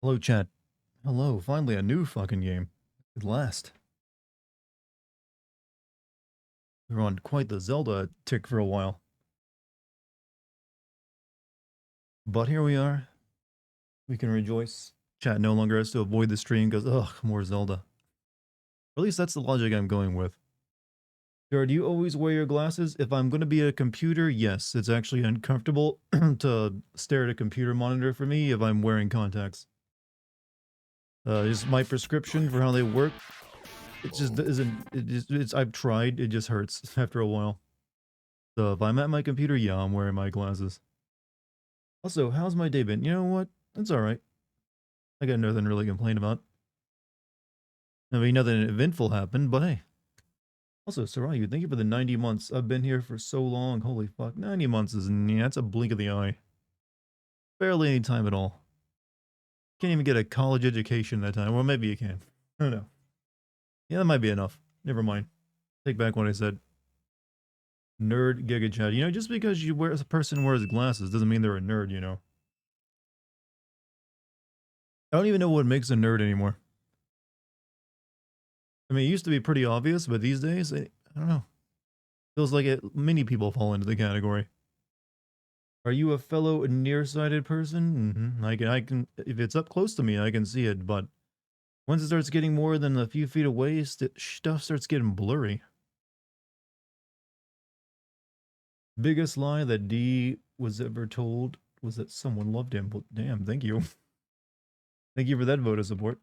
Hello, chat. Hello, finally a new fucking game. At last. We were on quite the Zelda tick for a while. But here we are. We can rejoice. Chat no longer has to avoid the stream because, ugh, more Zelda. Or at least that's the logic I'm going with. Jared, do you always wear your glasses? If I'm going to be at a computer, yes. It's actually uncomfortable to stare at a computer monitor for me if I'm wearing contacts. Just my prescription for how they work. It just isn't. I've tried. It just hurts after a while. So if I'm at my computer, yeah, I'm wearing my glasses. Also, how's my day been? You know what? It's alright. I got nothing really to complain about. I mean, nothing eventful happened, but hey. Also, Sarayu, thank you for the 90 months. I've been here for so long. Holy fuck. 90 months is, yeah, that's a blink of the eye. Barely any time at all. Can't even get a college education that time. Well, maybe you can. I don't know. Yeah, that might be enough. Never mind. Take back what I said. Nerd Giga Chat. You know, just because a person wears glasses doesn't mean they're a nerd, you know. I don't even know what makes a nerd anymore. I mean, it used to be pretty obvious, but these days, I don't know. Feels like many people fall into the category. Are you a fellow nearsighted person? I can, if it's up close to me, I can see it, but once it starts getting more than a few feet away, stuff starts getting blurry. Biggest lie that D was ever told was that someone loved him. Well, damn, thank you. Thank you for that vote of support.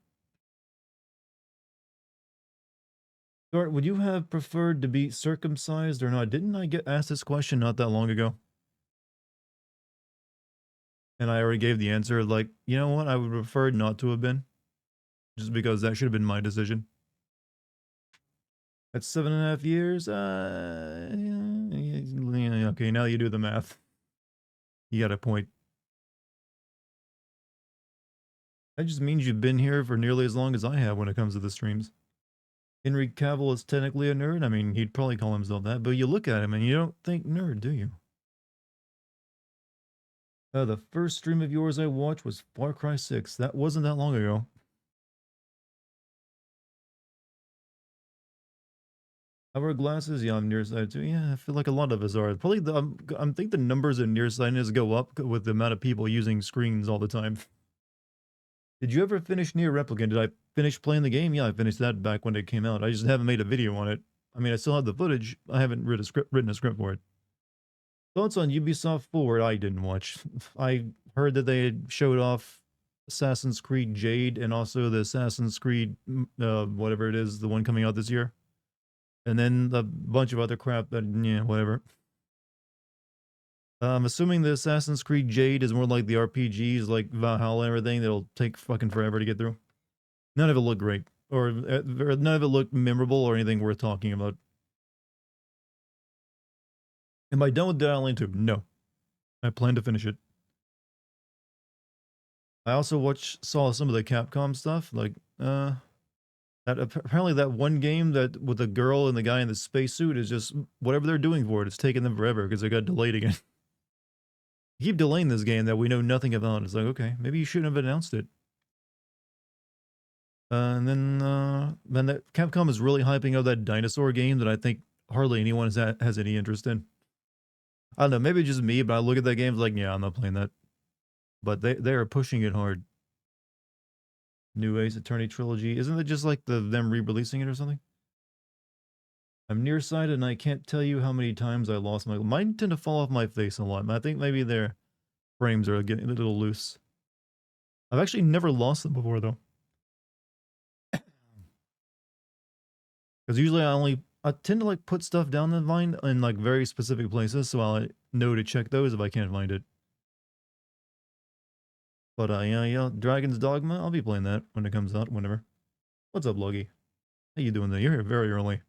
Dart, would you have preferred to be circumcised or not? Didn't I get asked this question not that long ago? And I already gave the answer, like, you know what, I would prefer not to have been. Just because that should have been my decision. That's 7.5 years? Yeah, okay, now you do the math. You got a point. That just means you've been here for nearly as long as I have when it comes to the streams. Henry Cavill is technically a nerd. I mean, he'd probably call himself that, but you look at him and you don't think nerd, do you? The first stream of yours I watched was Far Cry 6. That wasn't that long ago. I wear glasses. Yeah, I'm nearsighted too. Yeah, I feel like a lot of us are. Probably I think the numbers of nearsightedness go up with the amount of people using screens all the time. Did you ever finish Nier Replicant? Did I finish playing the game? Yeah, I finished that back when it came out. I just haven't made a video on it. I mean, I still have the footage. I haven't written a script for it. Thoughts on Ubisoft Forward? I didn't watch. I heard that they had showed off Assassin's Creed Jade and also the Assassin's Creed, whatever it is, the one coming out this year. And then a bunch of other crap that, yeah, whatever. I'm assuming the Assassin's Creed Jade is more like the RPGs like Valhalla and everything that'll take fucking forever to get through. None of it looked great. Or none of it looked memorable or anything worth talking about. Am I done with Dead Island 2? No. I plan to finish it. I also saw some of the Capcom stuff, like, that apparently that one game that with the girl and the guy in the spacesuit is just whatever they're doing for it. It's taking them forever because it got delayed again. Keep delaying this game that we know nothing about. It's like, okay, maybe you shouldn't have announced it. And then that Capcom is really hyping up that dinosaur game that I think hardly anyone has any interest in. I don't know, maybe just me, but I look at that game, it's like, yeah, I'm not playing that. But they are pushing it hard. New Ace Attorney trilogy, isn't it just like them re-releasing it or something? I'm nearsighted and I can't tell you how many times I lost mine tend to fall off my face a lot. I think maybe their frames are getting a little loose. I've actually never lost them before though. Because usually I tend to like put stuff down the vine in like very specific places, so I'll know to check those if I can't find it. But yeah, Dragon's Dogma, I'll be playing that when it comes out, whenever. What's up, Logie? How you doing there? You're here very early.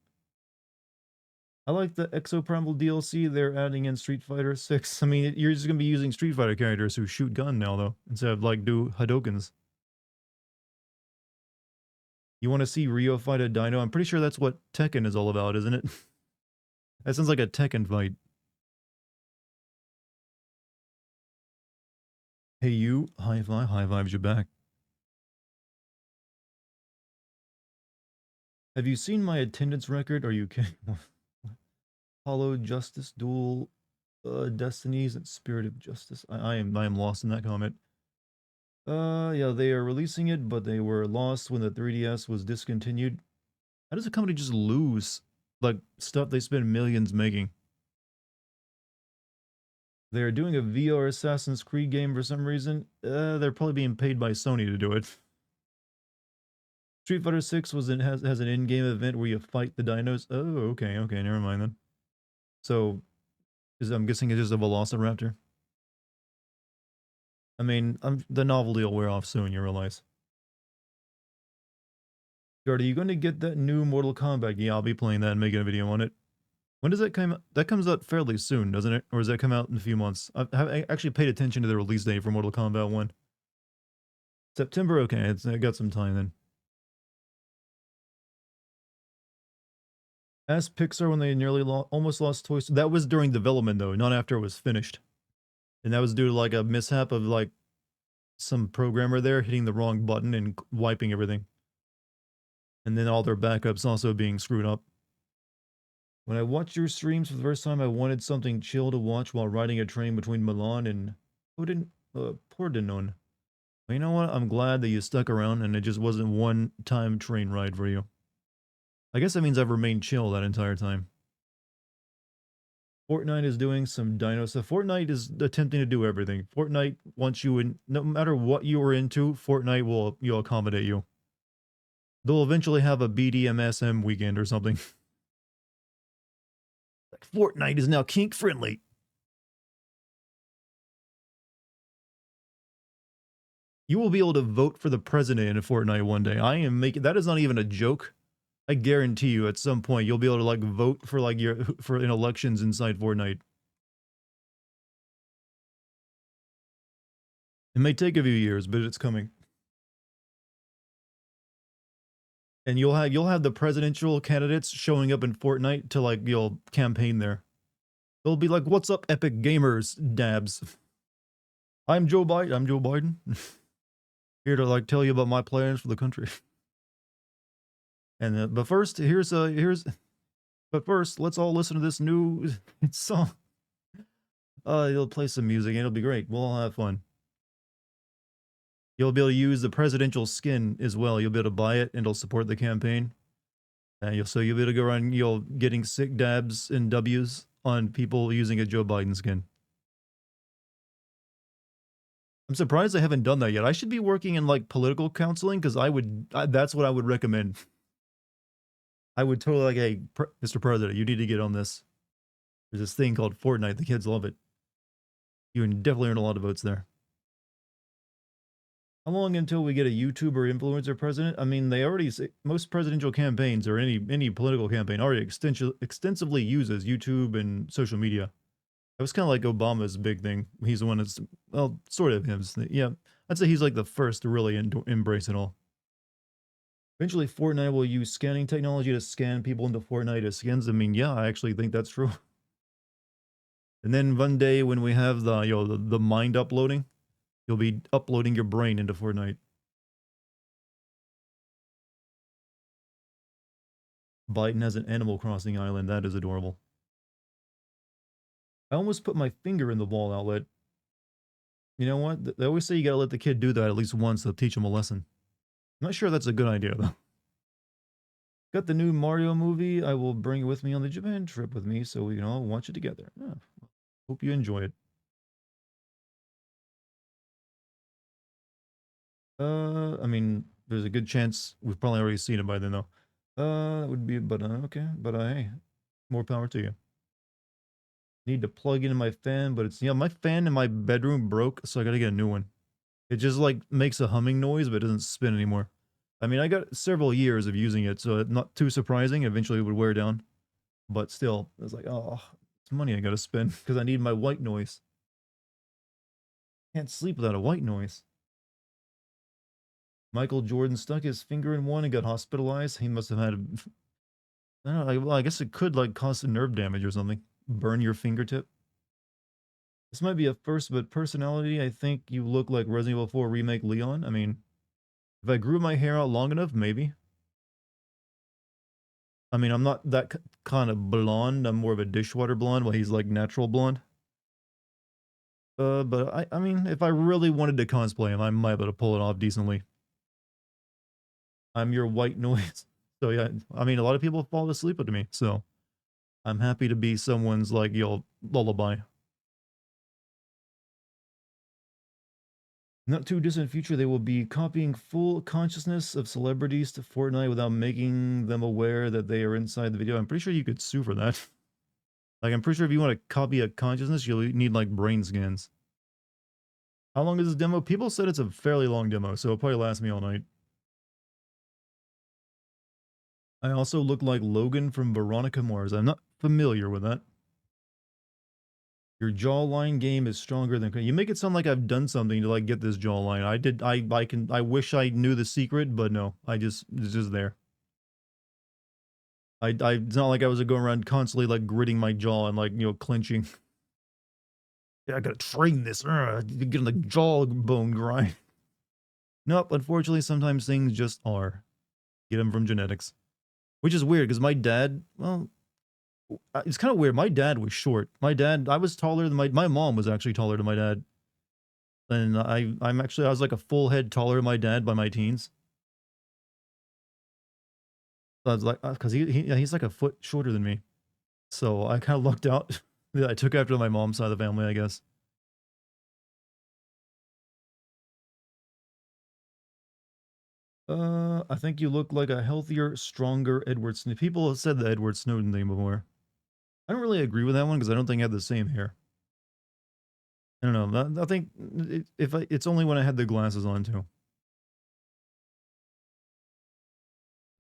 I like the Exoprimal DLC they're adding in Street Fighter 6. I mean, you're just gonna be using Street Fighter characters who shoot gun now, though, instead of, like, do Hadokens. You want to see Ryo fight a dino? I'm pretty sure that's what Tekken is all about, isn't it? That sounds like a Tekken fight. Hey, you. High five. High fives you back. Have you seen my attendance record? Are you kidding? Hollow Justice Duel Destinies and Spirit of Justice. I am lost in that comment. Yeah, they are releasing it, but they were lost when the 3DS was discontinued. How does a company just lose like stuff they spend millions making? They're doing a VR Assassin's Creed game for some reason. They're probably being paid by Sony to do it. Street Fighter 6 has an in-game event where you fight the dinos. Oh, okay, never mind then. So, I'm guessing it's just a Velociraptor. I mean, the novelty will wear off soon, you realize. Are you going to get that new Mortal Kombat? Yeah, I'll be playing that and making a video on it. When does that come out? That comes out fairly soon, doesn't it? Or does that come out in a few months? I actually paid attention to the release date for Mortal Kombat 1. September, okay, I got some time then. Ask Pixar when they nearly almost lost Toy Story. That was during development, though, not after it was finished. And that was due to like a mishap of like some programmer there hitting the wrong button and wiping everything. And then all their backups also being screwed up. When I watched your streams for the first time, I wanted something chill to watch while riding a train between Milan and Pordenone. Well, you know what? I'm glad that you stuck around and it just wasn't one-time train ride for you. I guess that means I've remained chill that entire time. Fortnite is doing some dino stuff. Fortnite is attempting to do everything. Fortnite wants you in, no matter what you are into, Fortnite will accommodate you. They'll eventually have a BDMSM weekend or something. Fortnite is now kink friendly. You will be able to vote for the president in Fortnite one day. I am making that is not even a joke. I guarantee you at some point you'll be able to like vote for like for in elections inside Fortnite. It may take a few years, but it's coming. And you'll have the presidential candidates showing up in Fortnite to like you'll campaign there. They'll be like, "What's up, epic gamers, dabs? I'm Joe Biden. I'm Joe Biden. Here to like tell you about my plans for the country." And but first, but first, let's all listen to this new song. You'll play some music and it'll be great. We'll all have fun. You'll be able to use the presidential skin as well. You'll be able to buy it and it'll support the campaign. So you'll be able to go around, getting sick dabs and W's on people using a Joe Biden skin. I'm surprised I haven't done that yet. I should be working in like political counseling because that's what I would recommend. I would totally like, hey, Mr. President, you need to get on this. There's this thing called Fortnite. The kids love it. You can definitely earn a lot of votes there. How long until we get a YouTuber influencer president? I mean, they already say most presidential campaigns or any political campaign already extensively uses YouTube and social media. It was kind of like Obama's big thing. He's the one that's, well, sort of him. Yeah, I'd say he's like the first to really embrace it all. Eventually, Fortnite will use scanning technology to scan people into Fortnite as skins. I mean, yeah, I actually think that's true. And then one day when we have the mind uploading, you'll be uploading your brain into Fortnite. Biden has an Animal Crossing island. That is adorable. I almost put my finger in the wall outlet. You know what? They always say you gotta let the kid do that at least once to teach him a lesson. I'm not sure that's a good idea, though. Got the new Mario movie. I will bring it with me on the Japan trip with me so we can all watch it together. Yeah. Hope you enjoy it. I mean, there's a good chance we've probably already seen it by then, though. That would be, but okay. But hey, more power to you. Need to plug in my fan, but yeah, my fan in my bedroom broke, so I gotta get a new one. It just like makes a humming noise, but it doesn't spin anymore. I mean, I got several years of using it, so it's not too surprising. Eventually, it would wear down. But still, it's like, oh, it's money I gotta spend because I need my white noise. Can't sleep without a white noise. Michael Jordan stuck his finger in one and got hospitalized. He must have had a, I don't know, well, I guess it could like cause some nerve damage or something. Burn your fingertip. This might be a first, but personality, I think you look like Resident Evil 4 Remake Leon. I mean, if I grew my hair out long enough, maybe. I mean, I'm not that kind of blonde. I'm more of a dishwater blonde while he's like natural blonde. But I mean, if I really wanted to cosplay him, I might be able to pull it off decently. I'm your white noise. So yeah, I mean, a lot of people fall asleep with me, so I'm happy to be someone's like, lullaby. Not too distant future, they will be copying full consciousness of celebrities to Fortnite without making them aware that they are inside the video. I'm pretty sure you could sue for that. Like, I'm pretty sure if you want to copy a consciousness, you'll need like brain scans. How long is this demo? People said it's a fairly long demo, so it'll probably last me all night. I also look like Logan from Veronica Mars. I'm not familiar with that. Your jawline game is stronger than you make it sound like I've done something to like get this jawline. I did. I wish I knew the secret, but no. It's just there. It's not like I was going around constantly like gritting my jaw and like clenching. Yeah, I gotta train this. Get on the jawbone grind. Nope. Unfortunately, sometimes things just are. Get them from genetics, which is weird because my dad. Well, it's kind of weird. My dad was short. My dad. I was taller than my mom was actually taller than my dad. And I was like a full head taller than my dad by my teens. So I was like, because he's like a foot shorter than me. So I kind of lucked out. Yeah, I took after my mom's side of the family, I guess. I think you look like a healthier, stronger Edward Snowden. People have said the Edward Snowden thing before. I don't really agree with that one because I don't think I have the same hair. I don't know. I think it's only when I had the glasses on too.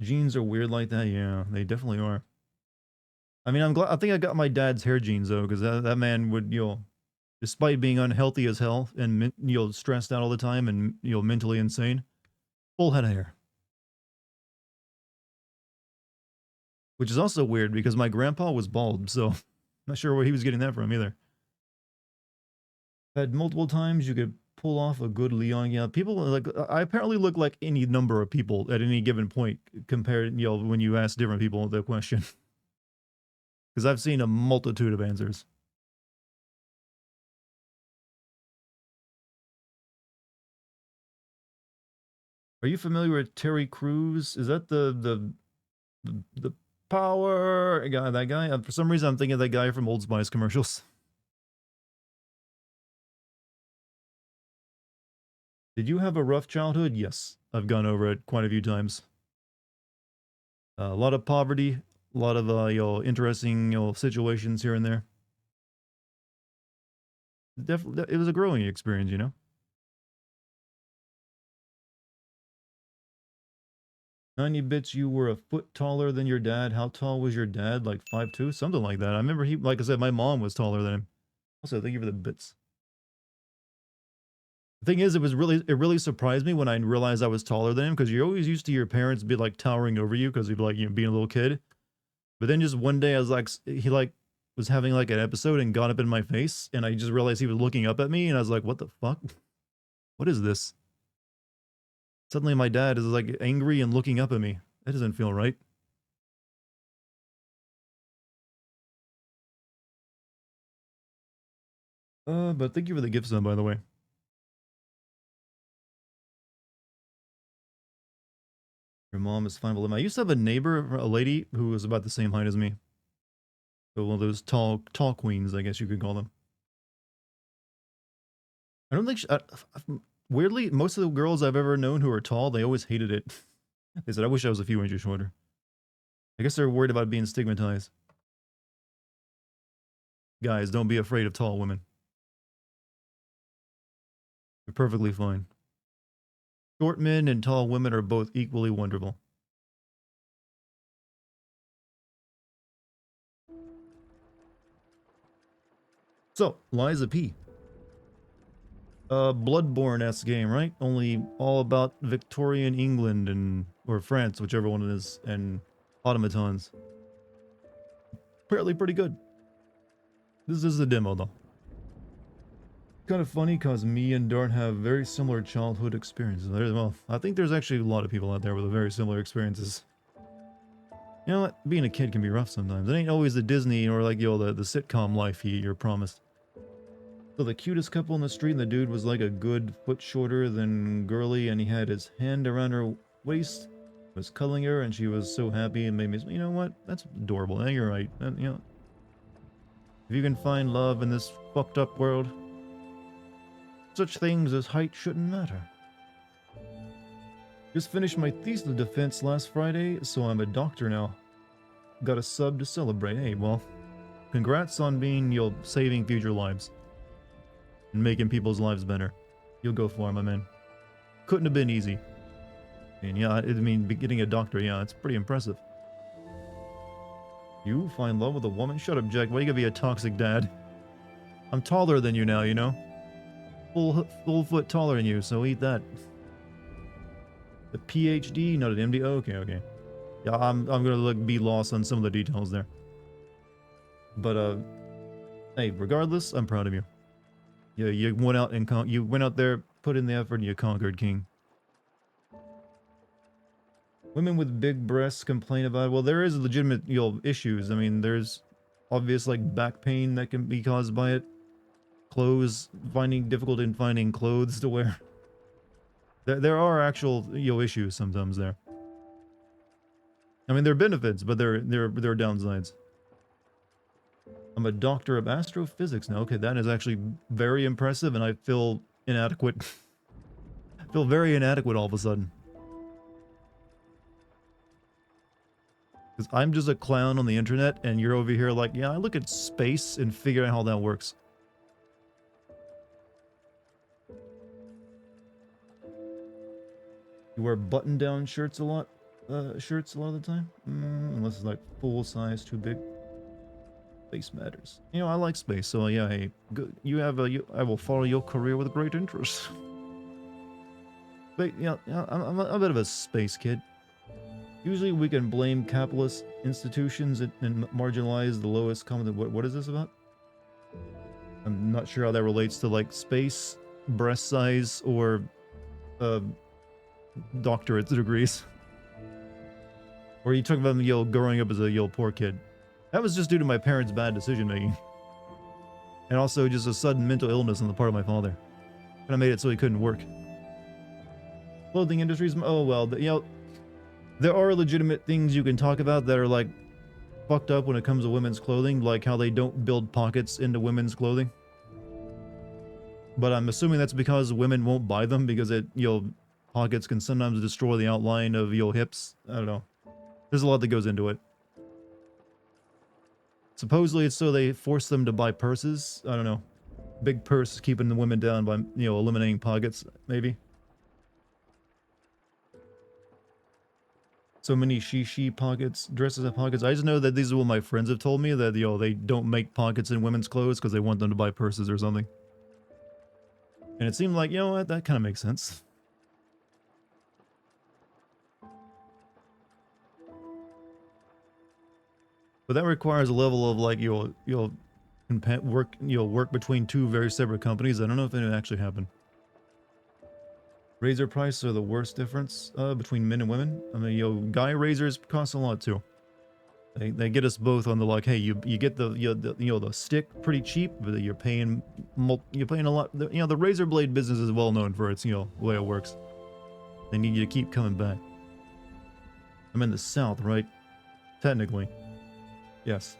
Genes are weird like that. Yeah, they definitely are. I mean, I'm glad. I think I got my dad's hair genes though, because that man would, despite being unhealthy as hell and stressed out all the time and mentally insane, full head of hair. Which is also weird because my grandpa was bald, so I'm not sure where he was getting that from either. Had multiple times you could pull off a good Leon. Yeah, people like I apparently look like any number of people at any given point compared, when you ask different people the question. Because I've seen a multitude of answers. Are you familiar with Terry Crews? Is that the power guy? That guy? For some reason, I'm thinking of that guy from Old Spice commercials. Did you have a rough childhood? Yes, I've gone over it quite a few times. A lot of poverty, a lot of interesting situations here and there. Definitely, it was a growing experience. 90 bits, you were a foot taller than your dad. How tall was your dad? Like 5'2", something like that. I remember like I said, my mom was taller than him. Also, thank you for the bits. The thing is, it really surprised me when I realized I was taller than him because you're always used to your parents be like towering over you because you'd be like, being a little kid. But then just one day I was like, he like was having like an episode and got up in my face and I just realized he was looking up at me and I was like, what the fuck? What is this? Suddenly my dad is like angry and looking up at me. That doesn't feel right. But thank you for the gift son, by the way. Your mom is fine. I used to have a neighbor, a lady who was about the same height as me. So one of those tall queens, I guess you could call them. I don't think weirdly, most of the girls I've ever known who are tall, they always hated it. They said, I wish I was a few inches shorter. I guess they're worried about being stigmatized. Guys, don't be afraid of tall women. They're perfectly fine. Short men and tall women are both equally wonderful. So, Liza P. Bloodborne-esque game, right? Only all about Victorian England and or France, whichever one it is, and automatons. Apparently pretty good. This is the demo though. Kind of funny because me and Dart have very similar childhood experiences. Well, I think there's actually a lot of people out there with very similar experiences. You know what? Being a kid can be rough sometimes. It ain't always the Disney or like, the sitcom life you're promised. So the cutest couple in the street, and the dude was like a good foot shorter than girly, and he had his hand around her waist, was cuddling her, and she was so happy and made me, you know what? That's adorable. Yeah, you're right. You know, if you can find love in this fucked up world, such things as height shouldn't matter. Just finished my thesis defense last Friday, so I'm a doctor now. Got a sub to celebrate. Hey, well, congrats on being, saving future lives. And making people's lives better. You'll go for it, my man. Couldn't have been easy. And yeah, I mean, getting a doctor, yeah, it's pretty impressive. You find love with a woman? Shut up, Jack. Why you gotta be a toxic dad? I'm taller than you now, you know? Full foot taller than you, so eat that. The PhD, not an MD. Oh, okay. Yeah, I'm gonna be lost on some of the details there. But hey, regardless, I'm proud of you. Yeah, you went out and you went out there, put in the effort, and you conquered, King. Women with big breasts complain about, well, there is legitimate, issues. I mean, there's obvious, like, back pain that can be caused by it. Clothes, difficult in finding clothes to wear. There are actual, issues sometimes there. I mean, there are benefits, but there are downsides. I'm a doctor of astrophysics now. Okay, that is actually very impressive, and I feel inadequate. I feel very inadequate all of a sudden. Because I'm just a clown on the internet, and you're over here like, yeah, I look at space and figure out how that works. You wear button-down shirts a lot? Shirts a lot of the time? Unless it's like full size, too big. Space matters. You know, I like space, so yeah, hey, good. I will follow your career with great interest. But yeah, I'm a bit of a space kid. Usually we can blame capitalist institutions and marginalize the lowest common... What is this about? I'm not sure how that relates to, like, space, breast size, or doctorate degrees. Or you talk about, growing up as a, poor kid. That was just due to my parents' bad decision making. And also just a sudden mental illness on the part of my father. And I made it so he couldn't work. Clothing industries, oh well, there are legitimate things you can talk about that are, like, fucked up when it comes to women's clothing, like how they don't build pockets into women's clothing. But I'm assuming that's because women won't buy them because pockets can sometimes destroy the outline of your hips. I don't know. There's a lot that goes into it. Supposedly it's so they force them to buy purses. I don't know. Big purse keeping the women down by, eliminating pockets, maybe. So many she pockets, dresses have pockets. I just know that these are what my friends have told me, that, they don't make pockets in women's clothes because they want them to buy purses or something. And it seemed like, you know what, that kind of makes sense. But that requires a level of, like, work between two very separate companies. I don't know if it actually happened. Razor prices are the worst difference between men and women. I mean, guy razors cost a lot too. They get us both on the, like, hey, you get the stick pretty cheap, but you're paying a lot. The razor blade business is well known for its way it works. They need you to keep coming back. I'm in the South, right? Technically, yes.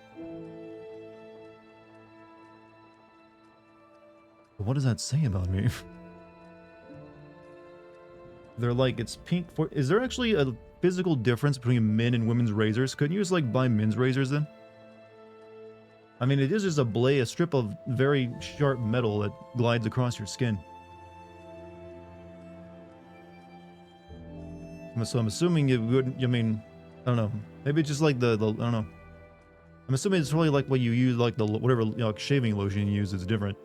But what does that say about me? They're like, it's pink for... Is there actually a physical difference between men and women's razors? Couldn't you just, like, buy men's razors then? I mean, it is just a strip of very sharp metal that glides across your skin. So I'm assuming it wouldn't... I mean, I don't know. Maybe it's just like the I don't know. I'm assuming it's really like what you use, like the whatever shaving lotion you use is different.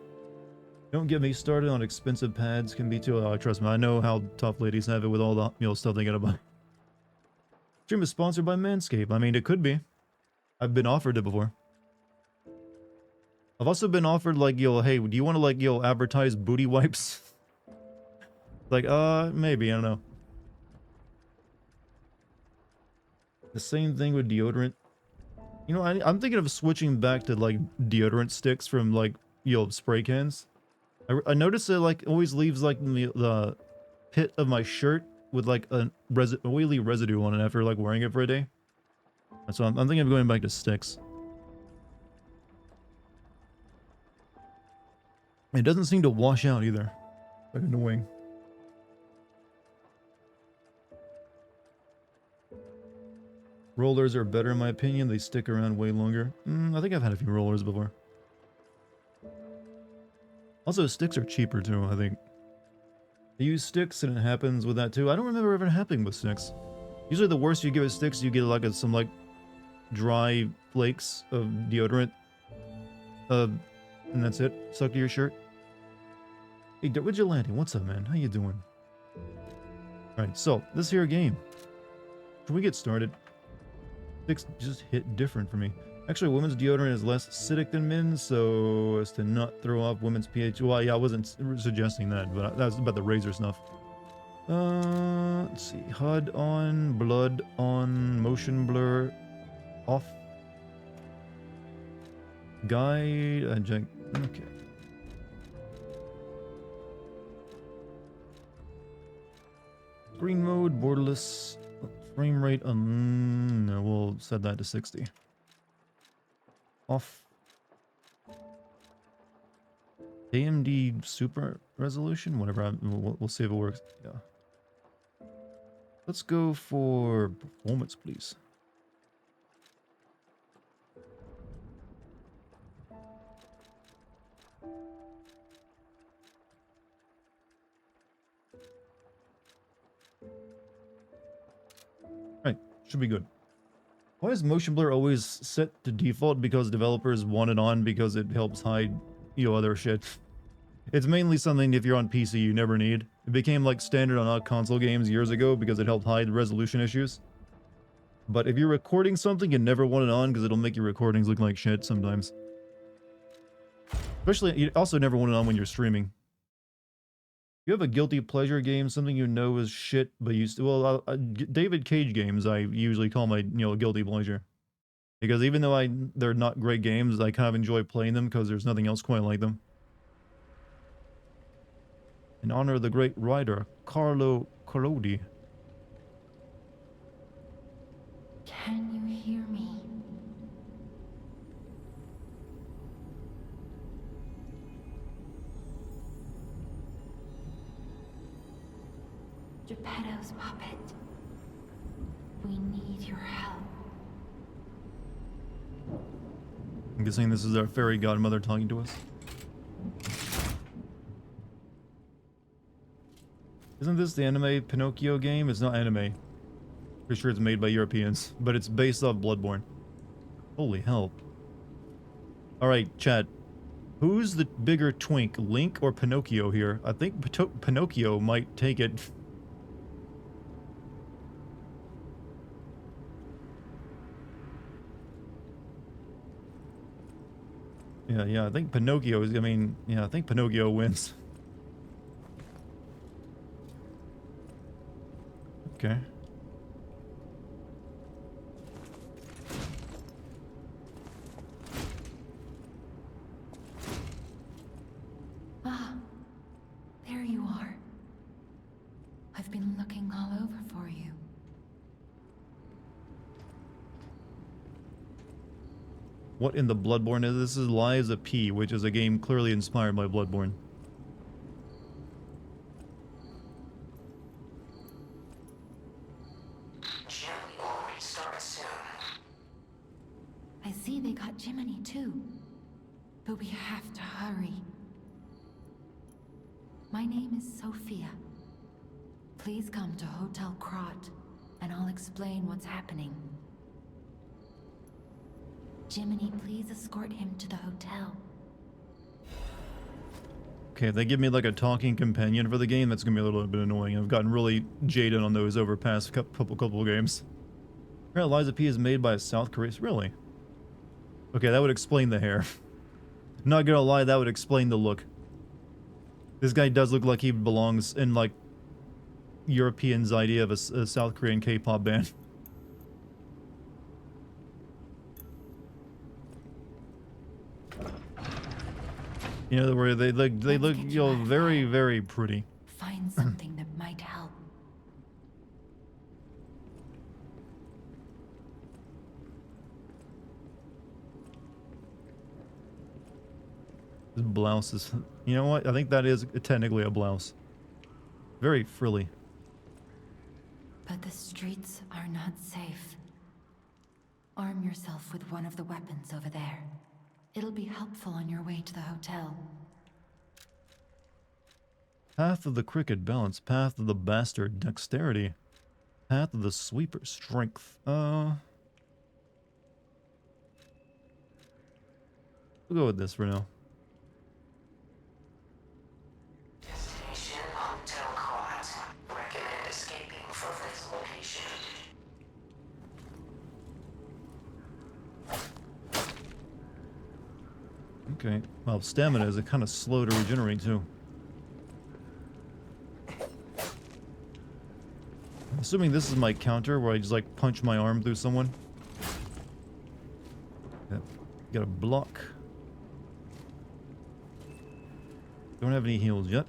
Don't get me started on expensive pads. Can be too. Trust me, I know how tough ladies have it with all the stuff they gotta buy. Stream is sponsored by Manscaped. I mean, it could be. I've been offered it before. I've also been offered like, hey, do you want to like, advertise booty wipes? Like, maybe, I don't know. The same thing with deodorant. You know, I'm thinking of switching back to like deodorant sticks from like, spray cans. I noticed it like always leaves like the pit of my shirt with like a oily residue on it after like wearing it for a day. So I'm thinking of going back to sticks. It doesn't seem to wash out either. Like annoying. Rollers are better in my opinion. They stick around way longer. I think I've had a few rollers before. Also, sticks are cheaper too, I think. I use sticks and it happens with that too. I don't remember ever happening with sticks. Usually the worse you give it sticks, you get like some like dry flakes of deodorant. And that's it. Stuck to your shirt. Hey, Vigilante, what's up, man? How you doing? Alright, so, this here game. Should we get started? Sticks just hit different for me. Actually, women's deodorant is less acidic than men's, so as to not throw off women's pH. Well, yeah, I wasn't suggesting that, but that was about the razor snuff. Let's see. HUD on, blood on, motion blur off. Guide, okay. Screen mode, borderless, frame rate, no, we'll set that to 60. Off. AMD super resolution, whatever, we'll see if it works. Yeah. Let's go for performance, please. Right, should be good. Why is motion blur always set to default? Because developers want it on because it helps hide, other shit. It's mainly something if you're on PC you never need. It became like standard on console games years ago because it helped hide resolution issues. But if you're recording something, you never want it on because it'll make your recordings look like shit sometimes. Especially, you also never want it on when you're streaming. You have a guilty pleasure game, something you know is shit, but you still... Well, David Cage games I usually call my, guilty pleasure. Because even though they're not great games, I kind of enjoy playing them because there's nothing else quite like them. In honor of the great writer, Carlo Collodi. Can you hear me? Geppetto's puppet. We need your help. I'm guessing this is our fairy godmother talking to us. Isn't this the anime Pinocchio game? It's not anime. Pretty sure it's made by Europeans, but it's based off Bloodborne. Holy hell. Alright, chat. Who's the bigger twink, Link or Pinocchio here? I think Pinocchio might take it. Yeah, I think Pinocchio is, I think Pinocchio wins. Okay. Ah, there you are. I've been looking all over for you. What in the Bloodborne is this? Is Lies of P, which is a game clearly inspired by Bloodborne. Jim, we already start soon. I see they got Jiminy too. But we have to hurry. My name is Sophia. Please come to Hotel Krot, and I'll explain what's happening. Jiminy, please escort him to the hotel. Okay, if they give me like a talking companion for the game, that's gonna be a little bit annoying. I've gotten really jaded on those over past couple games. Apparently Liza P is made by a South Korean. Really? Okay, that would explain the hair. Not gonna lie, that would explain the look. This guy does look like he belongs in like Europeans' idea of a South Korean K-pop band. You know, where they look, Get you know, out of very, there. very pretty. Find something that might help. This blouse is, you know what? I think that is technically a blouse. Very frilly. But the streets are not safe. Arm yourself with one of the weapons over there. It'll be helpful on your way to the hotel. Path of the cricket, balance. Path of the bastard, dexterity. Path of the sweeper, strength. We'll go with this for now. Destination Hotel Quad. Recommend escaping from this location. Okay. Well, stamina is kind of slow to regenerate too. I'm assuming this is my counter where I just like punch my arm through someone. Yep. Got a block. Don't have any heals yet.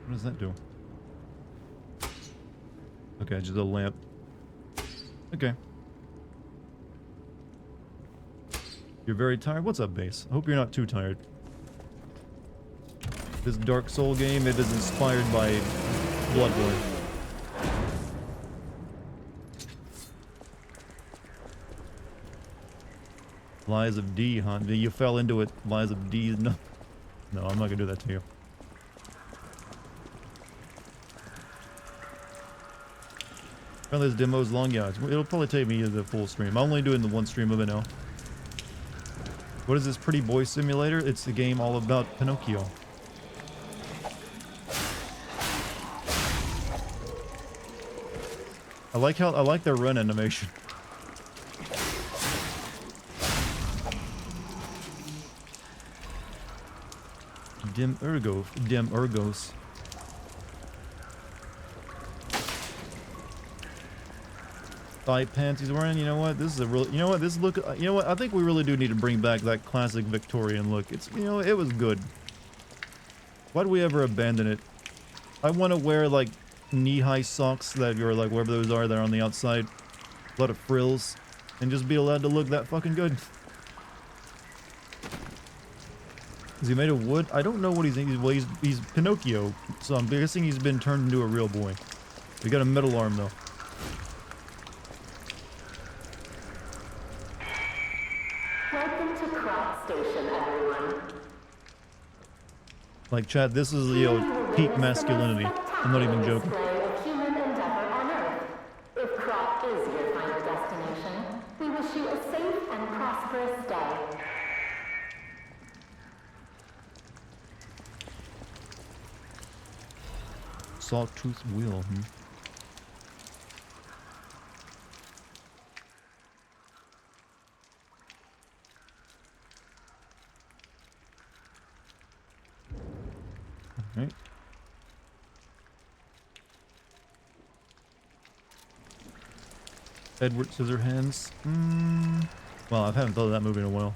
What does that do? Okay, just a lamp. Okay. You're very tired? What's up, base? I hope you're not too tired. This Dark Soul game, it is inspired by Bloodborne. Lies of D, huh? You fell into it. Lies of D. No, no, I'm not gonna do that to you. Apparently this demo is long. Yeah, it'll probably take me the full stream. I'm only doing the one stream of it now. What is this Pretty Boy Simulator? It's a game all about Pinocchio. I like their run animation. Dim Ergos. Thigh pants he's wearing. You know what? This is a real. You know what? This look. You know what? I think we really do need to bring back that classic Victorian look. It's, you know, it was good. Why do we ever abandon it? I want to wear like knee-high socks that are like wherever those are that are on the outside, a lot of frills, and just be allowed to look that fucking good. Is he made of wood? I don't know what he's. Well, he's Pinocchio, so I'm guessing he's been turned into a real boy. We got a metal arm though. Welcome to Crop Station, everyone. Like, Chad, this is, you know, peak masculinity. I'm not even joking. Display of human endeavor on Earth. If Crop is your final destination, we wish you a safe and prosperous day. Sawtooth wheel. Alright. Edward Scissorhands. Well, I haven't thought of that movie in a while.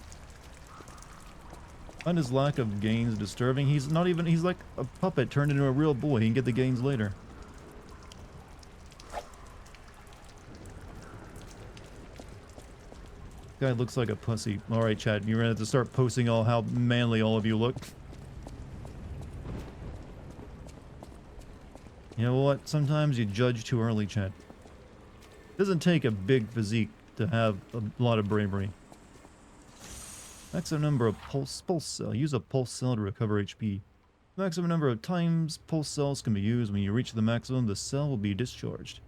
Find his lack of gains disturbing. He's not even, he's like a puppet turned into a real boy. He can get the gains later. Guy looks like a pussy. Alright, Chad, you're gonna have to start posting all how manly all of you look. You know what? Sometimes you judge too early, Chad. Doesn't take a big physique to have a lot of bravery. Maximum number of pulse cell. Use a pulse cell to recover HP. Maximum number of times pulse cells can be used. When you reach the maximum, the cell will be discharged.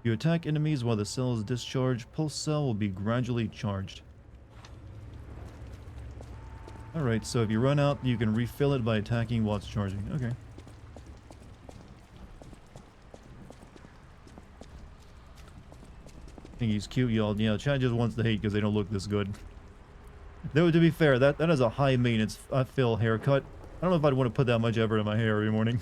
You attack enemies while the cell is discharged. Pulse cell will be gradually charged. Alright, so if you run out, you can refill it by attacking while it's charging. Okay. I think he's cute, y'all. Yeah, Chad just wants to hate because they don't look this good. Though, to be fair, that is a high maintenance, I feel, haircut. I don't know if I'd want to put that much effort in my hair every morning.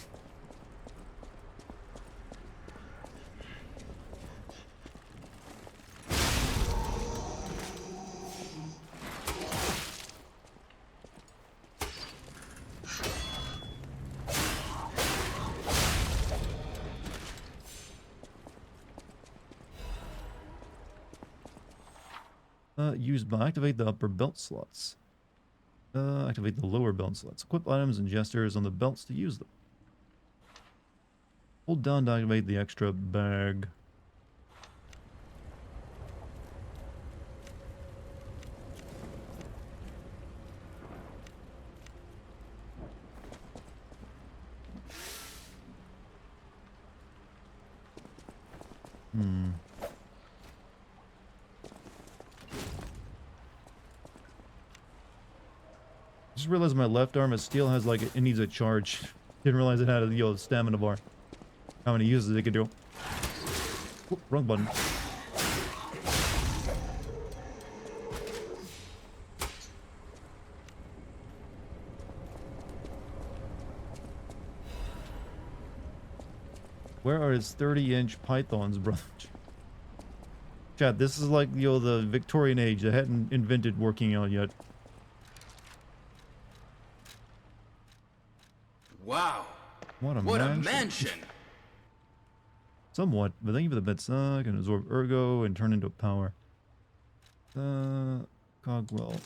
Use by activate the upper belt slots. Activate the lower belt slots. Equip items and gestures on the belts to use them. Hold down to activate the extra bag. Just realized my left arm is steel has like it needs a charge. Didn't realize it had a stamina bar. How many uses it could do? Oop, wrong button. Where are his 30-inch pythons, brother? Chat, this is like the Victorian age. They hadn't invented working out yet. Wow. What a What mansion. a mansion. Somewhat, but thank you for the bits. I can absorb ergo and turn into power. Cogwell.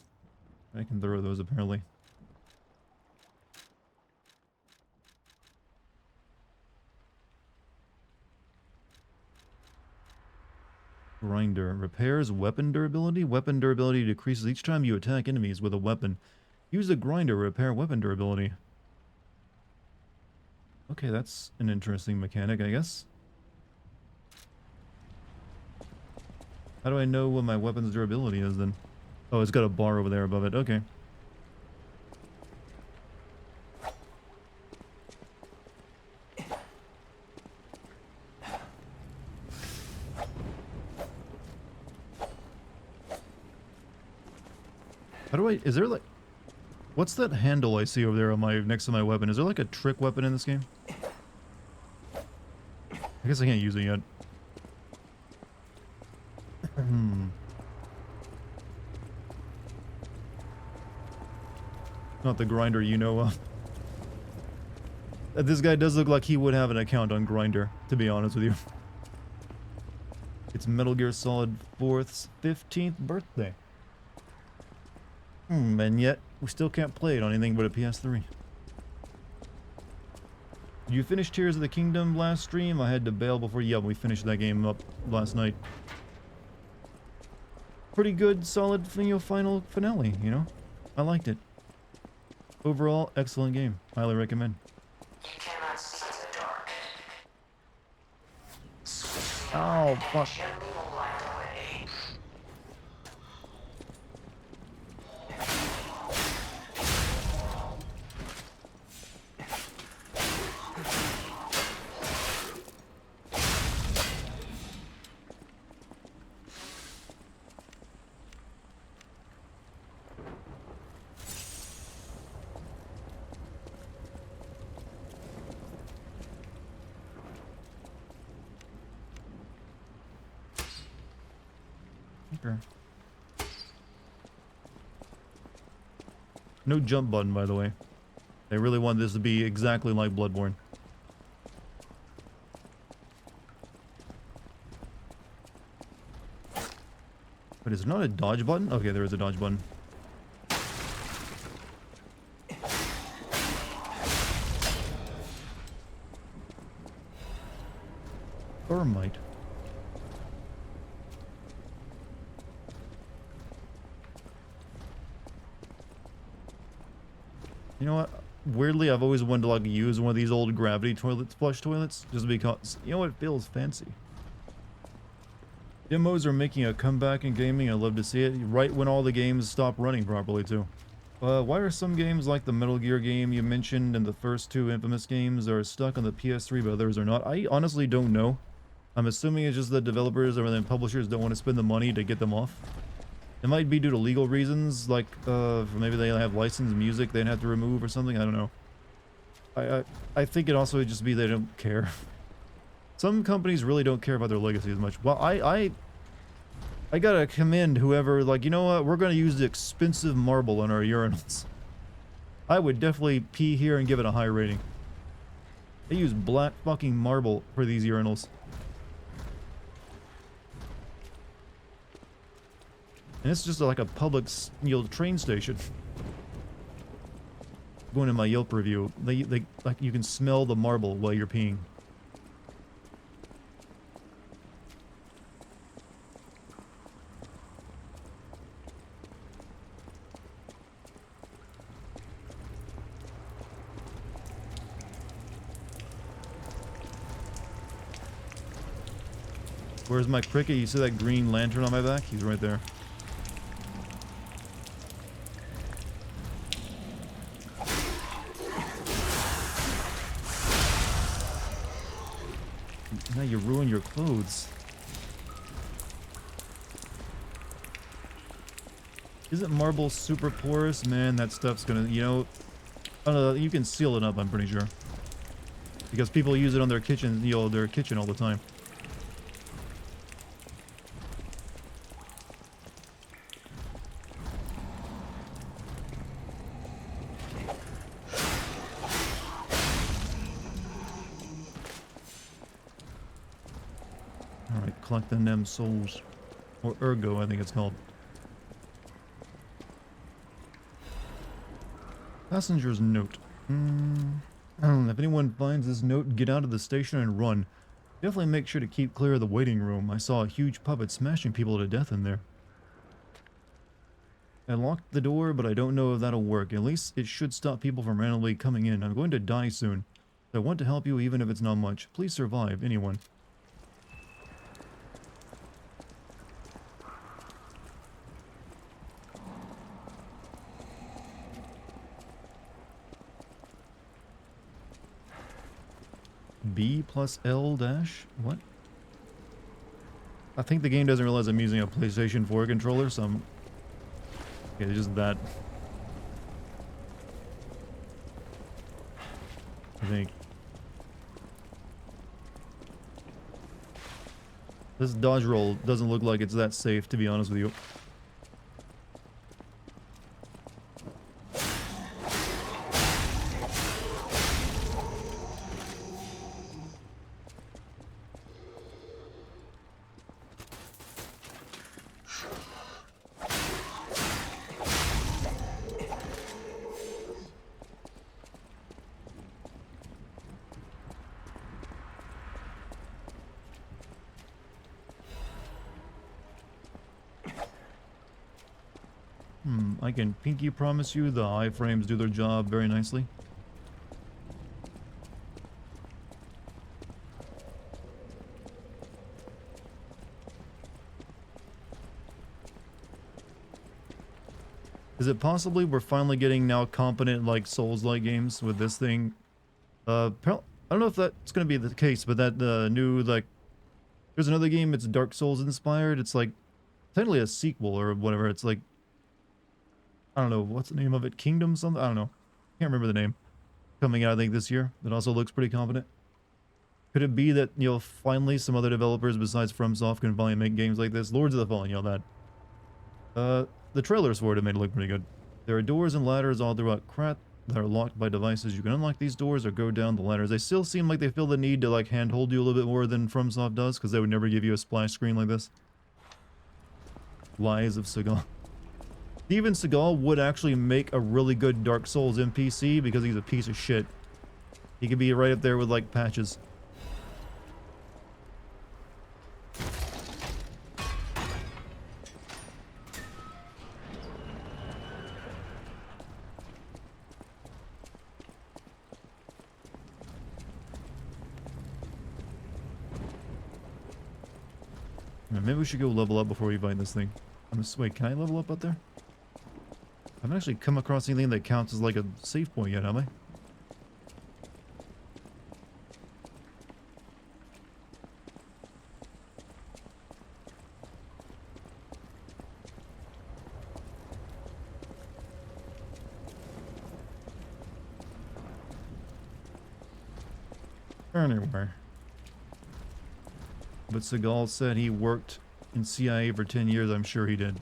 I can throw those apparently. Grinder. Repairs weapon durability. Weapon durability decreases each time you attack enemies with a weapon. Use the grinder to repair weapon durability. Okay, that's an interesting mechanic, I guess. How do I know what my weapon's durability is then? Oh, it's got a bar over there above it. Okay. How do I... Is there like... What's that handle I see over there on my next to my weapon? Is there like a trick weapon in this game? I guess I can't use it yet. Not the grinder you know of. This guy does look like he would have an account on Grindr, to be honest with you. It's Metal Gear Solid 4th's 15th birthday. And yet, we still can't play it on anything but a PS3. You finished Tears of the Kingdom last stream? I had to bail before... Yeah, we finished that game up last night. Pretty good, solid final finale, you know? I liked it. Overall, excellent game. Highly recommend. You cannot see the dark. Oh, fuck. Gently light away. Okay. No jump button, by the way. They really want this to be exactly like Bloodborne. But is it not a dodge button? Okay, there is a dodge button. Thermite. You know what? weirdly, I've always wanted to like use one of these old gravity toilets, flush toilets, just because, you know, it feels fancy. Demos are making a comeback in gaming. I love to see it. Right when all the games stop running properly, too. Why are some games like the Metal Gear game you mentioned and the first two Infamous games are stuck on the PS3 but others are not? I honestly don't know. I'm assuming it's just the developers or then publishers don't want to spend the money to get them off. It might be due to legal reasons, like maybe they have licensed music they'd have to remove or something. I don't know. I think it also would just be they don't care. Some companies really don't care about their legacy as much. Well, I gotta commend whoever, like, you know what, we're gonna use the expensive marble on our urinals. I would definitely pee here and give it a high rating. They use black fucking marble for these urinals. And it's just like a public, you know, train station. Going to my Yelp review, they like, you can smell the marble while you're peeing. Where's my cricket? You see that green lantern on my back? He's right there. Now you ruin your clothes. Isn't marble super porous? Man, that stuff's gonna, you know, I don't know, you can seal it up, I'm pretty sure. Because people use it on their kitchen, you know, their kitchen all the time. Alright, collecting them souls. Or ergo, I think it's called. Passenger's note. If anyone finds this note, get out of the station and run. Definitely make sure to keep clear of the waiting room. I saw a huge puppet smashing people to death in there. I locked the door, but I don't know if that'll work. At least it should stop people from randomly coming in. I'm going to die soon. I want to help you even if it's not much. Please survive, anyone. B plus L dash? What? I think the game doesn't realize I'm using a PlayStation 4 controller, so I'm... Okay, just that. I think. This dodge roll doesn't look like it's that safe, to be honest with you. I can pinky promise you the iframes do their job very nicely. Is it possibly we're finally getting now competent, like, Souls-like games with this thing? I don't know if that's gonna be the case, but that new, like... There's another game, it's Dark Souls inspired. It's like, technically a sequel or whatever. It's like... I don't know, what's the name of it? Kingdom something? I don't know. Can't remember the name. Coming out, I think, this year. That also looks pretty competent. Could it be that, you know, finally some other developers besides FromSoft can finally make games like this? Lords of the Fallen, you know that. The trailers for it made it look pretty good. There are doors and ladders all throughout Krat that are locked by devices. You can unlock these doors or go down the ladders. They still seem like they feel the need to, like, handhold you a little bit more than FromSoft does, because they would never give you a splash screen like this. Lies of Seagal. Steven Seagal would actually make a really good Dark Souls NPC because he's a piece of shit. He could be right up there with, like, Patches. Maybe we should go level up before we find this thing. Wait, can I level up out there? I haven't actually come across anything that counts as like a save point yet, have I? Anywhere. But Seagal said he worked in CIA for 10 years. I'm sure he did.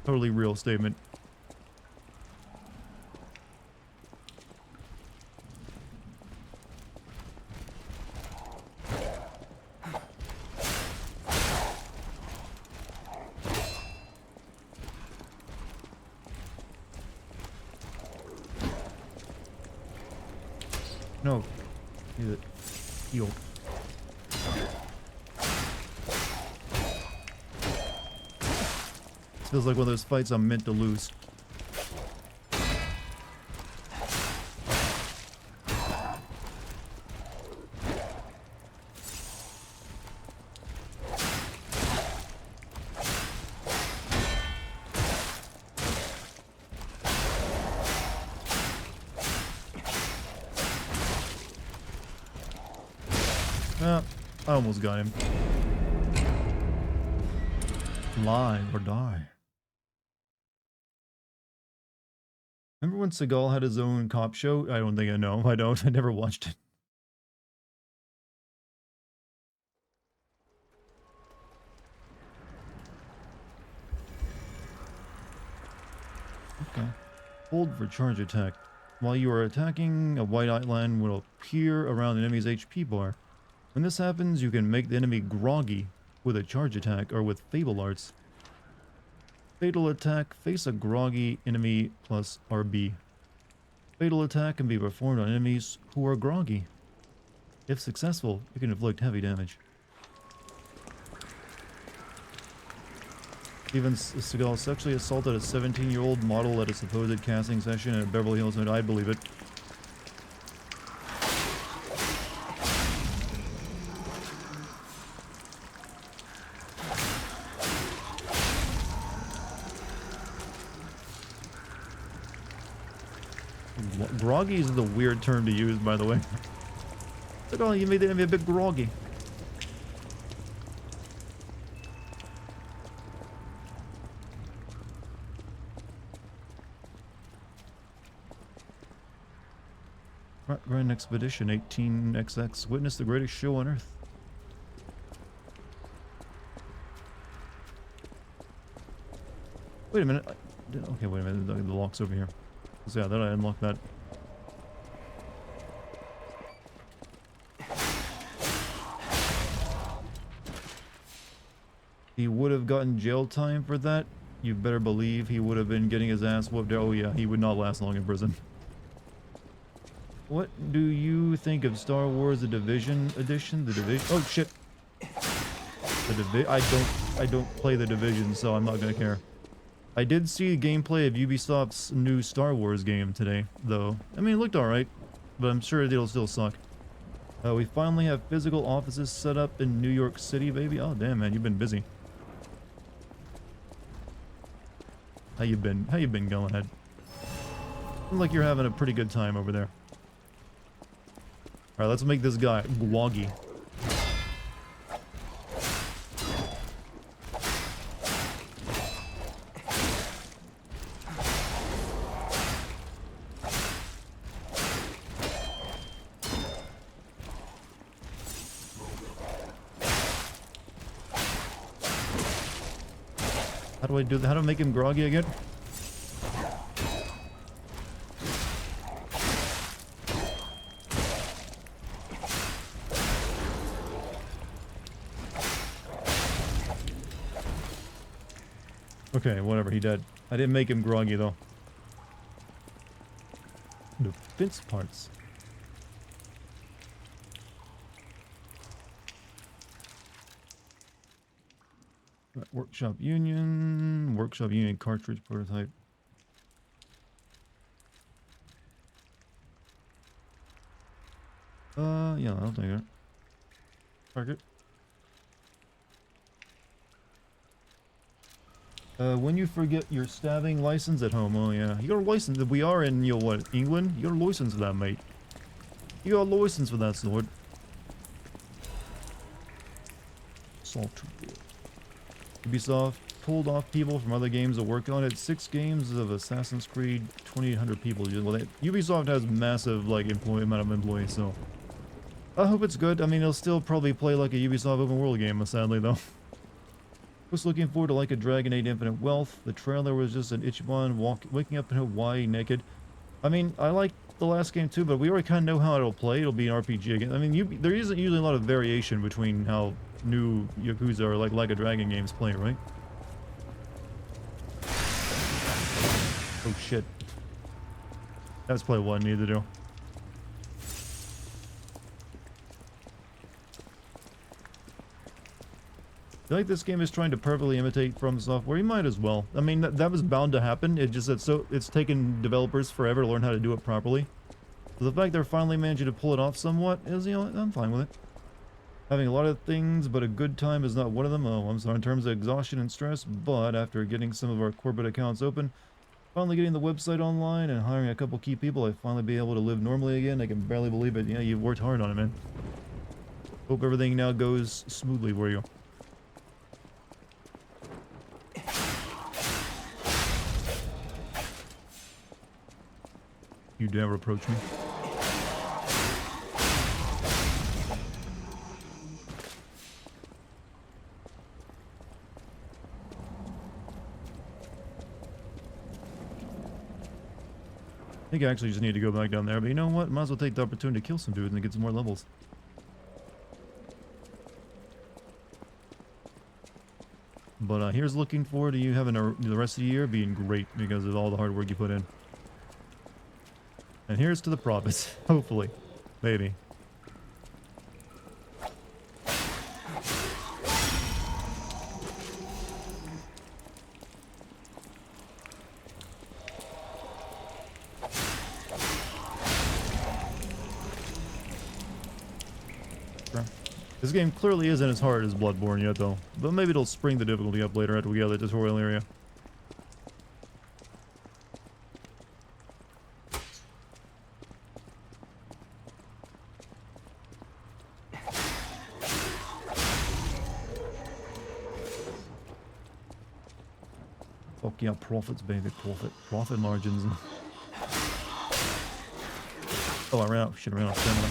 Totally real statement. No. Heal. Heal. Feels like one of those fights I'm meant to lose. I almost got him. Lie or die. Remember when Seagal had his own cop show? I don't think I know. I don't. I never watched it. Okay. Hold for charge attack. While you are attacking, a white outline will appear around the enemy's HP bar. When this happens, you can make the enemy groggy with a charge attack or with Fable Arts. Fatal attack, face a groggy enemy plus RB. Fatal attack can be performed on enemies who are groggy. If successful, you can inflict heavy damage. Steven Seagal sexually assaulted a 17-year-old model at a supposed casting session in Beverly Hills, and I believe it. Groggy is the weird term to use, by the way. Like, oh, you made the enemy a bit groggy. Grand Expedition 18XX. Witness the greatest show on Earth. Wait a minute. Okay, wait a minute. The lock's over here. So yeah, then I unlocked that. He would have gotten jail time for that. You better believe he would have been getting his ass whooped. Oh yeah, he would not last long in prison. What do you think of Star Wars: The Division Edition? The Division? Oh shit! I don't play The Division, so I'm not gonna care. I did see gameplay of Ubisoft's new Star Wars game today, though. I mean, it looked alright, but I'm sure it'll still suck. We finally have physical offices set up in New York City, baby. Oh damn, man, you've been busy. How you been? How you been going ahead? Look like you're having a pretty good time over there. Alright, let's make this guy Gwoggy. How do I do that? How do I make him groggy again? Okay, whatever, he dead. I didn't make him groggy though. Defense parts. Right, Workshop Union cartridge prototype. Yeah, I'll take it. Target. When you forget your stabbing license at home, oh yeah. You got a license. We are in, you know what, England? You got a license for that, mate. You got a license for that sword. Assault Trooper. Ubisoft pulled off people from other games to work on it. 6 games of Assassin's Creed, 2,800 people. Well, Ubisoft has massive, like, amount of employees, so... I hope it's good. I mean, it'll still probably play like a Ubisoft open world game, sadly, though. Was looking forward to like a Dragon Age Infinite Wealth. The trailer was just an Ichiban waking up in Hawaii naked. I mean, I like the last game too, but we already kind of know how it'll play. It'll be an RPG again. I mean, there isn't usually a lot of variation between how new Yakuza or like a Dragon games play, right? Oh shit. That's probably what I need to do. I feel like this game is trying to perfectly imitate From Software. You might as well. I mean, that was bound to happen. It just that it's taken developers forever to learn how to do it properly. So the fact they're finally managing to pull it off somewhat is, you know, I'm fine with it. Having a lot of things, but a good time is not one of them. Oh, I'm sorry, in terms of exhaustion and stress, but after getting some of our corporate accounts open, finally getting the website online and hiring a couple key people, I finally be able to live normally again. I can barely believe it. Yeah, you've worked hard on it, man. Hope everything now goes smoothly for you. You dare approach me? I think I actually just need to go back down there, but you know what? Might as well take the opportunity to kill some dudes and get some more levels. But here's looking forward to you having the rest of the year being great because of all the hard work you put in. And here's to the profits, hopefully. Maybe. This game clearly isn't as hard as Bloodborne yet, though. But maybe it'll spring the difficulty up later after we get out of the tutorial area. Fuck yeah, profits, baby, profit. Profit margins. Oh, I ran out. Shit, I ran out of stamina.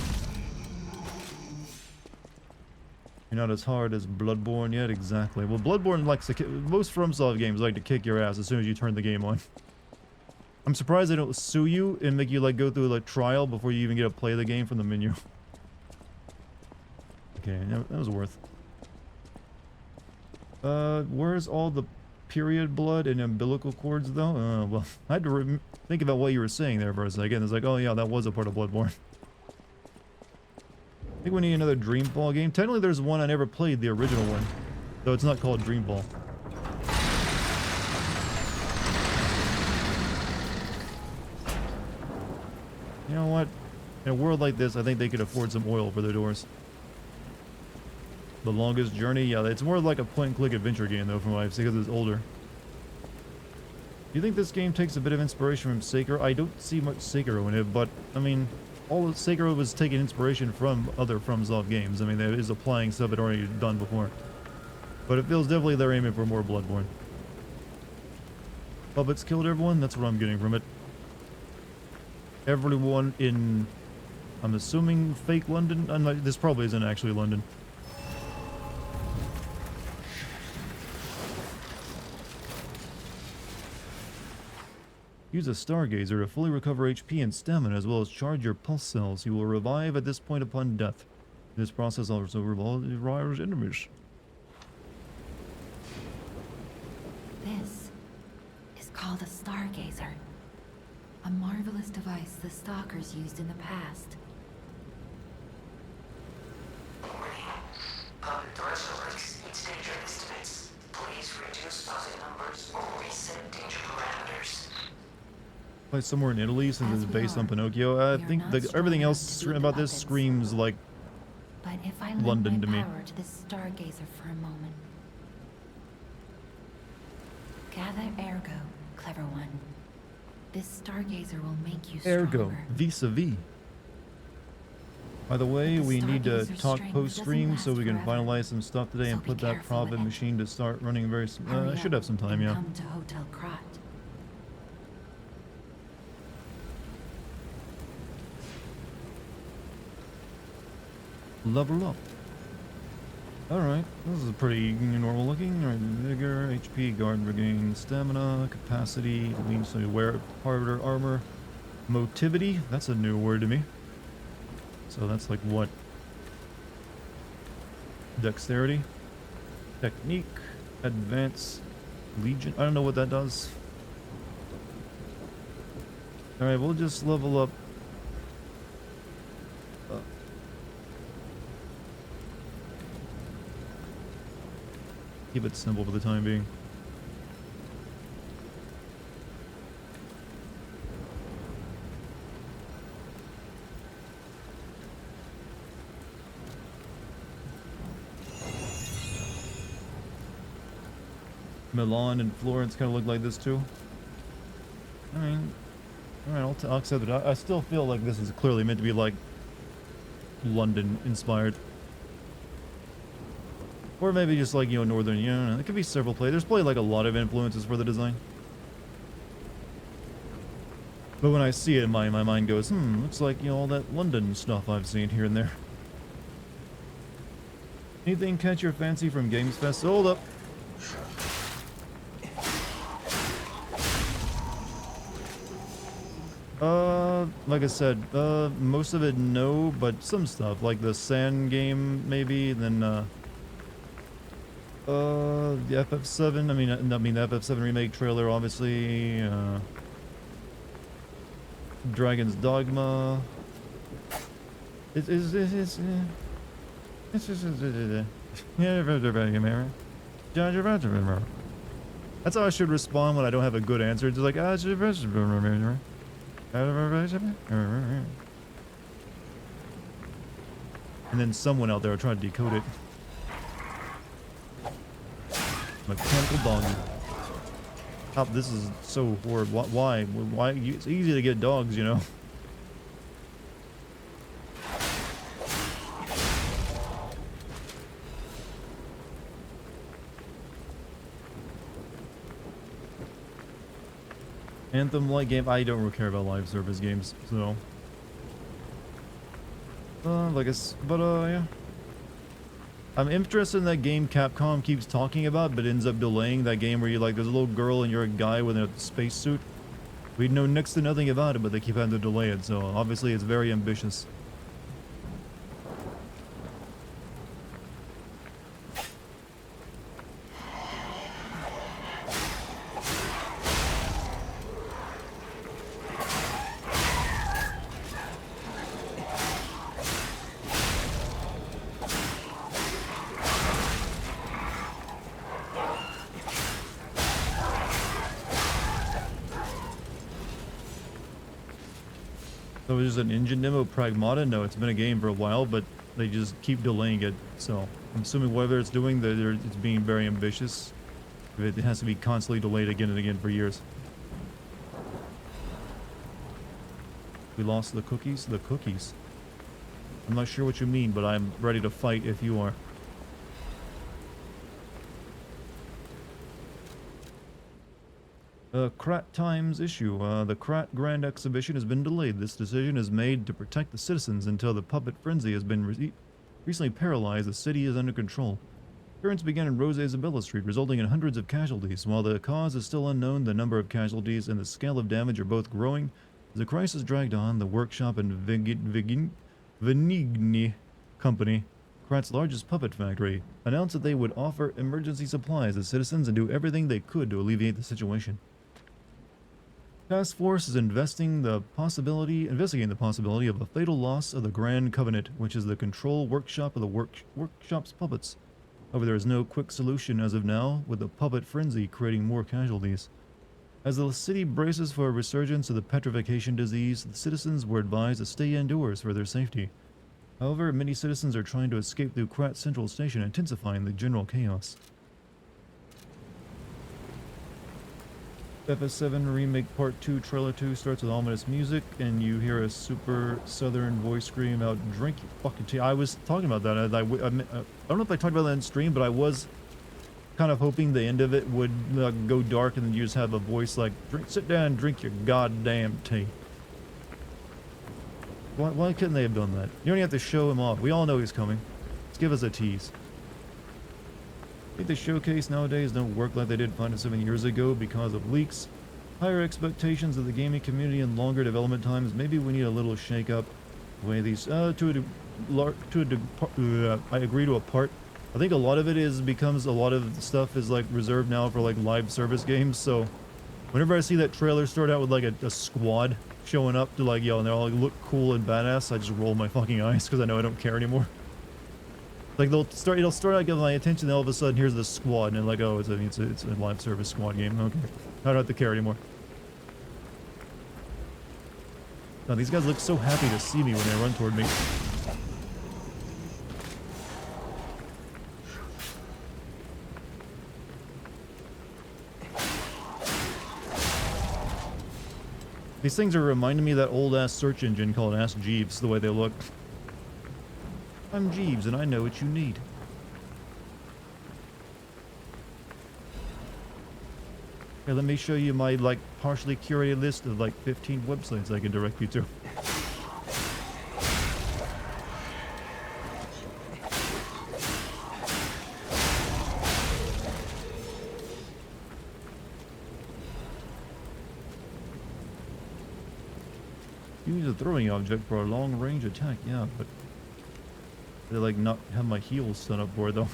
You're not as hard as Bloodborne yet? Exactly. Well, Bloodborne likes to most FromSoft games like to kick your ass as soon as you turn the game on. I'm surprised they don't sue you and make you like go through a like, trial before you even get to play the game from the menu. Okay, that was worth. Where's all the period blood and umbilical cords though? Well, I had to think about what you were saying there for a second. It's like, oh yeah, that was a part of Bloodborne. I think we need another Dreamfall game. Technically, there's one I never played, the original one. Though it's not called Dreamfall. You know what? In a world like this, I think they could afford some oil for their doors. The Longest Journey? Yeah, it's more like a point-and-click adventure game, though, from what I've seen, because it's older. Do you think this game takes a bit of inspiration from Sekiro? I don't see much Sekiro in it, but, I mean... all of Sekiro was taking inspiration from other FromSoft games. I mean, it is applying stuff it already done before. But it feels definitely they're aiming for more Bloodborne. Puppets killed everyone? That's what I'm getting from it. Everyone in... I'm assuming fake London? This probably isn't actually London. Use a Stargazer to fully recover HP and stamina, as well as charge your pulse cells. You will revive at this point upon death. This process also revives enemies. This is called a Stargazer. A marvelous device the Stalkers used in the past. The rest of its danger estimates. Please reduce puzzle numbers or reset danger parameters. Like somewhere in Italy, since it's based on Pinocchio. I think everything else about this screams like but if I London lend to my me. power to this Stargazer for a moment, Gather ergo, clever one. This stargazer will make you Ergo, stronger. vis-a-vis. By the way, But the we need to Stargazer's talk strength post-stream doesn't so we can last forever. finalize some stuff today So and be put that careful with profit it. machine to start running very Hurry I should up have some time, and yeah. come to Hotel Krat. Level up. Alright, this is pretty normal looking. Alright, vigor, HP, guard, regain, stamina, capacity, leans to wear harder armor. Motivity, that's a new word to me. So that's like what? Dexterity, technique, advance, legion. I don't know what that does. Alright, we'll just level up. Keep it simple for the time being. Milan and Florence kind of look like this too. I mean, alright, I'll accept it. I still feel like this is clearly meant to be like London inspired. Or maybe just like, you know, northern, you know, it could be several places. There's probably like a lot of influences for the design. But when I see it, my mind goes, looks like, you know, all that London stuff I've seen here and there. Anything catch your fancy from Games Fest? Hold up. Like I said, most of it no, but some stuff, like the Sand game maybe, then, the FF7, I mean the FF7 remake trailer, obviously, Dragon's Dogma. That's how I should respond when I don't have a good answer. It's like, and then someone out there will try to decode it. Mechanical dog. Oh, this is so horrible. Why? Why? It's easy to get dogs, you know. Anthem-like game. I don't really care about live service games, so. Yeah. I'm interested in that game Capcom keeps talking about, but ends up delaying. That game where you like, there's a little girl and you're a guy with a spacesuit. We know next to nothing about it, but they keep having to delay it, so obviously it's very ambitious. So it was just an engine demo, Pragmata? No, it's been a game for a while, but they just keep delaying it. So I'm assuming whatever it's doing, it's being very ambitious. It has to be constantly delayed again and again for years. We lost the cookies? The cookies. I'm not sure what you mean, but I'm ready to fight if you are. Krat Times issue. The Krat Grand Exhibition has been delayed. This decision is made to protect the citizens until the puppet frenzy has been recently paralyzed. The city is under control. Occurrence began in Rose Isabella Street, resulting in hundreds of casualties. While the cause is still unknown, the number of casualties and the scale of damage are both growing. As the crisis dragged on, the workshop and Venigni Company, Krat's largest puppet factory, announced that they would offer emergency supplies to citizens and do everything they could to alleviate the situation. Task Force is investigating the possibility of a fatal loss of the Grand Covenant, which is the control workshop of the workshop's puppets. However, there is no quick solution as of now, with the puppet frenzy creating more casualties. As the city braces for a resurgence of the petrification disease, the citizens were advised to stay indoors for their safety. However, many citizens are trying to escape through Krat Central Station, intensifying the general chaos. FS7 Remake Part 2 Trailer 2 starts with ominous music, and you hear a super southern voice scream out, "Drink your fucking tea." I was talking about that. I don't know if I talked about that in stream, but I was kind of hoping the end of it would go dark, and then you just have a voice like, "Sit down and drink your goddamn tea." Why couldn't they have done that? You don't even have to show him off. We all know he's coming. Just give us a tease. I think the showcase nowadays don't work like they did 5 to 7 years ago because of leaks, higher expectations of the gaming community, and longer development times. Maybe we need a little shake-up. The way these, I agree to a part. I think a lot of it becomes a lot of the stuff is like reserved now for like live service games. So whenever I see that trailer start out with like a squad showing up to like, yo, and they all like look cool and badass, I just roll my fucking eyes because I know I don't care anymore. Like it'll start out getting my attention, then all of a sudden here's the squad, and like, oh, it's a live service squad game. Okay, I don't have to care anymore. Now these guys look so happy to see me when they run toward me. These things are reminding me of that old ass search engine called Ask Jeeves, the way they look. I'm Jeeves and I know what you need. Okay, let me show you my like partially curated list of like 15 websites I can direct you to. Use a throwing object for a long-range attack, yeah, but they like not have my heels set up for it though.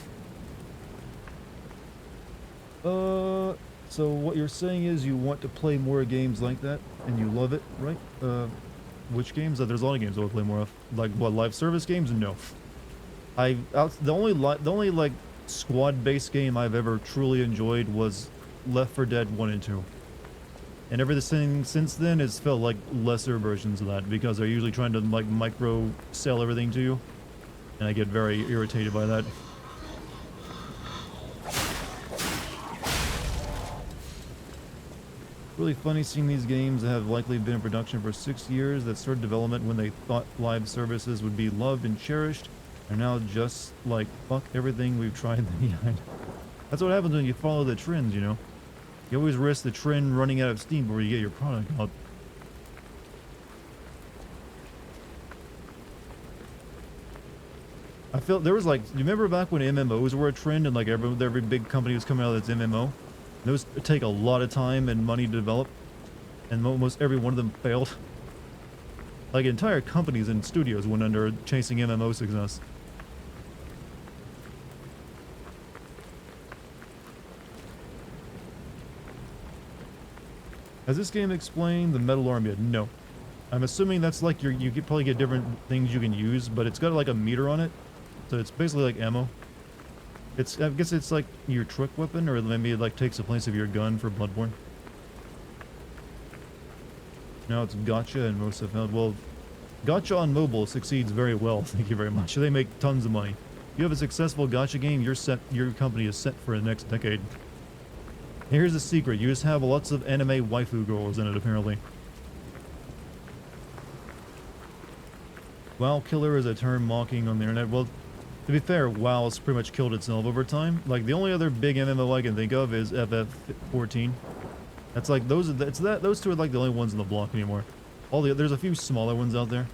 So what you're saying is you want to play more games like that, and you love it, right? Which games? There's a lot of games I would play more of. Like what, live service games? No. The only like squad-based game I've ever truly enjoyed was Left 4 Dead 1 and 2. And everything since then has felt like lesser versions of that because they're usually trying to like micro sell everything to you. And I get very irritated by that. Really funny seeing these games that have likely been in production for 6 years that started development when they thought live services would be loved and cherished are now just like, fuck everything we've tried behind. That's what happens when you follow the trends, you know? You always risk the trend running out of steam before you get your product out. I felt there was like, you remember back when MMOs were a trend and like every big company was coming out that's MMO? Those take a lot of time and money to develop, and almost every one of them failed. Like entire companies and studios went under chasing MMO success. Has this game explained the metal arm yet? No. I'm assuming that's like you could probably get different things you can use, but it's got like a meter on it. So it's basically like ammo. I guess it's like your trick weapon, or maybe it like takes the place of your gun for Bloodborne. Now it's gacha and most have found, well, gacha on mobile succeeds very well, thank you very much. They make tons of money. You have a successful gacha game, your company is set for the next decade. Here's the secret, you just have lots of anime waifu girls in it, apparently. WoW killer is a term mocking on the internet. Well, to be fair, WoW's pretty much killed itself over time. Like, the only other big MMO I can think of is FF14. That's like, those two are like the only ones in the block anymore. There's a few smaller ones out there.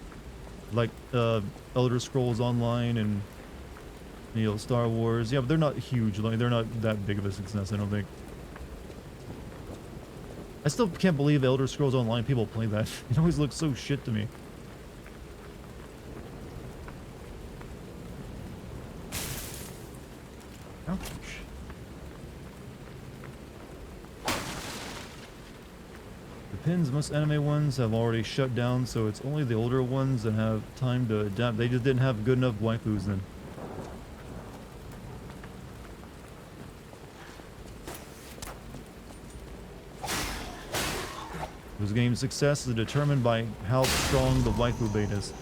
Like, Elder Scrolls Online and, you know, Star Wars. Yeah, but they're not huge. Like, they're not that big of a success, I don't think. I still can't believe Elder Scrolls Online people play that. It always looks so shit to me. Ouch. The pins, most anime ones have already shut down, so it's only the older ones that have time to adapt. They just didn't have good enough waifus then. This game's success is determined by how strong the waifu bait is.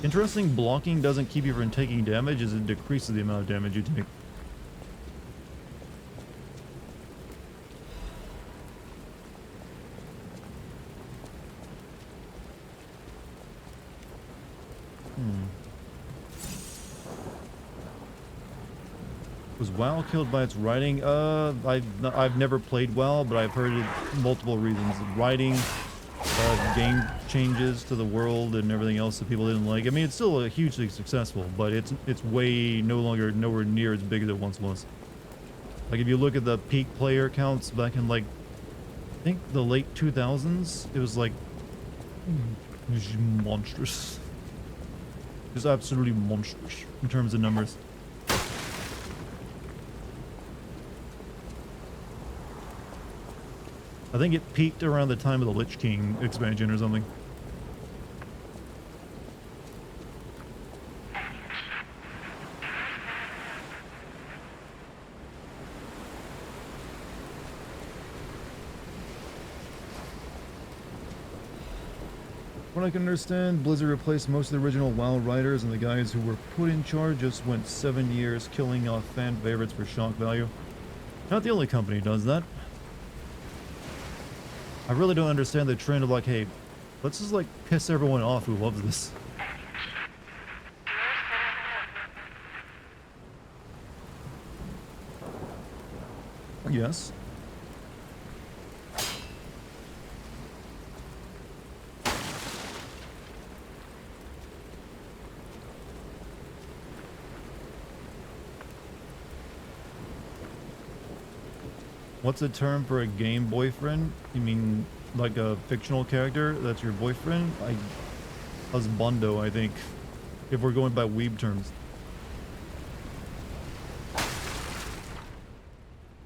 Interesting, blocking doesn't keep you from taking damage as it decreases the amount of damage you take. Was WoW killed by its writing? I've never played WoW, but I've heard it multiple reasons. Writing, game changes to the world and everything else that people didn't like. I mean, it's still hugely successful, but it's way nowhere near as big as it once was. Like if you look at the peak player counts back in like, I think the late 2000s, it was like monstrous. It was absolutely monstrous in terms of numbers. I think it peaked around the time of the Lich King expansion or something. What I can understand, Blizzard replaced most of the original WoW writers, and the guys who were put in charge just went 7 years killing off fan favorites for shock value. Not the only company who does that. I really don't understand the trend of like, hey, let's just like piss everyone off who loves this. Yes. What's the term for a game boyfriend? You mean like a fictional character that's your boyfriend? Husbando, I think, if we're going by weeb terms.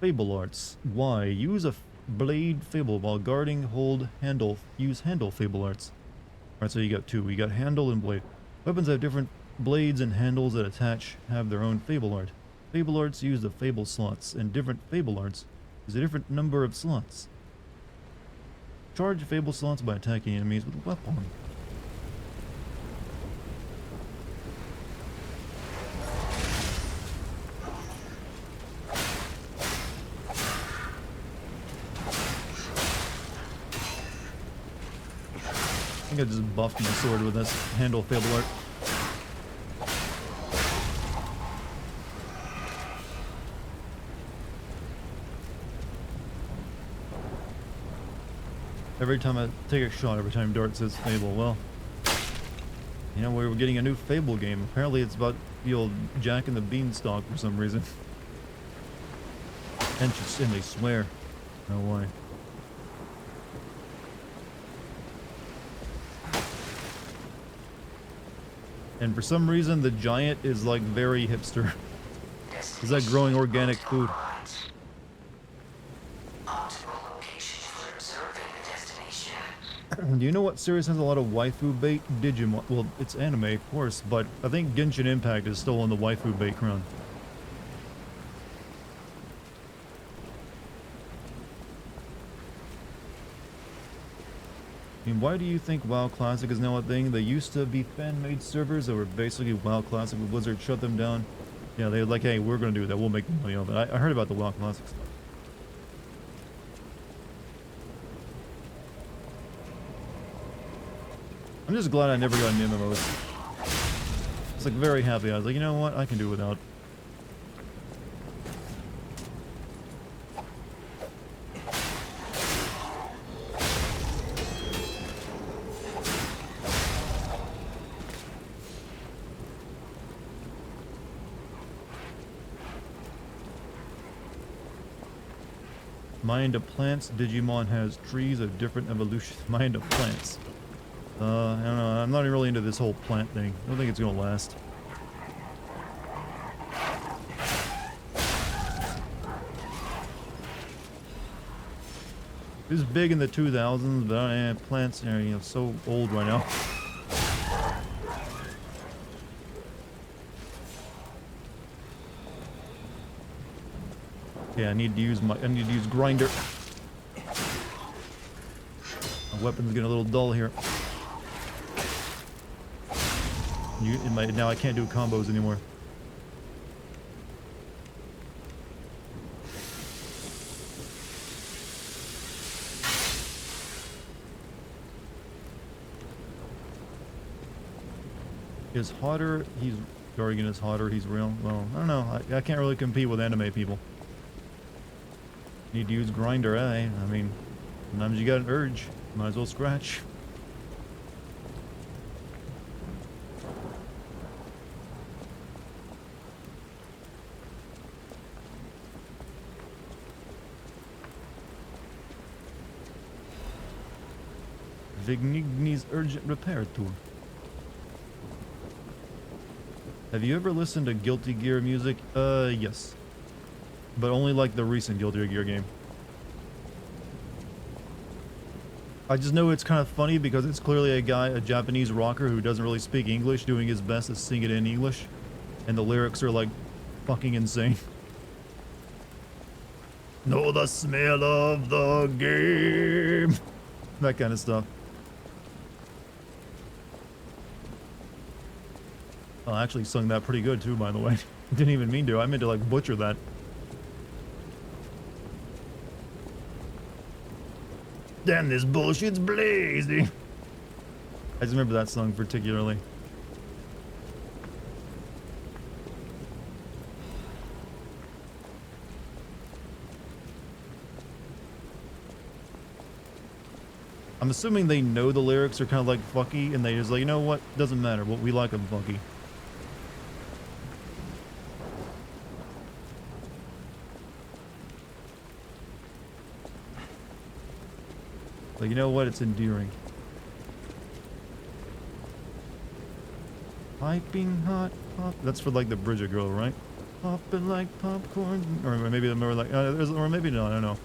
Fable arts. Why? Use a blade fable while guarding, hold, handle. Use handle fable arts. Alright, so you got two. You got handle and blade. Weapons have different blades and handles that attach have their own fable art. Fable arts use the fable slots, and different fable arts is a different number of slots. Charge fable slots by attacking enemies with a weapon. I think I just buffed my sword with this handle fable art. Every time I take a shot, every time Dart says Fable, well, you know, we were getting a new Fable game. Apparently it's about the old Jack and the Beanstalk for some reason. And they swear. No way. And for some reason, the giant is like very hipster. Is that growing organic food? Do you know what series has a lot of waifu bait? Digimon. Well, it's anime, of course, but I think Genshin Impact is still on the waifu bait crown. I mean, why do you think WoW Classic is now a thing? They used to be fan-made servers that were basically WoW Classic, but Blizzard shut them down. Yeah, they were like, hey, we're gonna do that. We'll make money off it. I heard about the WoW Classic stuff. I'm just glad I never got into MMOs. I was like very happy. I was like, you know what? I can do without. Mind of plants. Digimon has trees of different evolution. Mind of plants. I don't know, I'm not really into this whole plant thing. I don't think it's gonna last. It was big in the 2000s, but plants are, you know, so old right now. Yeah, I need to use grinder. My weapon's getting a little dull here. Now I can't do combos anymore. Is hotter, Dartigan is hotter, he's real. Well, I don't know. I can't really compete with anime people. Need to use grinder, eh? I mean, sometimes you got an urge. Might as well scratch. Vigni's urgent repair tour. Have you ever listened to Guilty Gear music? Yes. But only like the recent Guilty Gear game. I just know it's kind of funny because it's clearly a Japanese rocker who doesn't really speak English, doing his best to sing it in English. And the lyrics are like fucking insane. Know the smell of the game. That kind of stuff. I actually sung that pretty good too, by the way. Didn't even mean to. I meant to like butcher that. Damn, this bullshit's blazing. I just remember that song particularly. I'm assuming they know the lyrics are kind of like fucky, and they just like, you know what? Doesn't matter. What we like them funky. Like, you know what? It's endearing. Piping hot pop. That's for like the Bridget girl, right? Popping like popcorn. Or maybe they're more like, or maybe not. I don't know.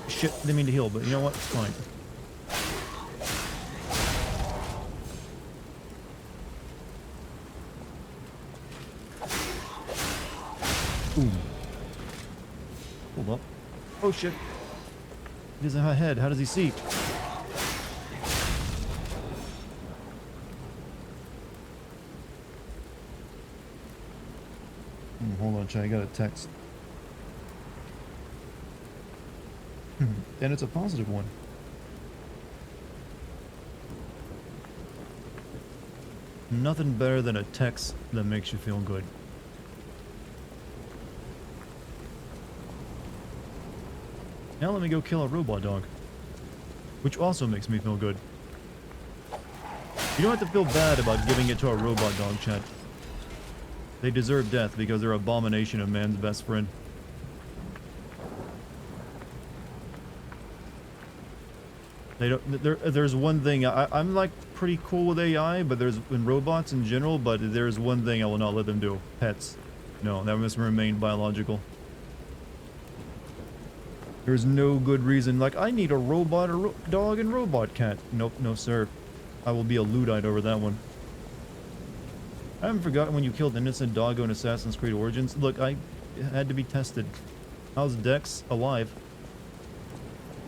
Shit, they mean to heal, but you know what? It's fine. Ooh. Hold up. Oh shit. He doesn't have a head. How does he see? Hold on, Chad. I got a text. And it's a positive one. Nothing better than a text that makes you feel good. Now let me go kill a robot dog. Which also makes me feel good. You don't have to feel bad about giving it to a robot dog, Chet. They deserve death because they're an abomination of man's best friend. They don't. There's one thing. I'm like pretty cool with AI, but in robots in general. But there's one thing I will not let them do: pets. No, that must remain biological. There's no good reason. Like, I need a robot, dog, and robot cat. Nope, no sir. I will be a Luddite over that one. I haven't forgotten when you killed an innocent doggo in Assassin's Creed Origins. Look, I had to be tested. How's Dex? Alive.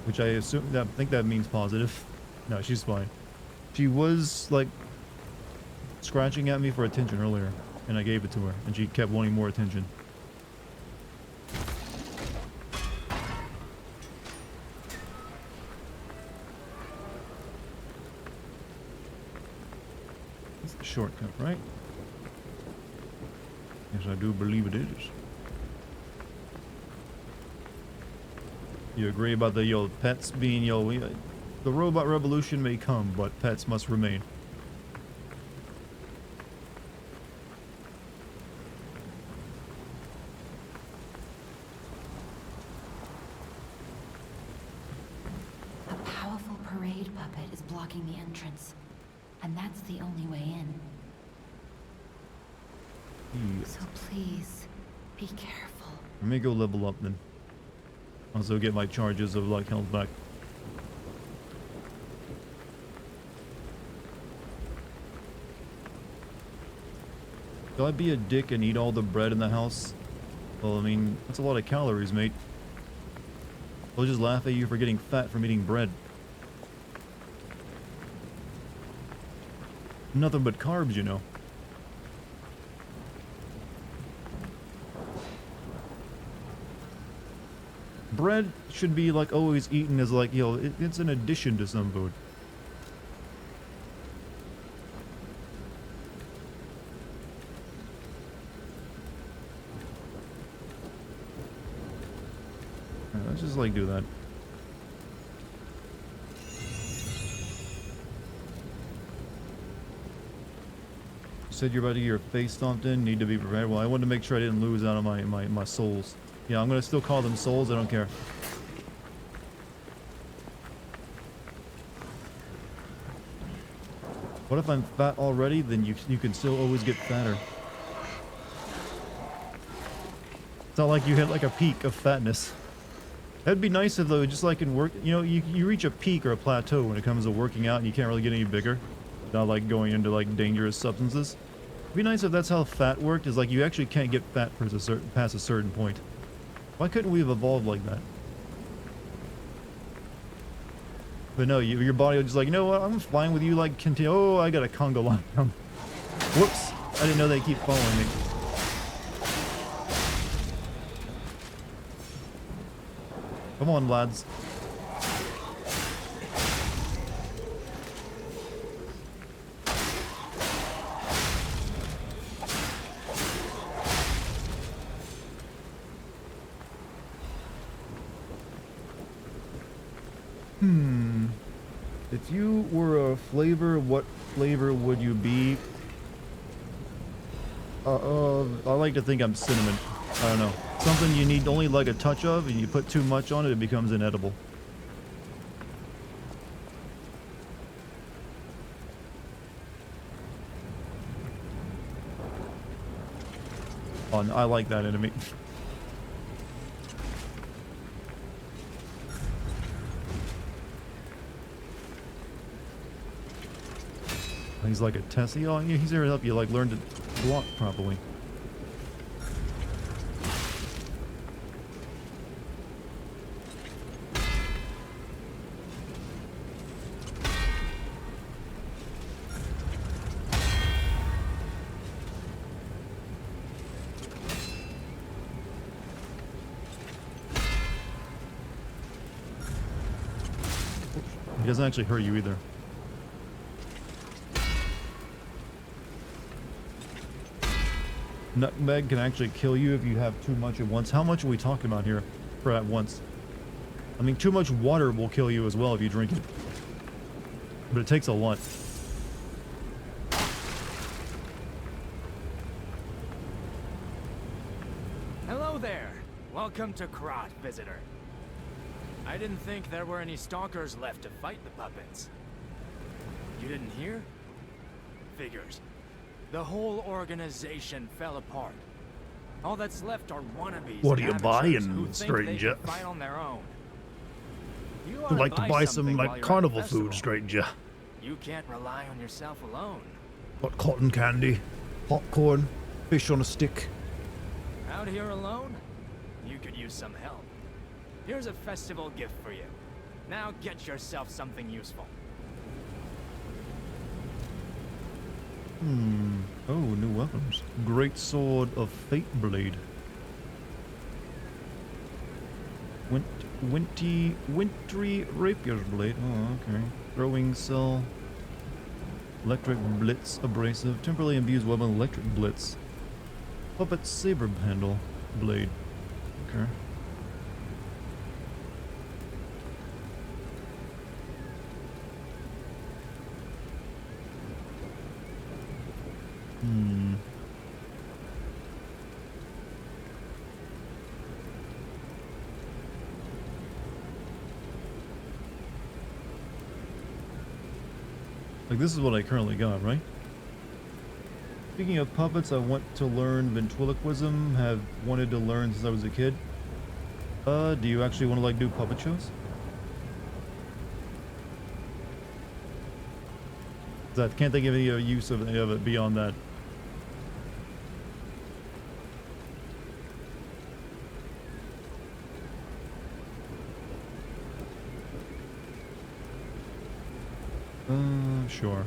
Which I think that means positive. No, she's fine. She was, like, scratching at me for attention earlier, and I gave it to her, and she kept wanting more attention. It's the shortcut, right? Yes, I do believe it is. You agree about the pets being the robot revolution may come, but pets must remain. A powerful parade puppet is blocking the entrance, and that's the only way in. Yes. So please, be careful. Let me go level up then. Also get my charges of like health back. Do I be a dick and eat all the bread in the house? Well, I mean, that's a lot of calories, mate. They'll just laugh at you for getting fat from eating bread. Nothing but carbs, you know. bread should be like always eaten as like, you know, it's an addition to some food. Alright, let's just like do that. You said you're about to get your face stomped in, need to be prepared. Well, I wanted to make sure I didn't lose out on my souls. Yeah, I'm gonna still call them souls, I don't care. What if I'm fat already? Then you can still always get fatter. It's not like you hit like a peak of fatness. That'd be nice if though, just like in work, you know, you reach a peak or a plateau when it comes to working out and you can't really get any bigger. Not like going into like dangerous substances. It'd be nice if that's how fat worked, is like you actually can't get fat past a certain point. Why couldn't we have evolved like that? But no, your body was just like, you know what, I'm fine with you like continue. Oh, I got a conga line down. Whoops, I didn't know they keep following me. Come on, lads. If you were a flavor, what flavor would you be? I like to think I'm cinnamon. I don't know. Something you need only like a touch of, and you put too much on it, it becomes inedible. Oh, I like that enemy. He's like a Tessie. Oh, yeah, he's there to help you like learn to block properly. He doesn't actually hurt you either. Nutmeg can actually kill you if you have too much at once. How much are we talking about here for at once? I mean, too much water will kill you as well if you drink it. But it takes a lot. Hello there. Welcome to Krot, visitor. I didn't think there were any stalkers left to fight the puppets. You didn't hear? Figures. The whole organization fell apart. All that's left are wannabes. What are you amateurs buying, who think stranger? they can fight on their own. You I'd like to buy some something while like you're at carnival the festival. food, stranger. You can't rely on yourself alone. What cotton candy, popcorn, fish on a stick. Out here alone? You could use some help. Here's a festival gift for you. Now get yourself something useful. Oh, new weapons. Great sword of fate blade. Wintry rapier's blade. Oh, okay. Throwing cell. Electric blitz abrasive. Temporarily imbues weapon electric blitz. Puppet saber handle blade. Okay. Like, this is what I currently got, right? Speaking of puppets, I want to learn ventriloquism. Have wanted to learn since I was a kid. Do you actually want to, like, do puppet shows? Can't think of any use of it beyond that. Sure.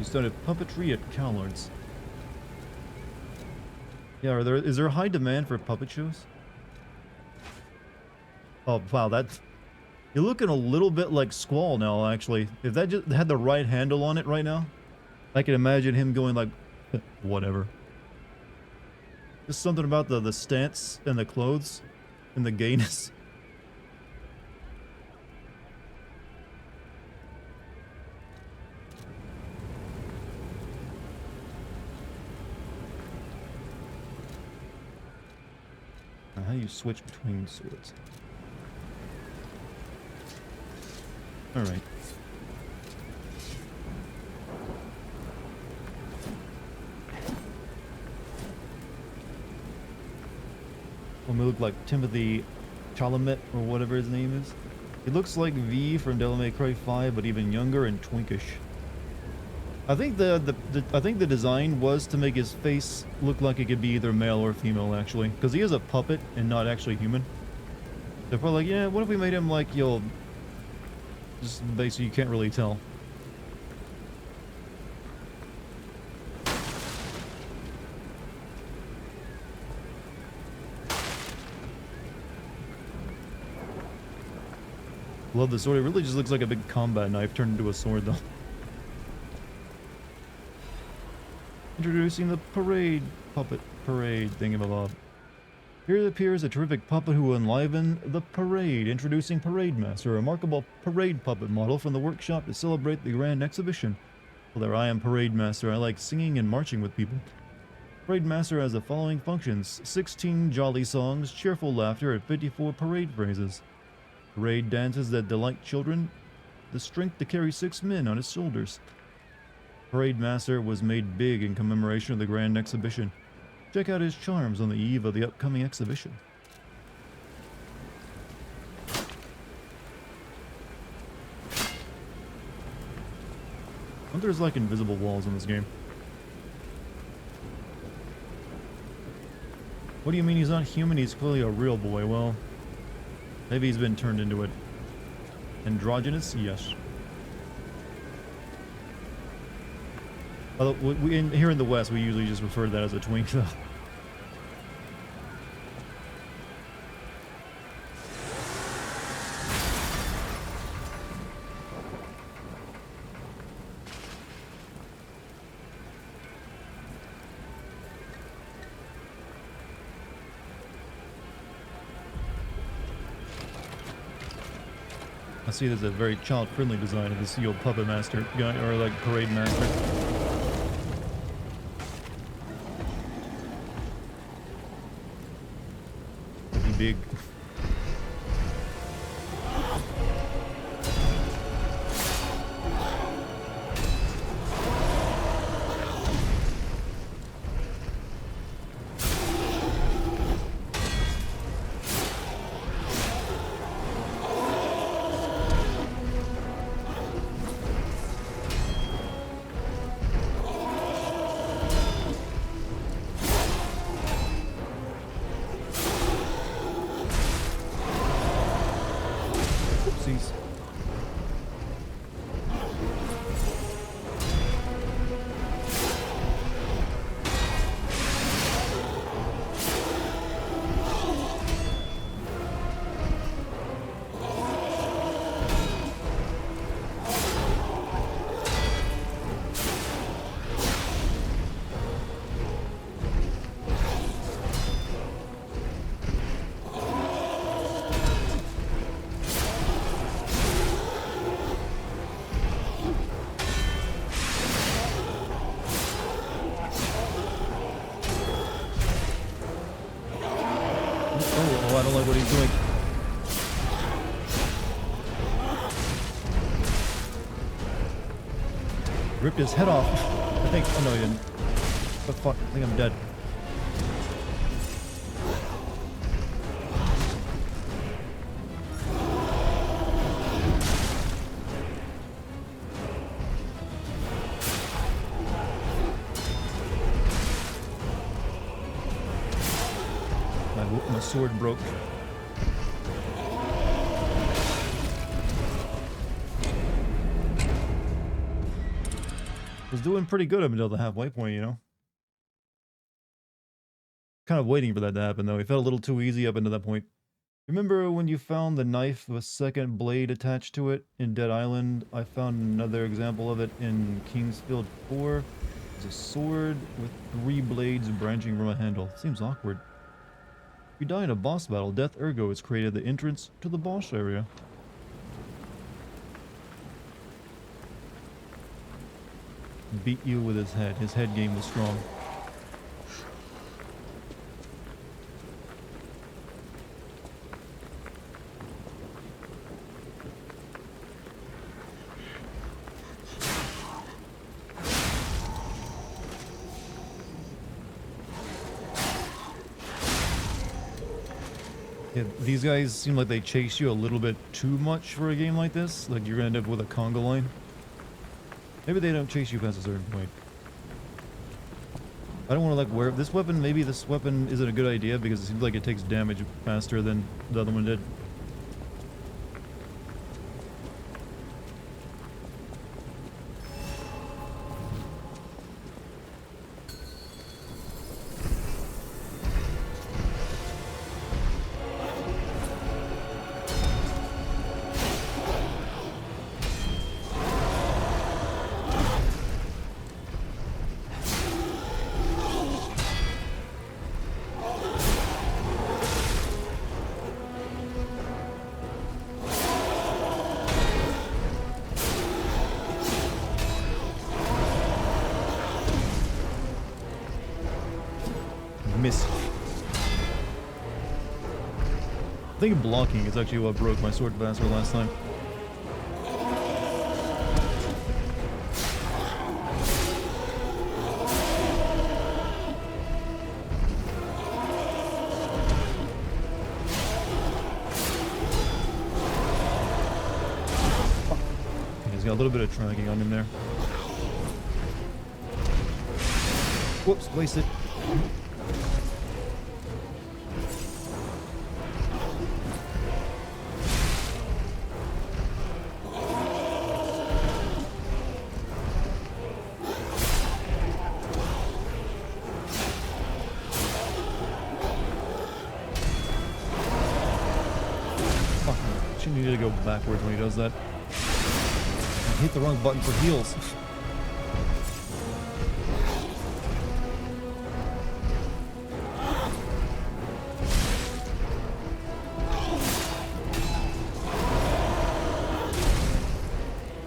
You studied puppetry at Callard's. Yeah, is there a high demand for puppet shows? Oh, wow, you're looking a little bit like Squall now, actually. If that just had the right handle on it right now, I can imagine him going like, whatever. Just something about the stance and the clothes and the gayness. Now, how do you switch between swords? Alright. When we look like Timothy Chalamet or whatever his name is. He looks like V from Devil May Cry 5, but even younger and twinkish. I think the design was to make his face look like it could be either male or female, actually, because he is a puppet and not actually human. They're probably like, yeah, what if we made him like, yo, just basically you can't really tell. Love the sword. It really just looks like a big combat knife turned into a sword, though. Introducing the puppet parade thingamabob. Here appears a terrific puppet who will enliven the parade. Introducing Parade Master, a remarkable parade puppet model from the workshop to celebrate the grand exhibition. Well, there I am, Parade Master. I like singing and marching with people. Parade Master has the following functions: 16 jolly songs, cheerful laughter, and 54 parade phrases. Parade dances that delight children, the strength to carry 6 men on his shoulders. Parade Master was made big in commemoration of the grand exhibition. Check out his charms on the eve of the upcoming exhibition. I wonder if there's like invisible walls in this game. What do you mean he's not human? He's clearly a real boy. Well, maybe he's been turned into it. Androgynous? Yes. Although, here in the West, we usually just refer to that as a twink, though. I see there's a very child-friendly design of this old puppet master guy, or like parade master. Pretty big. Oopsies. Oh, I don't like what he's doing. Ripped his head off. I think. Oh no, he didn't. What the fuck? I think I'm dead. My sword broke. Was doing pretty good up until the halfway point, you know? Kind of waiting for that to happen, though. It felt a little too easy up until that point. Remember when you found the knife with a second blade attached to it in Dead Island? I found another example of it in Kingsfield 4. It's a sword with 3 blades branching from a handle. Seems awkward. If you die in a boss battle, Death Ergo has created the entrance to the boss area. Beat you with his head. His head game was strong. Yeah, these guys seem like they chase you a little bit too much for a game like this. Like you're gonna end up with a conga line. Maybe they don't chase you past a certain point. I don't want to like wear this weapon. Maybe this weapon isn't a good idea because it seems like it takes damage faster than the other one did. Miss. I think blocking is actually what broke my sword faster last time. He's got a little bit of tracking on him there. Whoops, wasted. She needed to go backwards when he does that. I hit the wrong button for heals.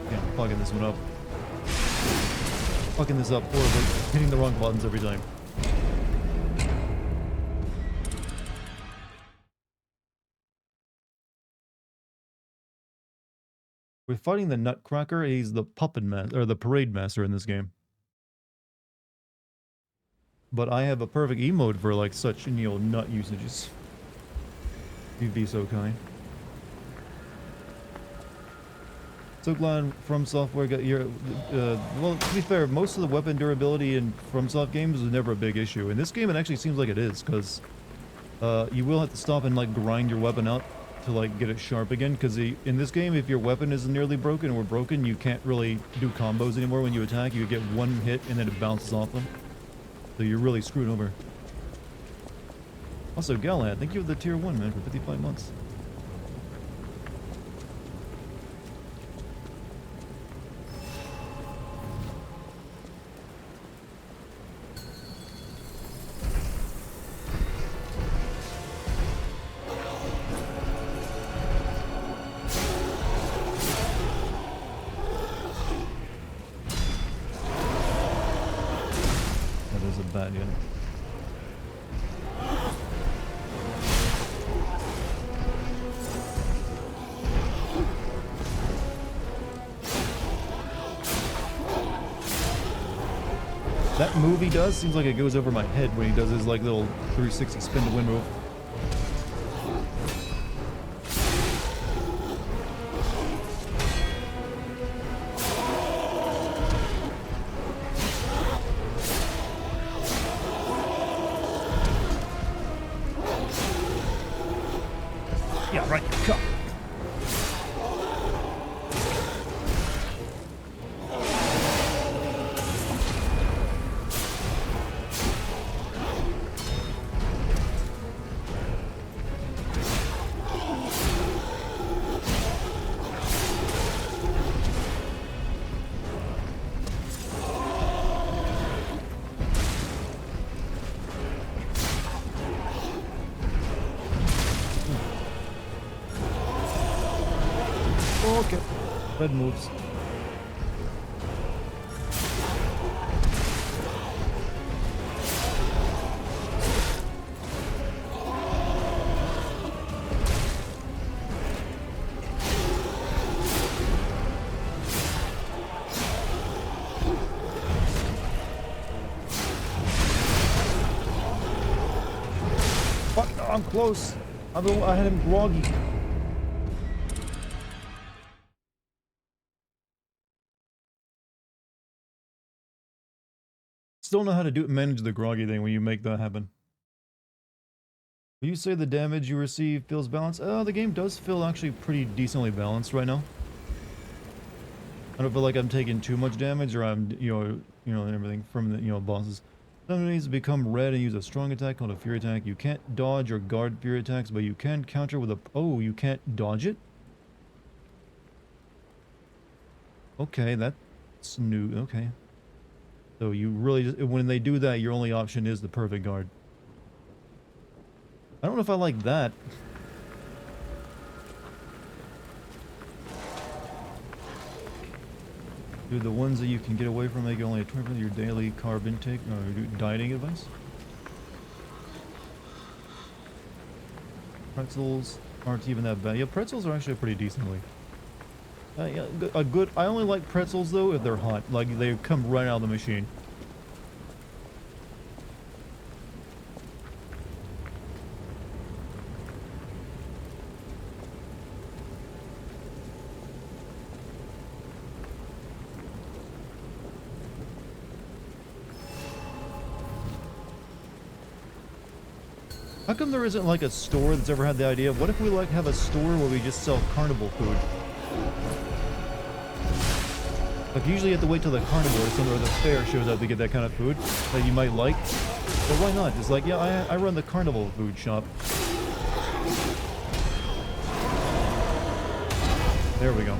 Yeah, I'm fucking this one up. Fucking this up horribly. Hitting the wrong buttons every time. We're fighting the Nutcracker. He's the puppet master, or the parade master in this game. But I have a perfect emote for like such, you know, nut usages. You'd be so kind. So glad From Software got your. Well, to be fair, most of the weapon durability in FromSoft games was never a big issue. In this game, it actually seems like it is, because you will have to stop and like grind your weapon out to like get it sharp again, because in this game, if your weapon is nearly broken or broken, you can't really do combos anymore when you attack. You get one hit and then it bounces off them, so you're really screwed over. Also, Galad, thank you for the tier 1, man, for 55 months. That move he does seems like it goes over my head when he does his like little 360 spin to win move. Yeah, right, cut. Bed moves. Fuck, I'm close. I had him groggy. Still know how to manage the groggy thing when you make that happen. Will you say the damage you receive feels balanced? The game does feel actually pretty decently balanced right now. I don't feel like I'm taking too much damage, or I'm, and everything from the, bosses. Some enemies become red and use a strong attack called a fury attack. You can't dodge or guard fury attacks, but you can counter with a... Oh, you can't dodge it? Okay, that's new. Okay. So you really just, when they do that, your only option is the perfect guard. I don't know if I like that. Do the ones that you can get away from make only a 20% of your daily carb intake or dieting advice? Pretzels aren't even that bad. Yeah, pretzels are actually pretty decently. Yeah, a good. I only like pretzels though if they're hot, like they come right out of the machine. How come there isn't like a store that's ever had the idea of what if we like have a store where we just sell carnival food? Like usually you have to wait till the carnival or something or the fair shows up to get that kind of food that you might like. But why not? It's like, yeah, I run the carnival food shop. There we go.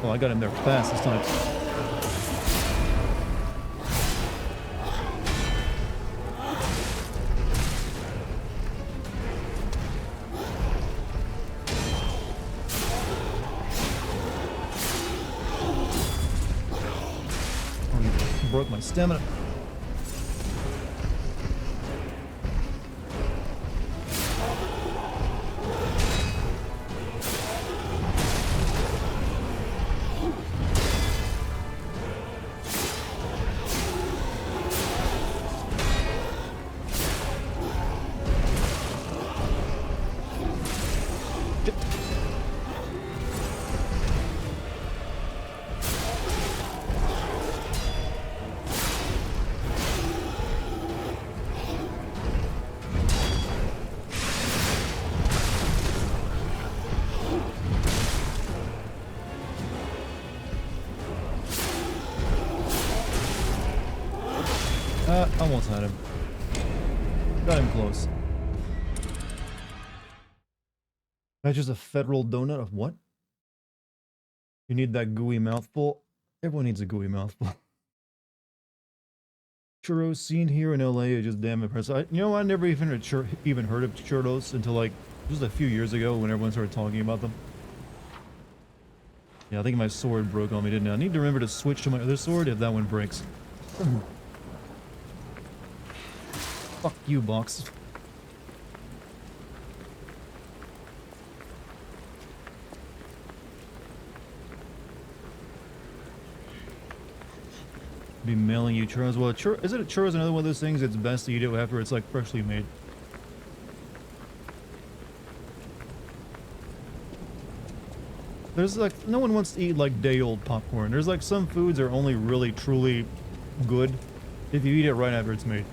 Oh, I got him there fast this time. Oh, broke my stamina. Almost had him. Got him close. That's just a federal donut of what? You need that gooey mouthful? Everyone needs a gooey mouthful. Churros seen here in LA is just damn impressive. I never even heard of churros until like just a few years ago when everyone started talking about them. Yeah, I think my sword broke on me, didn't it? I need to remember to switch to my other sword if that one breaks. Fuck you, box. Be mailing you churros. Well, is it a churros another one of those things it's best to eat it after it's like freshly made? There's like, no one wants to eat like day-old popcorn. There's like some foods are only really truly good if you eat it right after it's made.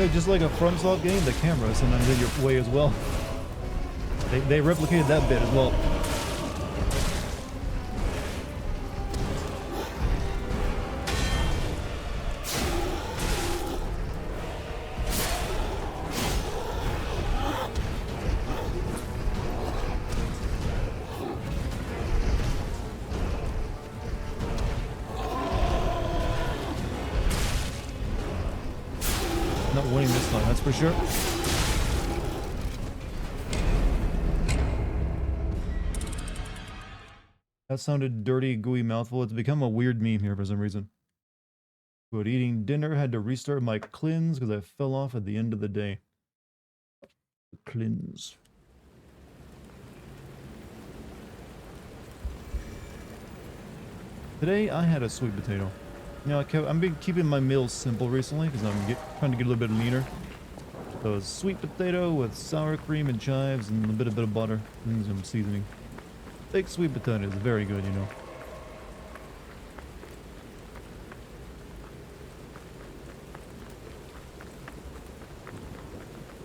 know, just like a FromSoft game, the camera sometimes in your way as well. They replicated that bit as well. Not winning this time, that's for sure. That sounded dirty, gooey mouthful. It's become a weird meme here for some reason. But eating dinner, had to restart my cleanse because I fell off at the end of the day. Cleanse. Today I had a sweet potato. You know, I've been keeping my meals simple recently because I'm trying to get a little bit leaner. So it's sweet potato with sour cream and chives and a bit of butter and some seasoning. Baked sweet potato is very good, you know.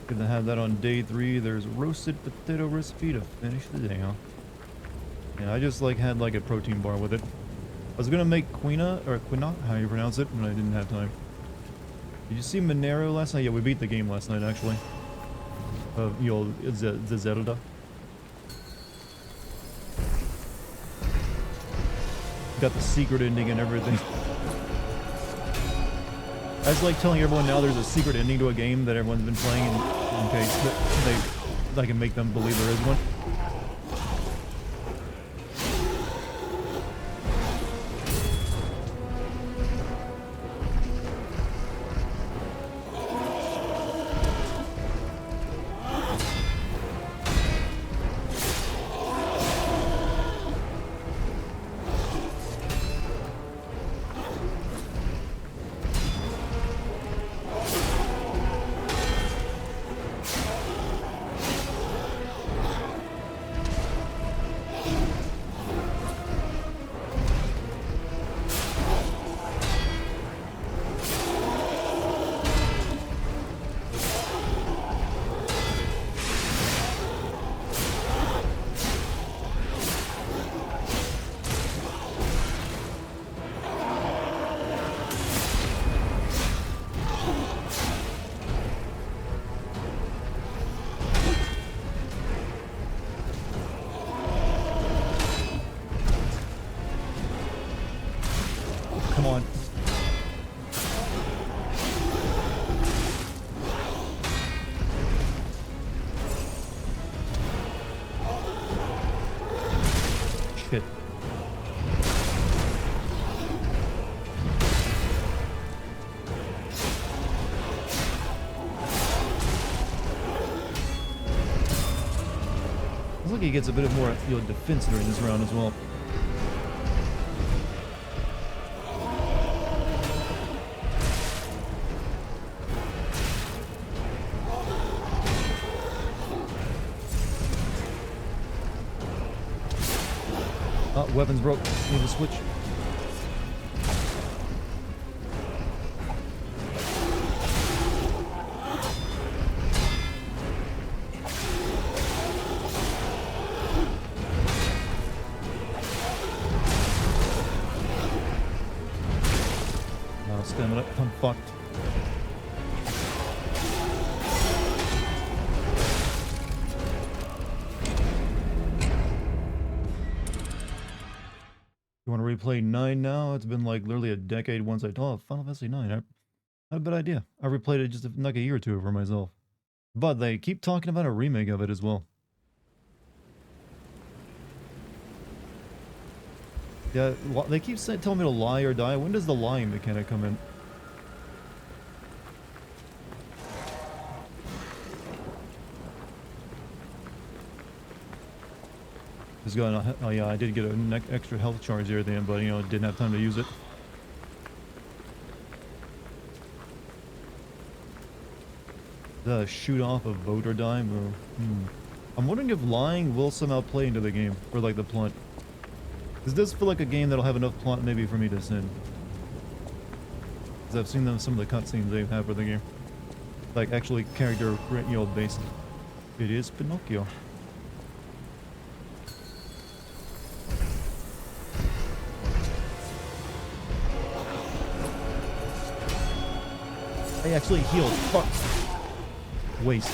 Gonna have that on day 3. There's roasted potato recipe to finish the day, huh? Yeah, I just had a protein bar with it. I was gonna make quinoa, or quinoa, how you pronounce it, but I didn't have time. Did you see Monero last night? Yeah, we beat the game last night, actually. You know, the Zelda. Got the secret ending and everything. I was telling everyone now there's a secret ending to a game that everyone's been playing in case I can make them believe there is one. Come on. Shit. Looks like he gets a bit of more defense during this round as well. Weapons broke. Need to switch. Now stamina. I'm fucked. You want to replay 9 now? It's been literally a decade once I told Final Fantasy 9. Not a bad idea. I replayed it just a year or two for myself. But they keep talking about a remake of it as well. Yeah, they keep telling me to lie or die. When does the lying mechanic come in? Just got oh yeah, I did get an extra health charge there at the end, but didn't have time to use it. The shoot off a vote or die move. I'm wondering if lying will somehow play into the game, or the plot. This does feel like a game that'll have enough plot maybe for me to sin. Because I've seen some of the cutscenes they have for the game. like actually character, based. It is Pinocchio. I actually healed. Fuck. Waste.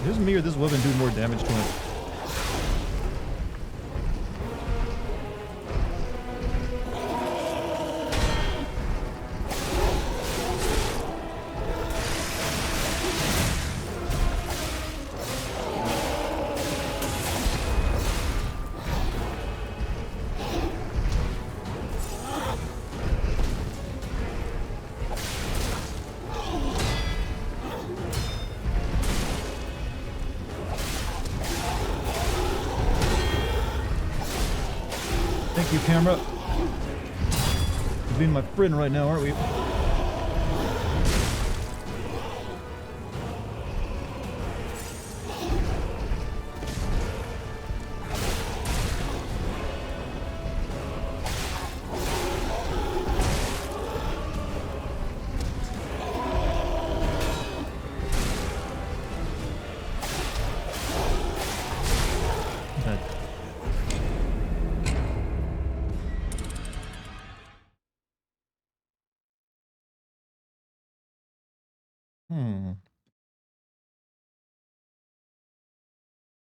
Does me or this weapon do more damage to him? Thank you, camera. You're being my friend right now, aren't we?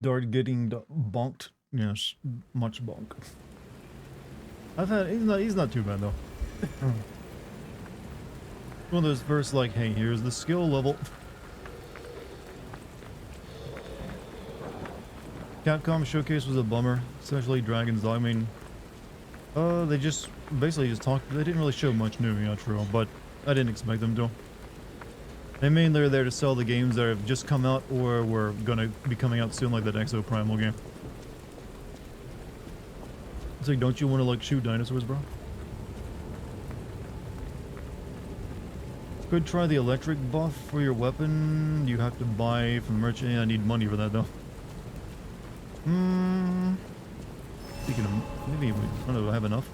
Dart getting bonked. Yes, much bonk. He's not too bad though. One of those first like, hey, here's the skill level. Capcom showcase was a bummer, especially Dragon's Dogma. I mean, they just basically just talked. They didn't really show much new, true, but I didn't expect them to. They mainly are there to sell the games that have just come out or were gonna be coming out soon, like that Exo Primal game. It's like, don't you want to like shoot dinosaurs, bro? Could try the electric buff for your weapon. You have to buy from the merchant. Yeah, I need money for that though. Speaking of, maybe I don't know. Do I have enough?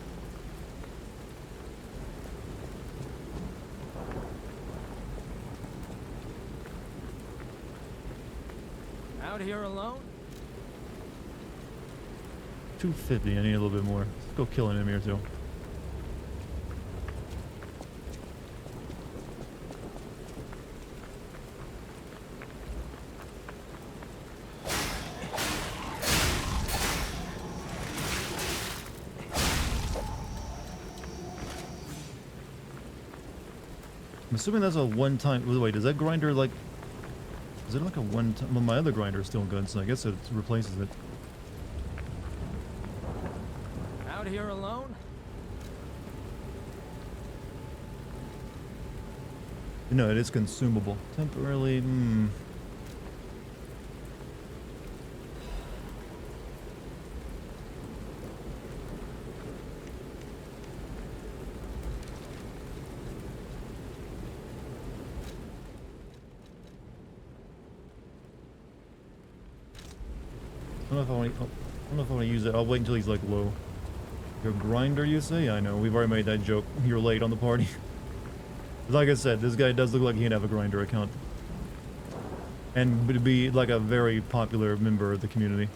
Out here alone? 250. I need a little bit more. Let's go kill an enemy or two. I'm assuming that's a one-time. Wait, does that grinder like? Is it like a one-time? Well, my other grinder is still good, so I guess it replaces it. Out here alone? No, it is consumable. Temporarily. I don't know if I want to use it. I'll wait until he's like low. Your grinder, you say? Yeah, I know. We've already made that joke. You're late on the party. Like I said, this guy does look like he'd have a grinder account. And would be like a very popular member of the community.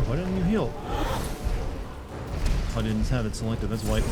Why didn't you heal? I didn't have it selected, that's why.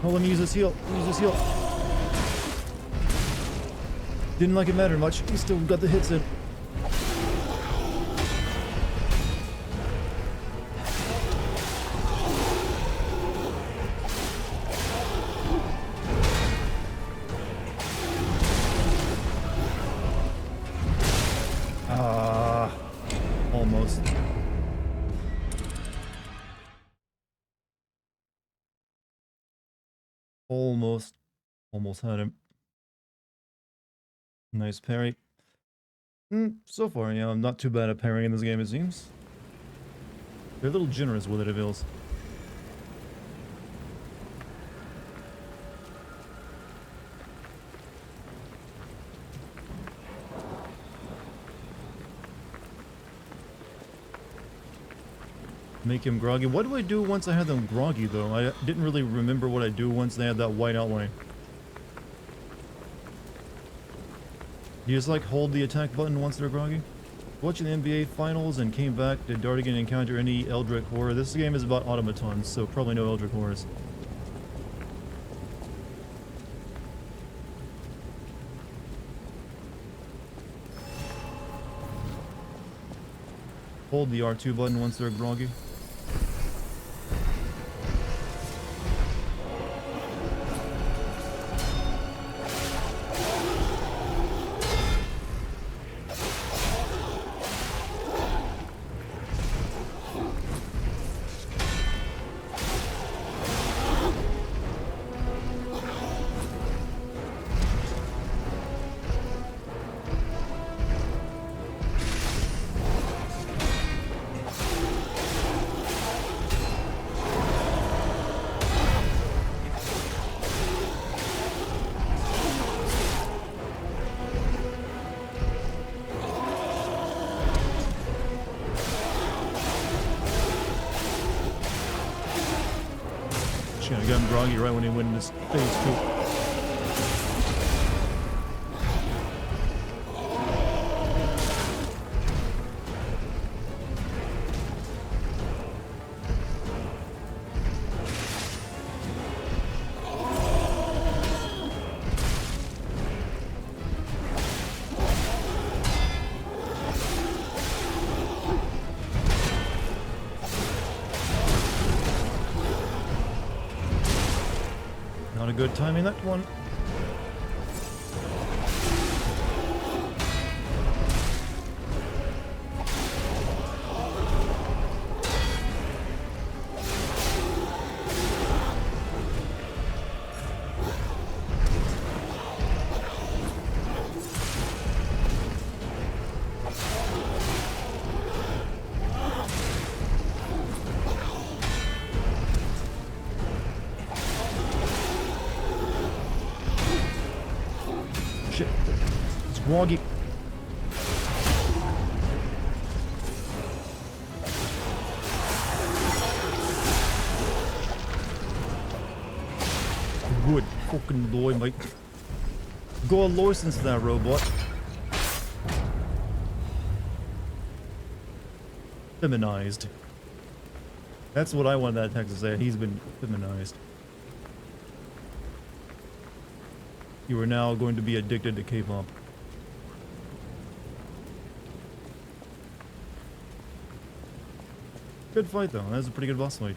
Oh, let me use this heal. Let me use this heal. Didn't like it matter much. He still got the hits in. Almost. Almost had him. Nice parry. So far, yeah, I'm not too bad at parrying in this game, it seems. They're a little generous with it, it feels. Make him groggy. What do I do once I have them groggy, though? I didn't really remember what I do once they had that white outline. You just, like, hold the attack button once they're groggy? Watching the NBA Finals and came back, did Dartigan encounter any Eldritch horror? This game is about automatons, so probably no Eldritch horrors. Hold the R2 button once they're groggy. I got him groggy right when he went into phase 2. Not a good timing, that one. Shit. It's groggy. Good fucking boy, mate. Go a license to that robot. Feminized. That's what I want that text to say. He's been feminized. You are now going to be addicted to K-pop. Good fight though. That was a pretty good boss fight.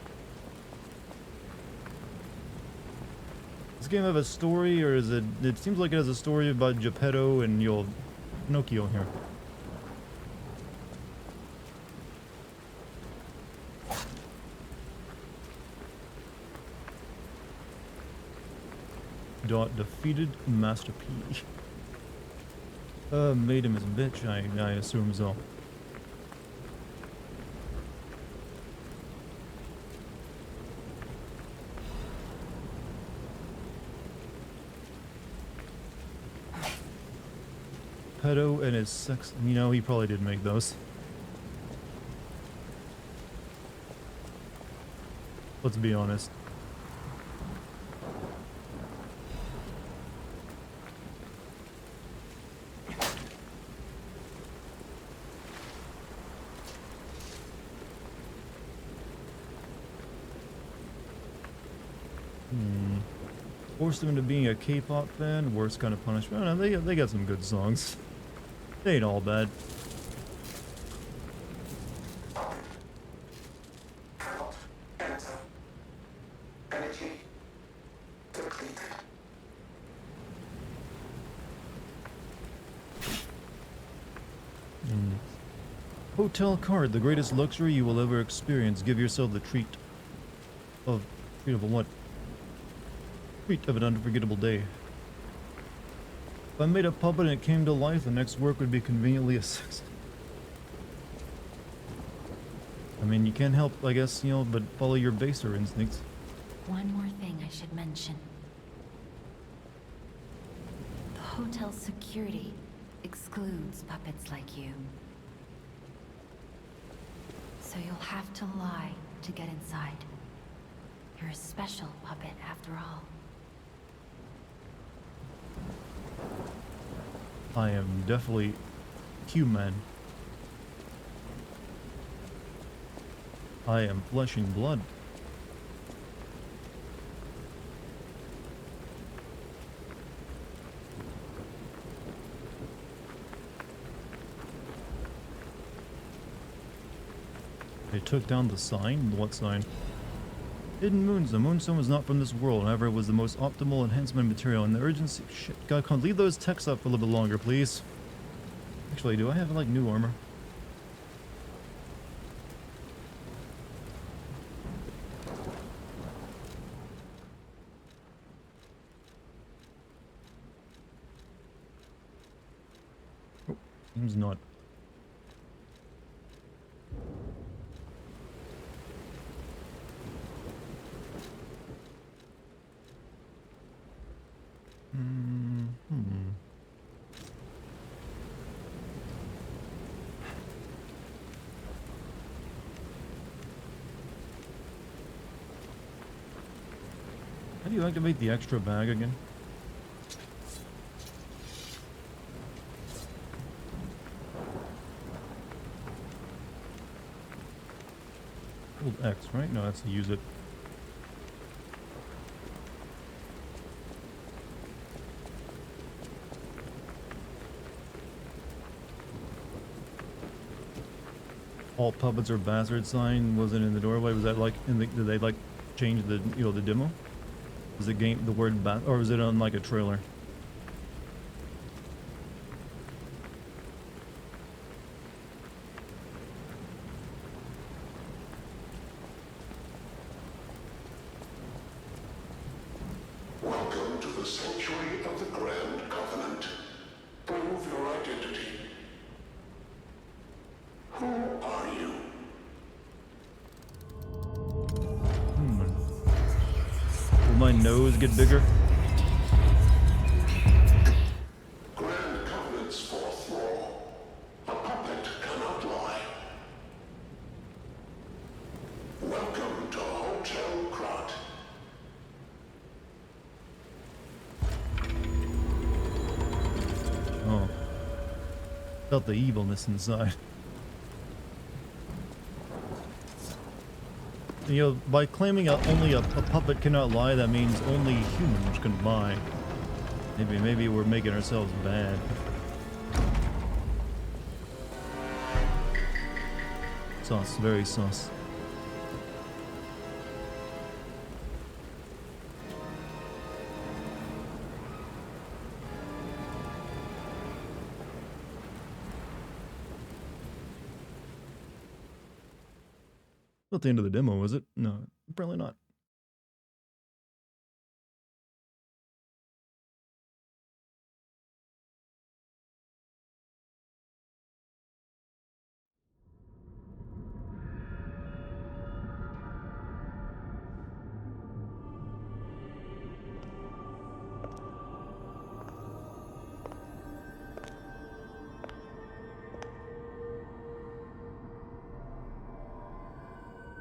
Does this game have a story, or is it? It seems like it has a story about Geppetto and Pinocchio here. Defeated Master P. Made him his bitch, I assume so. Pedo and his sex. You know, he probably did make those. Let's be honest. Forced them into being a K-pop fan. Worst kind of punishment. No, they got some good songs. They ain't all bad. Health, enter. Energy depleted. Hotel card, the greatest luxury you will ever experience. Give yourself the treat of a what? Treat of an unforgettable day. If I made a puppet and it came to life, the next work would be conveniently a sex. I mean, you can't help, I guess, you know, but follow your baser instincts. One more thing I should mention. The hotel's security excludes puppets like you. So you'll have to lie to get inside. You're a special puppet after all. I am definitely human. I am flesh and blood. They took down the sign? What sign? Hidden moons. The moonstone was not from this world. However, it was the most optimal enhancement material. And the urgency... Shit. God, come on. Leave those texts up for a little bit longer, please. Actually, do I have, like, new armor? Oh, seems not. How do you activate the extra bag again? Hold X, right? No, that's to use it. All puppets are bastard sign wasn't in the doorway. Was that like in the, did they like change the, you know, the demo? Was it game the word or was it on like a trailer? Welcome to the sanctuary of the Grand Covenant. Prove your identity. Who are you? Will my nose get bigger? Grand Covenant's fourth law. A puppet cannot lie. Welcome to Hotel Krot. Oh. Felt the evilness inside. You know, by claiming only a puppet cannot lie, that means only humans can lie. Maybe we're making ourselves bad. Sauce, very sauce. Not the end of the demo, was it? No, apparently not.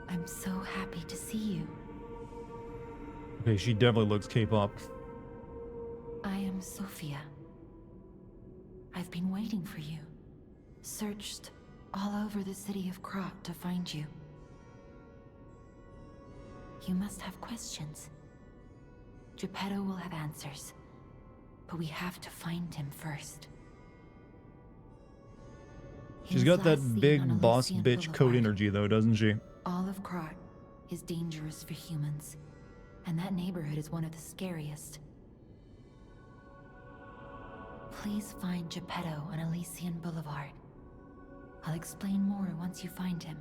I'm so happy to see you. Okay, she definitely looks K-pop. I am Sophia. I've been waiting for you. Searched all over the city of Krot to find you. You must have questions. Geppetto will have answers. But we have to find him first. In She's his got that last scene on big boss Elysian bitch code Boulevard, energy though, doesn't she? all of Krat is dangerous for humans. And that neighborhood is one of the scariest. Please find Geppetto on Elysian Boulevard. I'll explain more once you find him.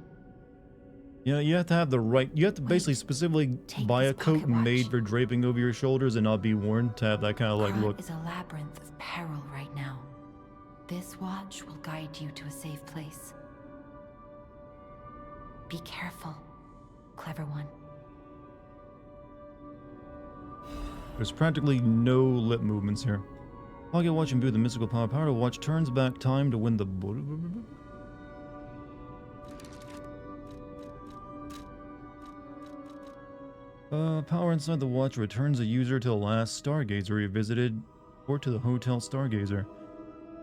Yeah, you have to have the right. You have to basically Wait, specifically take buy this a coat pocket made watch. for draping over your shoulders and not be worn to have that kind of like Krat look. is a labyrinth of peril right now. This watch will guide you to a safe place. Be careful, clever one. There's practically no lip movements here. Pocket watch imbue with the mystical power. Power to watch turns back time to win the. Power inside the watch returns a user to the last Stargazer he visited, or to the Hotel Stargazer.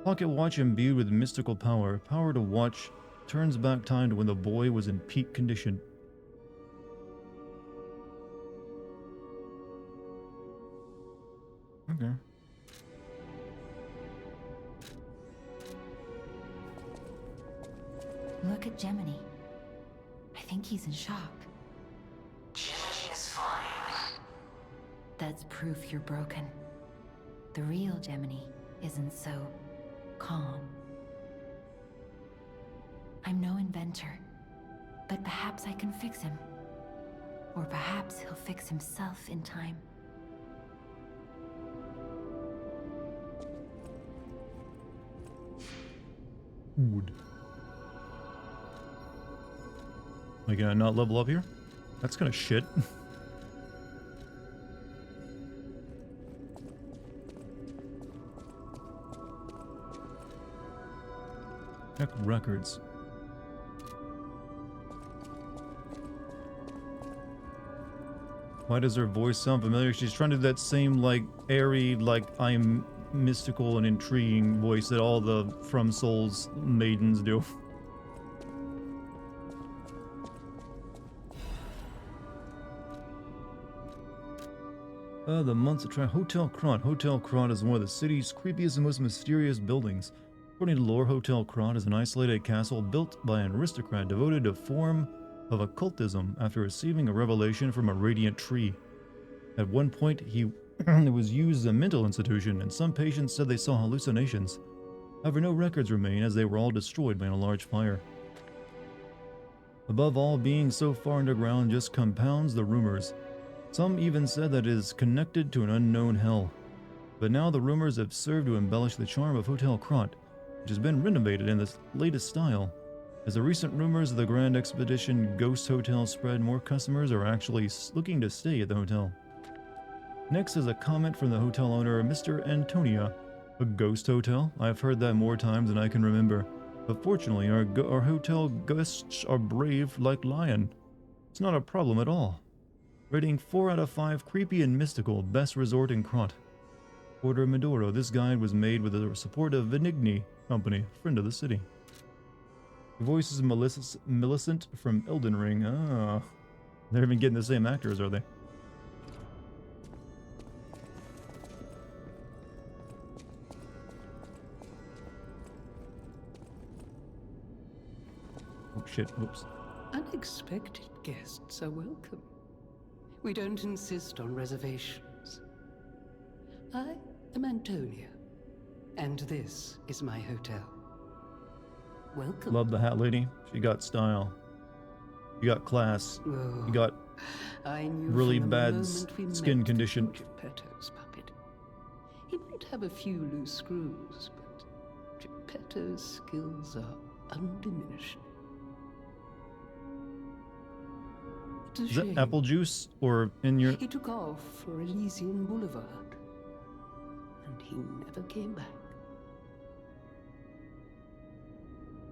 Pocket watch imbued with mystical power. Power to watch turns back time to when the boy was in peak condition. Okay. Look at Gemini. I think he's in shock. Jimmy is fine. That's proof you're broken. The real Gemini isn't so calm. I'm no inventor, but perhaps I can fix him. Or perhaps he'll fix himself in time. Wood. Am I gonna not level up here? That's kind of shit. Check records. Why does her voice sound familiar? She's trying to do that same, like, airy, like, I'm mystical and intriguing voice that all the From Souls maidens do. The months of try Hotel Krat. Hotel Krat is one of the city's creepiest and most mysterious buildings. According to lore, Hotel Krat is an isolated castle built by an aristocrat devoted to a form of occultism after receiving a revelation from a radiant tree. At one point, it was used as a mental institution, and some patients said they saw hallucinations. However, no records remain as they were all destroyed by a large fire. Above all, being so far underground just compounds the rumors. Some even said that it is connected to an unknown hell. But now the rumors have served to embellish the charm of Hotel Krat, which has been renovated in the latest style. As the recent rumors of the Grand Expedition Ghost Hotel spread, more customers are actually looking to stay at the hotel. Next is a comment from the hotel owner, Mr. Antonia. A ghost hotel? I've heard that more times than I can remember. But fortunately, our hotel guests are brave like lion. It's not a problem at all. Rating 4 out of 5, creepy and mystical, best resort in Krat. Order Medoro. This guide was made with the support of Venigni Company, friend of the city. The voice is Millicent from Elden Ring. Ah, they're even getting the same actors, are they? Oh shit, whoops. Unexpected guests are welcome. We don't insist on reservations. I am Antonia, and this is my hotel. Welcome. Love the hat lady. She got style. You got class. Oh, You got I knew really from the bad moment we skin met condition. that Geppetto's puppet. He might have a few loose screws, but Geppetto's skills are undiminished. It's a Is that shame. apple juice or in your? He took off for Elysian Boulevard, and he never came back.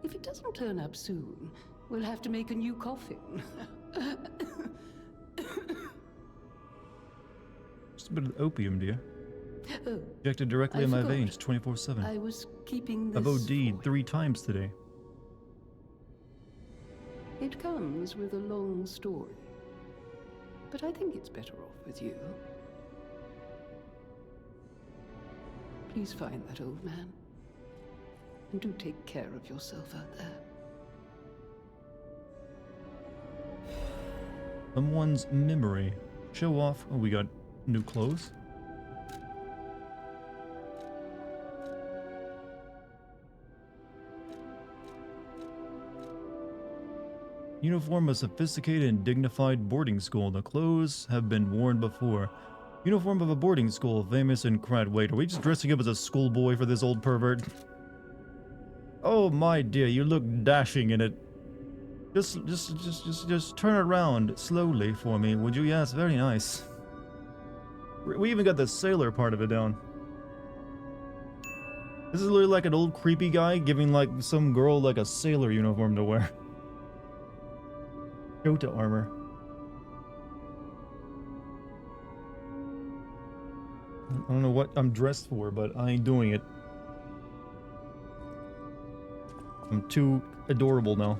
If he doesn't turn up soon, we'll have to make a new coffin. Just a bit of opium, dear. Oh, Injected directly I in my forgot. veins, 24/7. I was keeping this I've for OD'd you. 3 times today. It comes with a long story, but I think it's better off with you. Please find that old man. And do take care of yourself out there. Someone's memory. Show off. Oh, we got new clothes. Uniform of sophisticated and dignified boarding school. The clothes have been worn before. Uniform of a boarding school, famous in Krat. Wait, are we just dressing up as a schoolboy for this old pervert? Oh my dear, you look dashing in it. Just turn around slowly for me, would you? Yes, very nice. We even got the sailor part of it down. This is literally like an old creepy guy giving like some girl like a sailor uniform to wear. Jota armor. I don't know what I'm dressed for, but I ain't doing it. I'm too adorable now.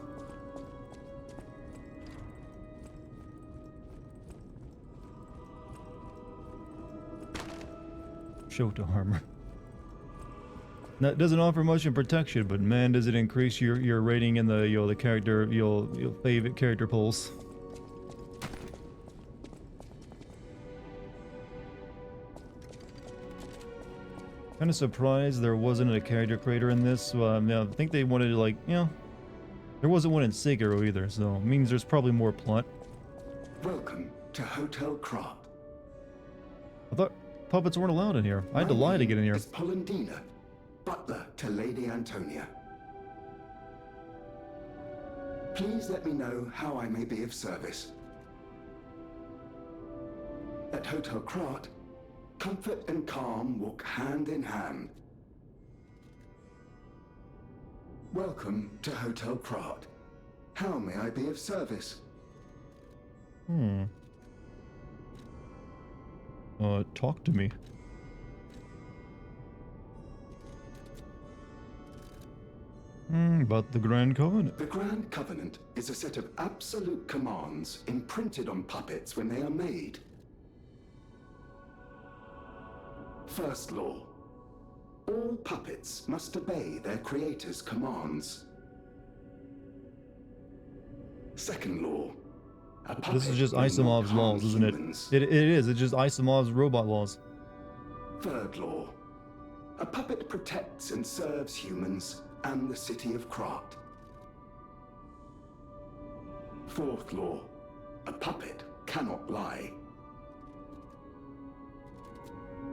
Shota armor. That doesn't offer much in protection, but man, does it increase your rating in the the character your favorite character polls. Kind of surprised there wasn't a character creator in this. Yeah, I think they wanted to, like, there wasn't one in Sekiro either, so it means there's probably more plot. Welcome to Hotel Krat. I thought puppets weren't allowed in here. I had to lie to get in here. It's Polendina, butler to Lady Antonia. Please let me know how I may be of service. At Hotel Krat, comfort and calm walk hand in hand. Welcome to Hotel Krat. How may I be of service? Talk to me. About the Grand Covenant. The Grand Covenant is a set of absolute commands imprinted on puppets when they are made. First law. All puppets must obey their creator's commands. Second law. This is just Isimov's laws, isn't it? It is. It's just Isimov's robot laws. Third law. A puppet protects and serves humans and the city of Krat. Fourth law. A puppet cannot lie.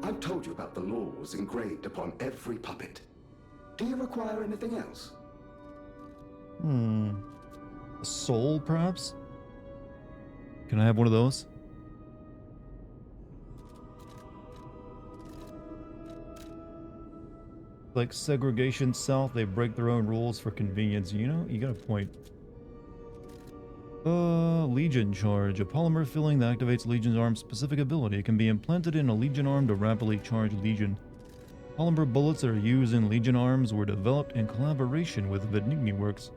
I've told you about the laws engraved upon every puppet. Do you require anything else? A soul, perhaps? Can I have one of those? Like Segregation South, they break their own rules for convenience. You know, you got a point. Legion charge. A polymer filling that activates Legion's arm's specific ability. It can be implanted in a Legion arm to rapidly charge Legion. Polymer bullets that are used in Legion arms were developed in collaboration with Venigni Works.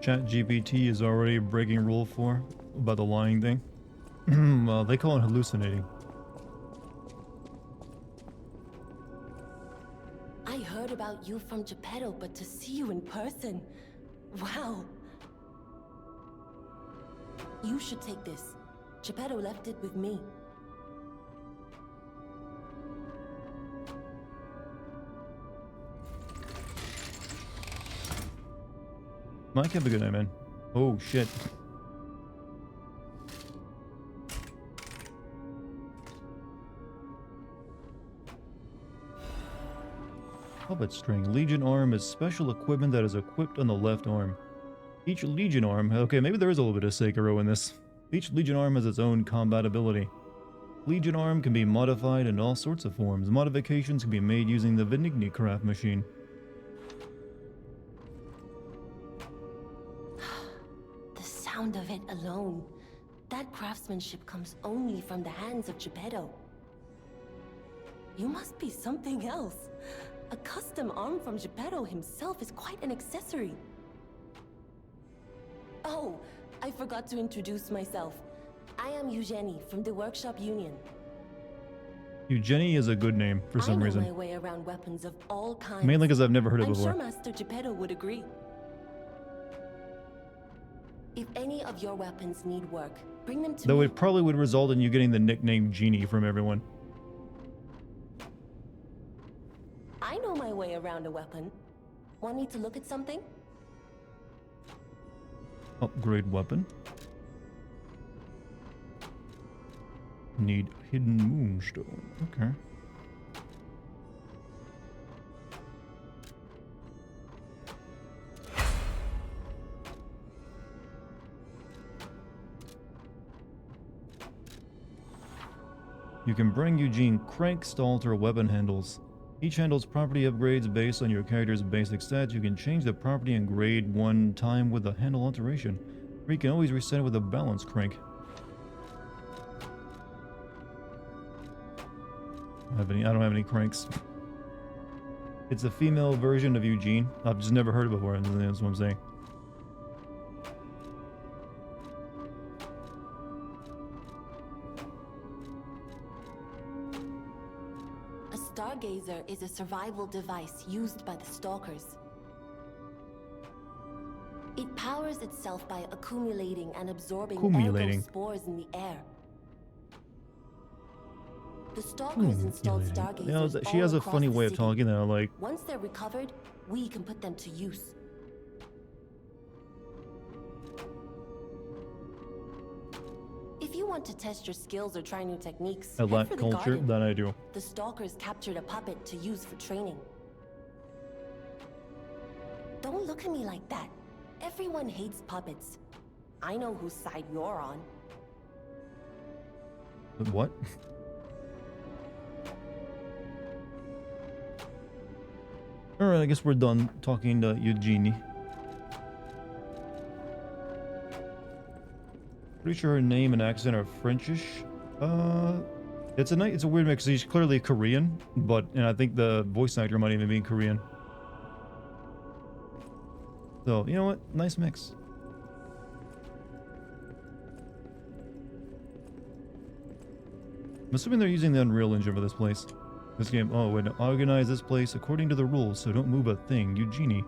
ChatGPT is already breaking rule 4 about the lying thing. Well, they call it hallucinating. I heard about you from Geppetto, but to see you in person, wow. You should take this. Geppetto left it with me. Mike, have a good night, man. Oh, shit. Puppet string. Legion arm is special equipment that is equipped on the left arm. Each Legion arm... Okay, maybe there is a little bit of Sekiro in this. Each Legion arm has its own combat ability. Legion arm can be modified in all sorts of forms. Modifications can be made using the Venigni craft machine. sound of it alone. That craftsmanship comes only from the hands of Geppetto. You must be something else. A custom arm from Geppetto himself is quite an accessory. Oh, I forgot to introduce myself. I am Eugenie from the Workshop Union. Eugenie is a good name for some I know reason. my way around weapons of all kinds. Mainly because I've never heard it I'm before. sure Master Geppetto would agree. If any of your weapons need work, bring them to Though me. it probably would result in you getting the nickname Genie from everyone. I know my way around a weapon. Want me to look at something? Upgrade weapon. Need hidden moonstone. Okay. You can bring Eugene cranks to alter weapon handles. Each handle's property upgrades based on your character's basic stats. You can change the property and grade one time with a handle alteration, or you can always reset it with a balance crank. I don't have any cranks. It's a female version of Eugene. I've just never heard it before, and that's what I'm saying. A stargazer is a survival device used by the stalkers. It powers itself by accumulating and absorbing ergo spores in the air. The stalkers installed stargazers. You know, she has a funny way of talking that I like. Once they're recovered, we can put them to use. If you want to test your skills or try new techniques, I head lack for the culture, garden. that I do. The stalkers captured a puppet to use for training. Don't look at me like that. Everyone hates puppets. I know whose side you're on. What? Alright, I guess we're done talking to Eugenie. Pretty sure her name and accent are Frenchish. It's a weird mix. She's clearly Korean, and I think the voice actor might even be Korean. So, you know what? Nice mix. I'm assuming they're using the Unreal Engine for this place. This game, oh, wait, organize this place according to the rules, so don't move a thing. Eugenie.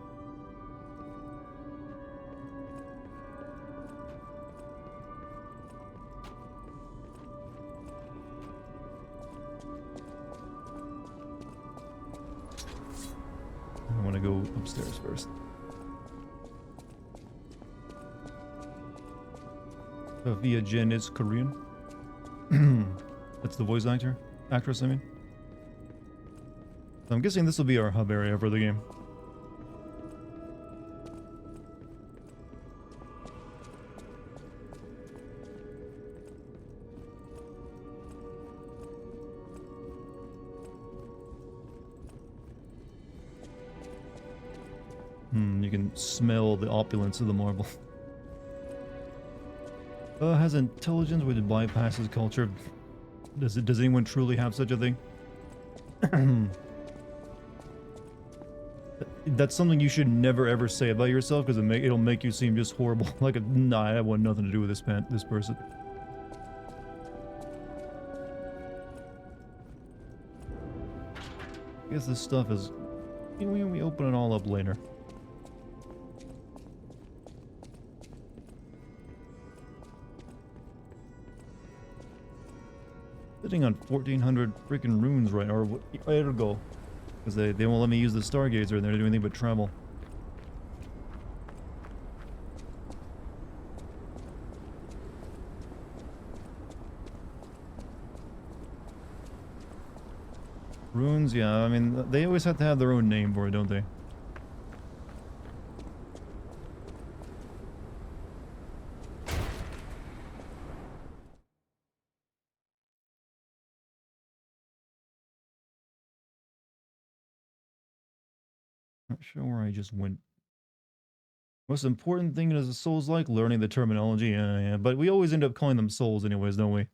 I want to go upstairs first. Sophia Jin is Korean. That's the voice actress, I mean. So I'm guessing this will be our hub area for the game. You can smell the opulence of the marble. Has intelligence which bypasses culture. Does anyone truly have such a thing? That's something you should never ever say about yourself, because it'll make you seem just horrible. Like, nah, I want nothing to do with this person. I guess this stuff is... we open it all up later. Sitting on 1,400 freaking runes right, or ergo, because they won't let me use the Stargazer, and they're doing anything but travel. Runes, yeah, I mean, they always have to have their own name for it, don't they? Not sure where I just went. Most important thing is a souls like learning the terminology. Yeah, but we always end up calling them souls anyways, don't we?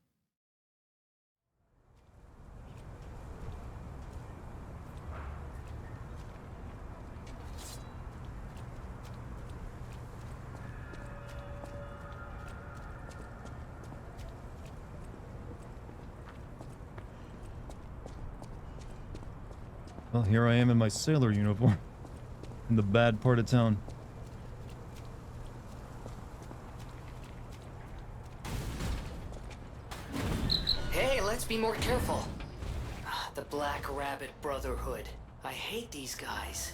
Well, here I am in my sailor uniform in the bad part of town. Hey, let's be more careful. The Black Rabbit Brotherhood. I hate these guys.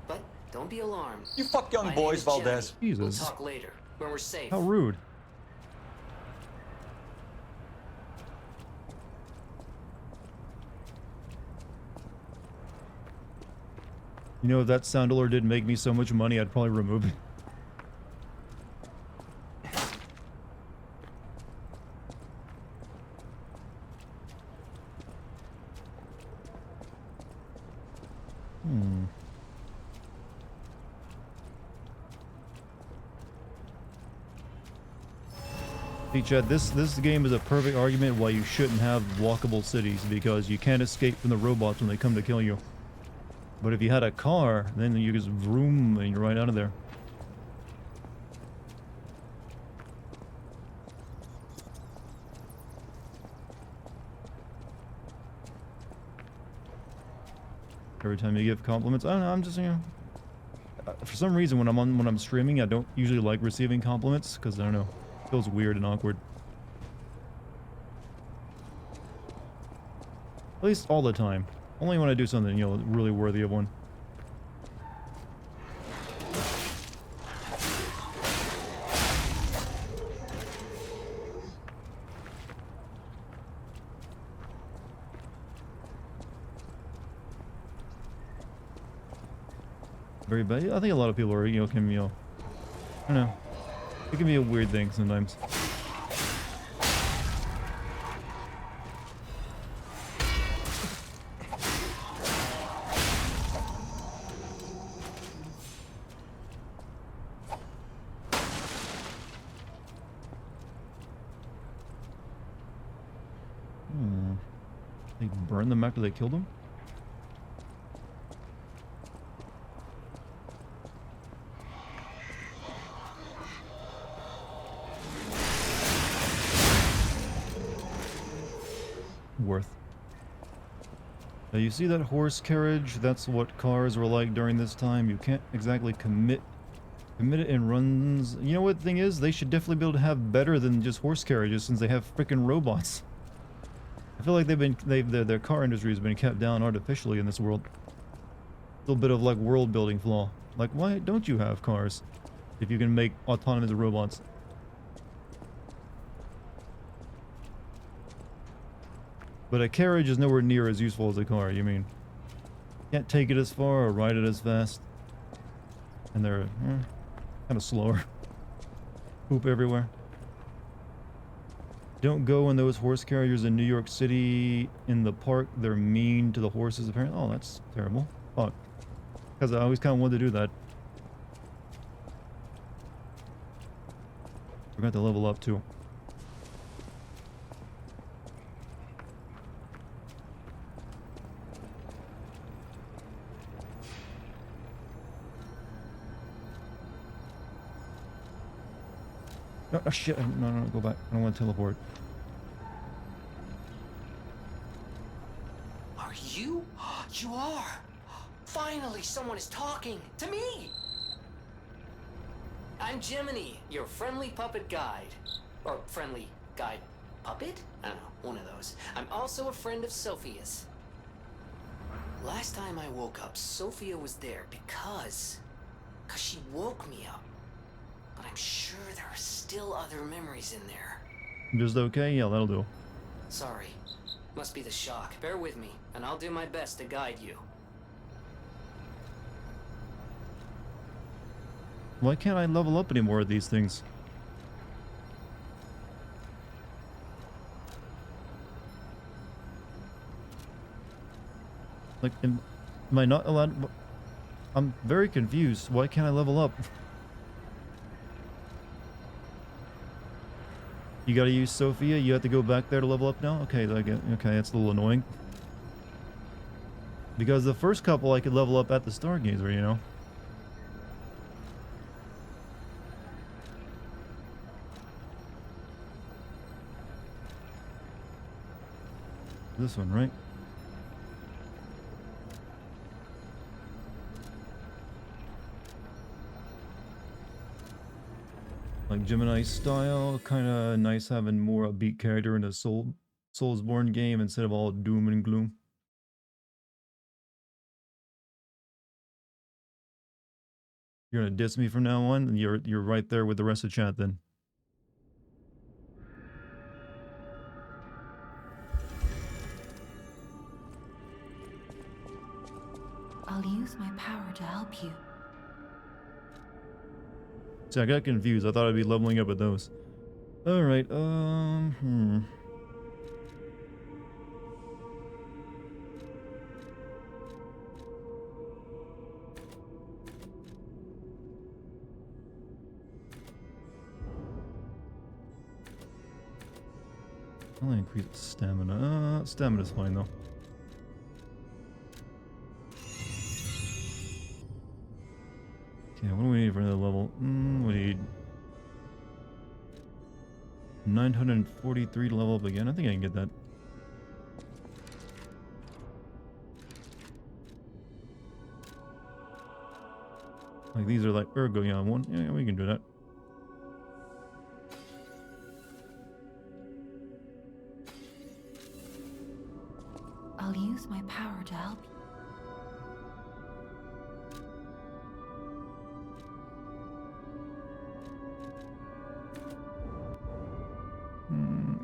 But don't be alarmed. You fuck young My boys, name is Jenny. Valdez. Jesus. We'll talk later, when we're safe. How rude. You know, if that sound alert didn't make me so much money, I'd probably remove it. Hmm. Hey Chad, this game is a perfect argument why you shouldn't have walkable cities, because you can't escape from the robots when they come to kill you. But if you had a car, then you just vroom and you're right out of there. Every time you give compliments, I don't know, I'm just, you know, for some reason when I'm streaming, I don't usually like receiving compliments because I don't know, it feels weird and awkward. At least all the time. Only when I do something, you know, really worthy of one. Very bad. I think a lot of people are, you know, can, you know, I don't know. It can be a weird thing sometimes. They burned them after they killed them? Worth. Now you see that horse carriage? That's what cars were like during this time. You can't exactly commit it in runs. You know what the thing is? They should definitely be able to have better than just horse carriages since they have freaking robots. I feel like their car industry has been kept down artificially in this world. A little bit of like world building flaw. Like, why don't you have cars if you can make autonomous robots? But a carriage is nowhere near as useful as a car. You mean, can't take it as far or ride it as fast, and they're kind of slower. Poop everywhere. Don't go in those horse carriers in New York City in the park. They're mean to the horses, apparently. Oh, that's terrible. Fuck. Because I always kind of wanted to do that. Forgot to level up, too. No, oh, shit. No, go back. I don't want to teleport. Are you? You are! Finally, someone is talking to me! I'm Jiminy, your friendly puppet guide. Or friendly guide puppet? I don't know, one of those. I'm also a friend of Sophia's. Last time I woke up, Sophia was there because she woke me up. But I'm sure there are still other memories in there. Just okay? Yeah, that'll do. Sorry. Must be the shock. Bear with me, and I'll do my best to guide you. Why can't I level up any more of these things? Like, am I not allowed? I'm very confused. Why can't I level up? You gotta use Sophia? You have to go back there to level up now? Okay, okay, that's a little annoying. Because the first couple I could level up at the Stargazer, you know? This one, right? Like Gemini style, kind of nice having more upbeat character in a Soulsborne game instead of all doom and gloom. You're gonna diss me from now on, and you're right there with the rest of chat then. I'll use my power to help you. See, I got confused. I thought I'd be leveling up with those. All right. Only increase stamina. Stamina's fine though. Okay, what do we need for another level? We need 943 to level up again. I think I can get that. Like these are like Ergo, yeah, one. Yeah, we can do that. I'll use my power to help you.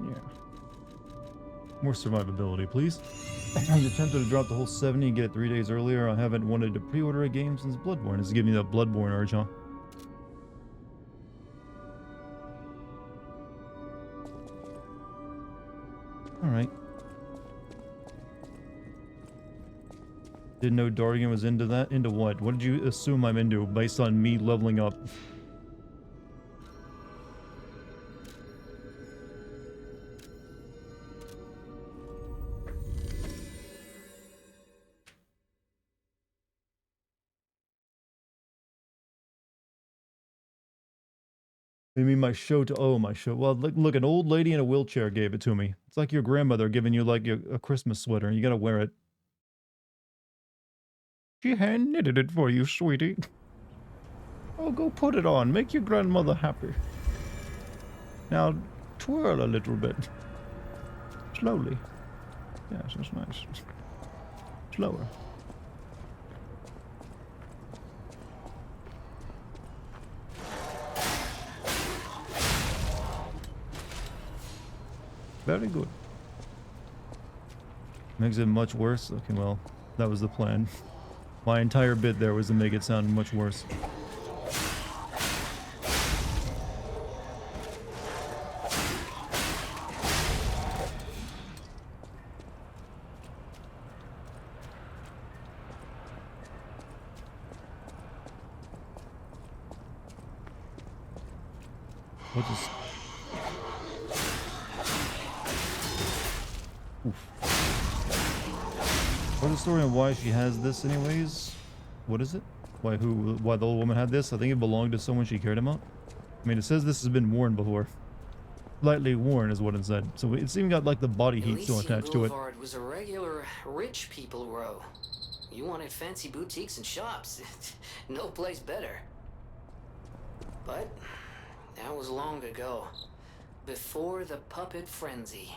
Yeah. More survivability, please. I'm tempted to drop the whole 70 and get it 3 days earlier. I haven't wanted to pre-order a game since Bloodborne. This is giving me that Bloodborne urge, huh? Alright. Didn't know Dartigan was into that. Into what? What did you assume I'm into based on me leveling up? You mean my show to... Oh, my show. Well, look, an old lady in a wheelchair gave it to me. It's like your grandmother giving you, like, a Christmas sweater. You gotta wear it. She hand knitted it for you, sweetie. Oh, go put it on. Make your grandmother happy. Now, twirl a little bit. Slowly. Yes, that's nice. Slower. Very good. Makes it much worse? Okay, well, that was the plan. My entire bit there was to make it sound much worse. What is... What's the story on why she has this anyways? What is it? Why the old woman had this? I think it belonged to someone she cared about. I mean, it says this has been worn before. Lightly worn is what it said. So it's even got like the body heat still attached to it. Boulevard was a regular rich people row. You wanted fancy boutiques and shops. No place better. But that was long ago. Before the puppet frenzy.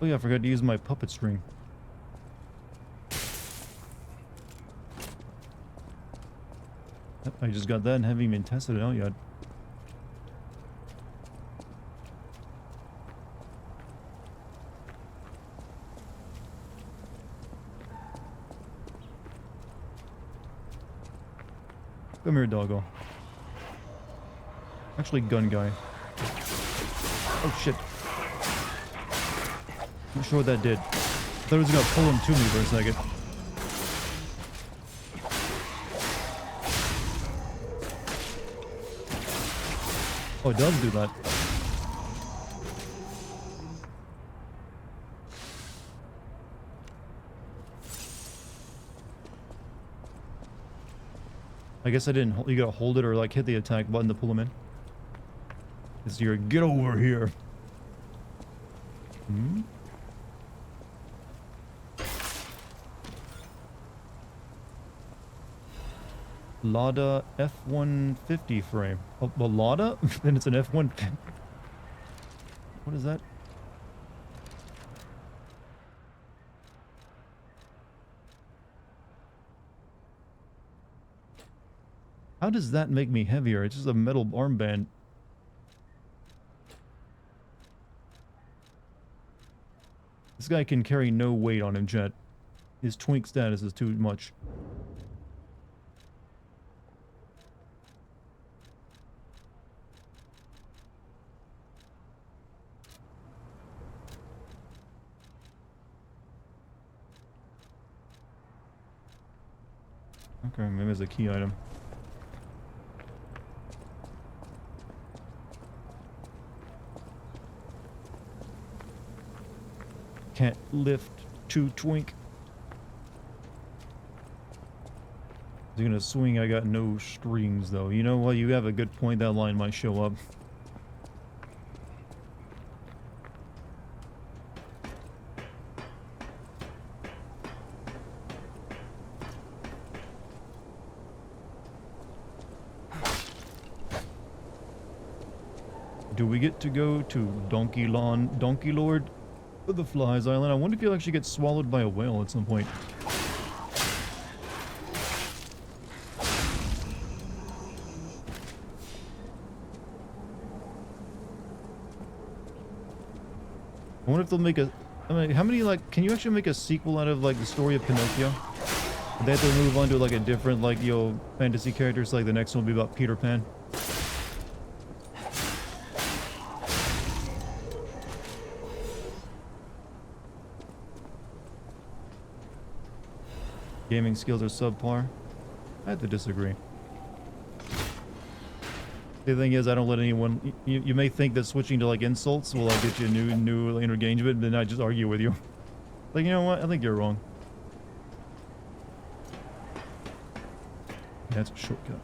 Oh yeah, I forgot to use my puppet string. I just got that and haven't even tested it out yet. Come here, doggo. Actually, gun guy. Oh shit. Not sure what that did. I thought it was gonna pull him to me for a second. Oh, it does do that. I guess I didn't. You gotta hold it or like hit the attack button to pull him in. It's your get over here. Hmm? Lada F-150 frame. Oh, well, Lada? Then it's an F-150. What is that? How does that make me heavier? It's just a metal armband. This guy can carry no weight on him, Jet. His twink status is too much. Okay, maybe it's a key item. Can't lift two twink. He's gonna swing, I got no strings though. You know what, you have a good point, that line might show up. Do we get to go to Donkey Lord of the Flies Island? I wonder if you'll actually get swallowed by a whale at some point. I wonder if they'll make a... I mean, how many, like... Can you actually make a sequel out of, like, the story of Pinocchio? They have to move on to, like, a different, like, fantasy characters. Like, the next one will be about Peter Pan. Gaming skills are subpar. I have to disagree. The thing is, I don't let anyone... You may think that switching to, like, insults will, like, get you a new engagement, then I just argue with you. Like, you know what? I think you're wrong. That's a shortcut.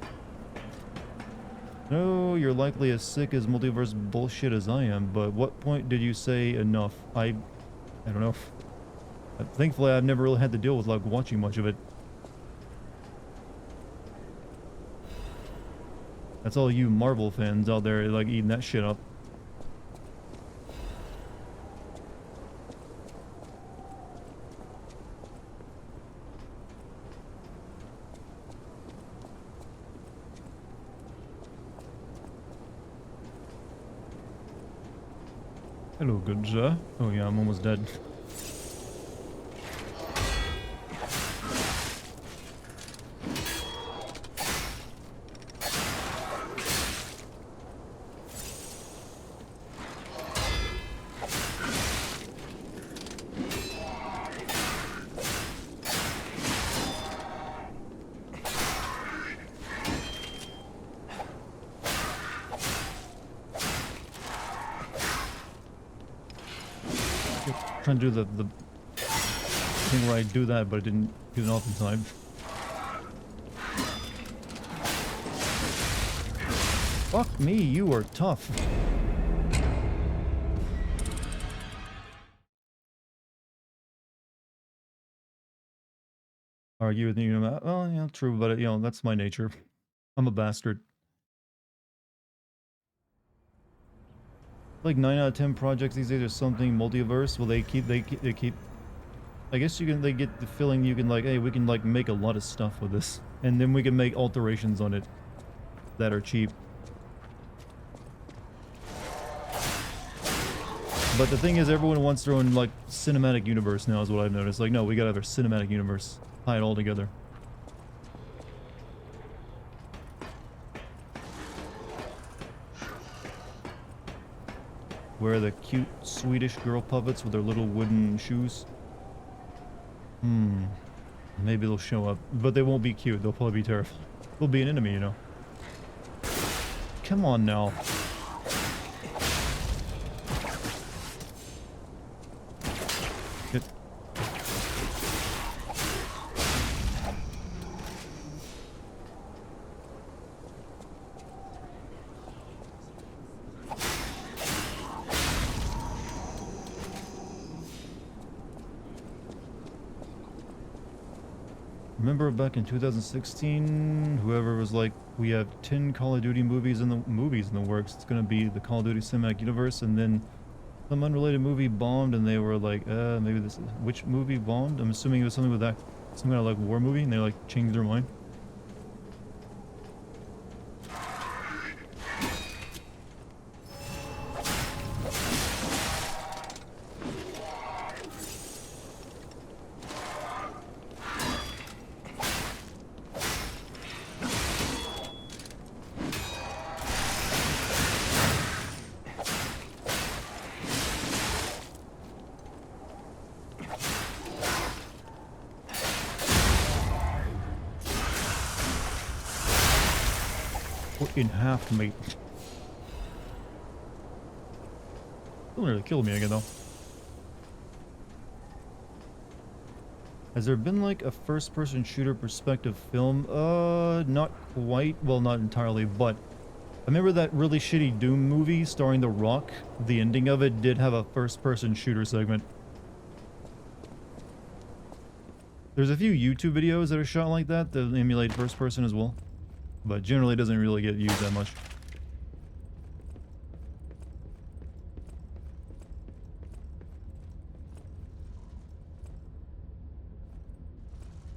No, you're likely as sick as multiverse bullshit as I am, but what point did you say enough? I don't know. Thankfully, I've never really had to deal with, like, watching much of it. That's all you Marvel fans out there, like, eating that shit up. Hello, good sir. Oh yeah, I'm almost dead. Trying to do the thing where I do that, but I didn't get it off in time. Fuck me, you are tough. Argue with you, well, yeah, true, but that's my nature. I'm a bastard. Like 9 out of 10 projects these days are something multiverse. Well, they keep. I guess they get the feeling you can, like, hey, we can, like, make a lot of stuff with this, and then we can make alterations on it that are cheap. But the thing is, everyone wants their own, like, cinematic universe now, is what I've noticed. Like, no, we gotta have our cinematic universe, tie it all together. Where are the cute Swedish girl puppets with their little wooden shoes? Maybe they'll show up, but they won't be cute. They'll probably be terrifying. They'll be an enemy, you know. Come on now. Get. Remember back in 2016, whoever was like, we have 10 Call of Duty movies in the works. It's gonna be the Call of Duty Cinematic Universe, and then some unrelated movie bombed, and they were like, maybe this is which movie bombed? I'm assuming it was something with that, some kind of like war movie, and they like changed their mind. In half, mate. Still nearly killed me again, though. Has there been like a first-person shooter perspective film? Not quite. Well, not entirely, but I remember that really shitty Doom movie starring The Rock. The ending of it did have a first-person shooter segment. There's a few YouTube videos that are shot like that emulate first-person as well. But generally doesn't really get used that much.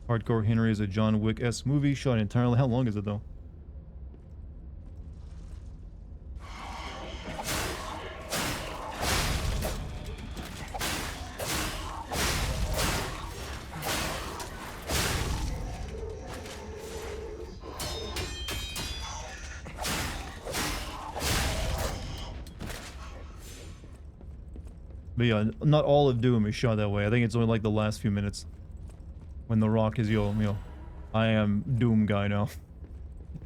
Hardcore Henry is a John Wick-esque movie shot entirely. How long is it though? But yeah, not all of Doom is shot that way. I think it's only like the last few minutes. When The Rock is, I am Doom guy now.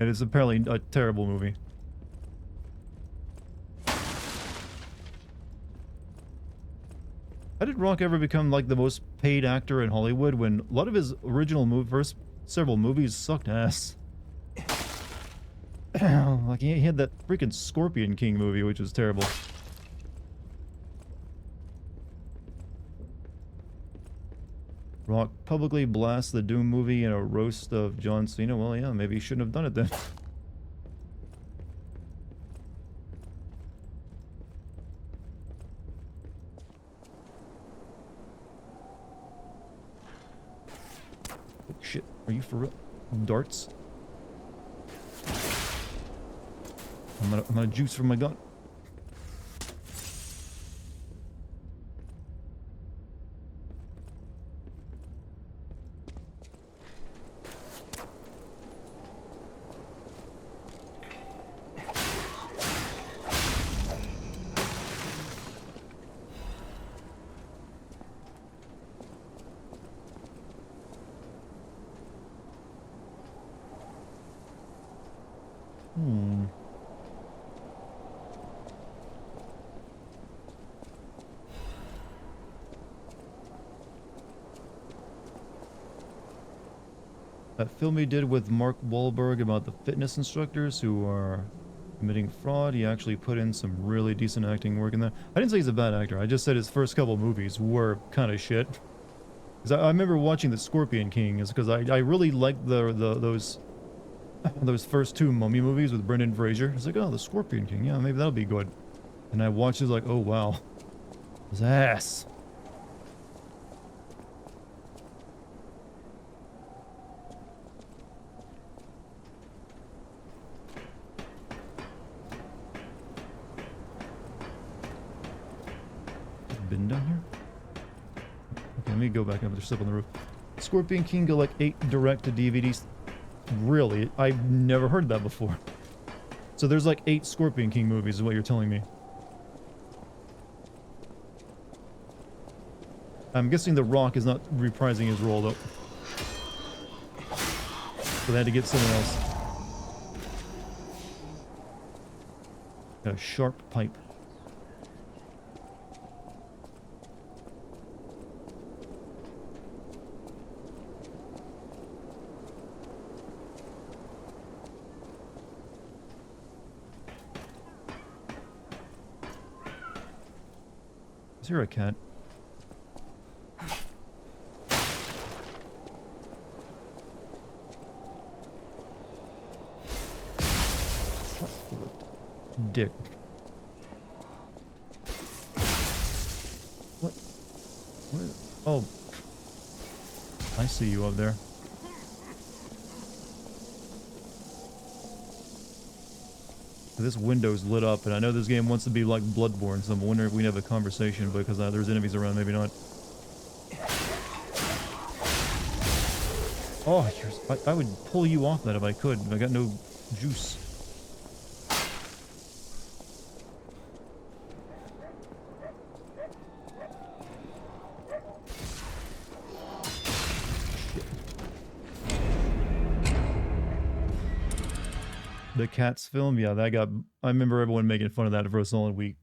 And it's apparently a terrible movie. How did Rock ever become like the most paid actor in Hollywood when a lot of his original first several movies sucked ass? Like he had that freaking Scorpion King movie, which was terrible. Rock publicly blasts the Doom movie in a roast of John Cena. Well, yeah, maybe he shouldn't have done it then. Oh, shit, are you for real? Darts? I'm gonna juice from my gun. That film he did with Mark Wahlberg about the fitness instructors who are committing fraud, he actually put in some really decent acting work in there. I didn't say he's a bad actor, I just said his first couple movies were kind of shit. Because I remember watching The Scorpion King, is because I really liked those first two Mummy movies with Brendan Fraser. It's like, oh, The Scorpion King, yeah, maybe that'll be good. And I watched it like, oh wow. His ass. Been down here? Okay, let me go back up. There's stuff on the roof. Scorpion King got like 8 direct to DVDs. Really? I've never heard that before. So there's like 8 Scorpion King movies is what you're telling me. I'm guessing The Rock is not reprising his role, though. So they had to get someone else. Got a sharp pipe. Is there a cat? Dick. What? What? Oh. I see you up there. This window's lit up, and I know this game wants to be like Bloodborne, so I'm wondering if we can have a conversation because there's enemies around, maybe not. Oh, I would pull you off that if I could. I got no juice. The Cats film, yeah, that got... I remember everyone making fun of that for a solid week.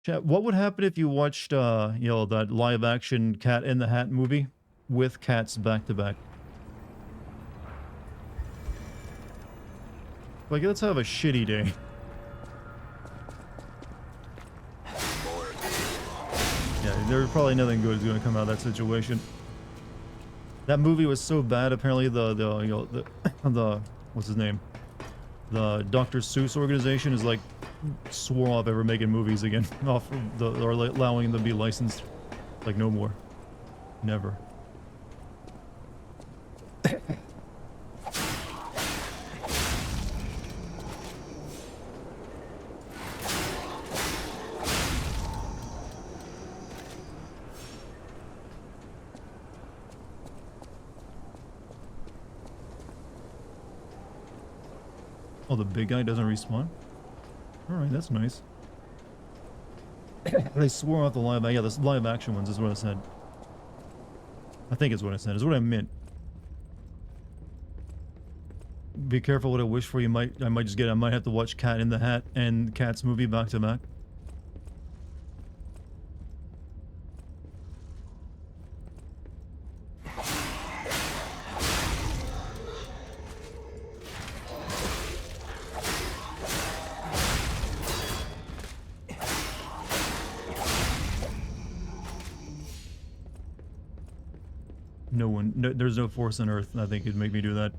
Chat, what would happen if you watched, you know, that live-action Cat in the Hat movie with cats back-to-back? Like, let's have a shitty day. Yeah, there's probably nothing good is going to come out of that situation. That movie was so bad. Apparently, the what's his name? The Dr. Seuss organization is like swore off ever making movies again, off the or allowing them to be licensed. Like no more, never. Oh, the big guy doesn't respawn? Alright, that's nice. They swore off the live... Yeah, the live action ones is what I said. I think it's what I said. Is what I meant. Be careful what I wish for. I might just get... I might have to watch Cat in the Hat and Cat's movie back to back. There's no force on Earth, I think, could make me do that.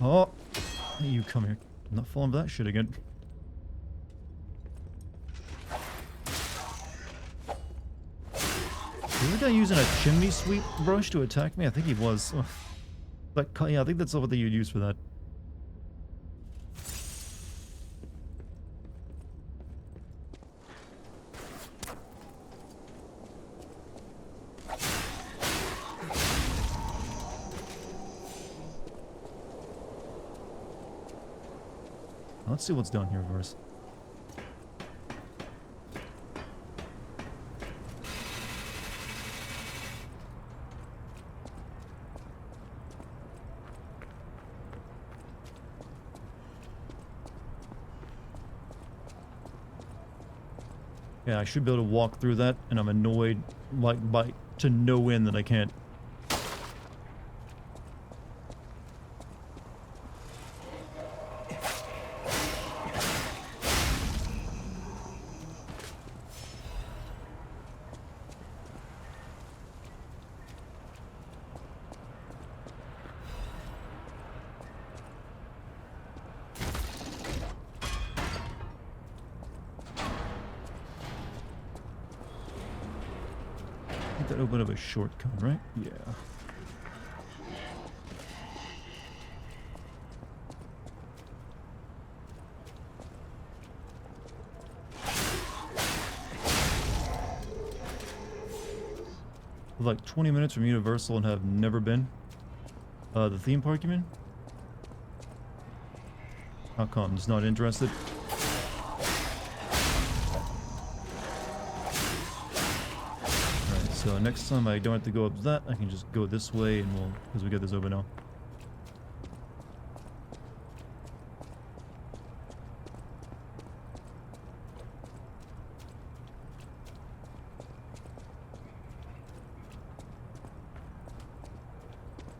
Oh! You come here. I'm not falling for that shit again. Was the guy using a chimney sweep brush to attack me? I think he was. But yeah, I think that's what you'd use for that. Let's see what's down here first. Yeah, I should be able to walk through that, and I'm annoyed, like, to no end that I can't. That opened up a shortcut, right? Yeah. Like 20 minutes from Universal and have never been. The theme park, you mean? How come? Just not interested? So next time I don't have to go up that, I can just go this way and we'll, because we get this over now.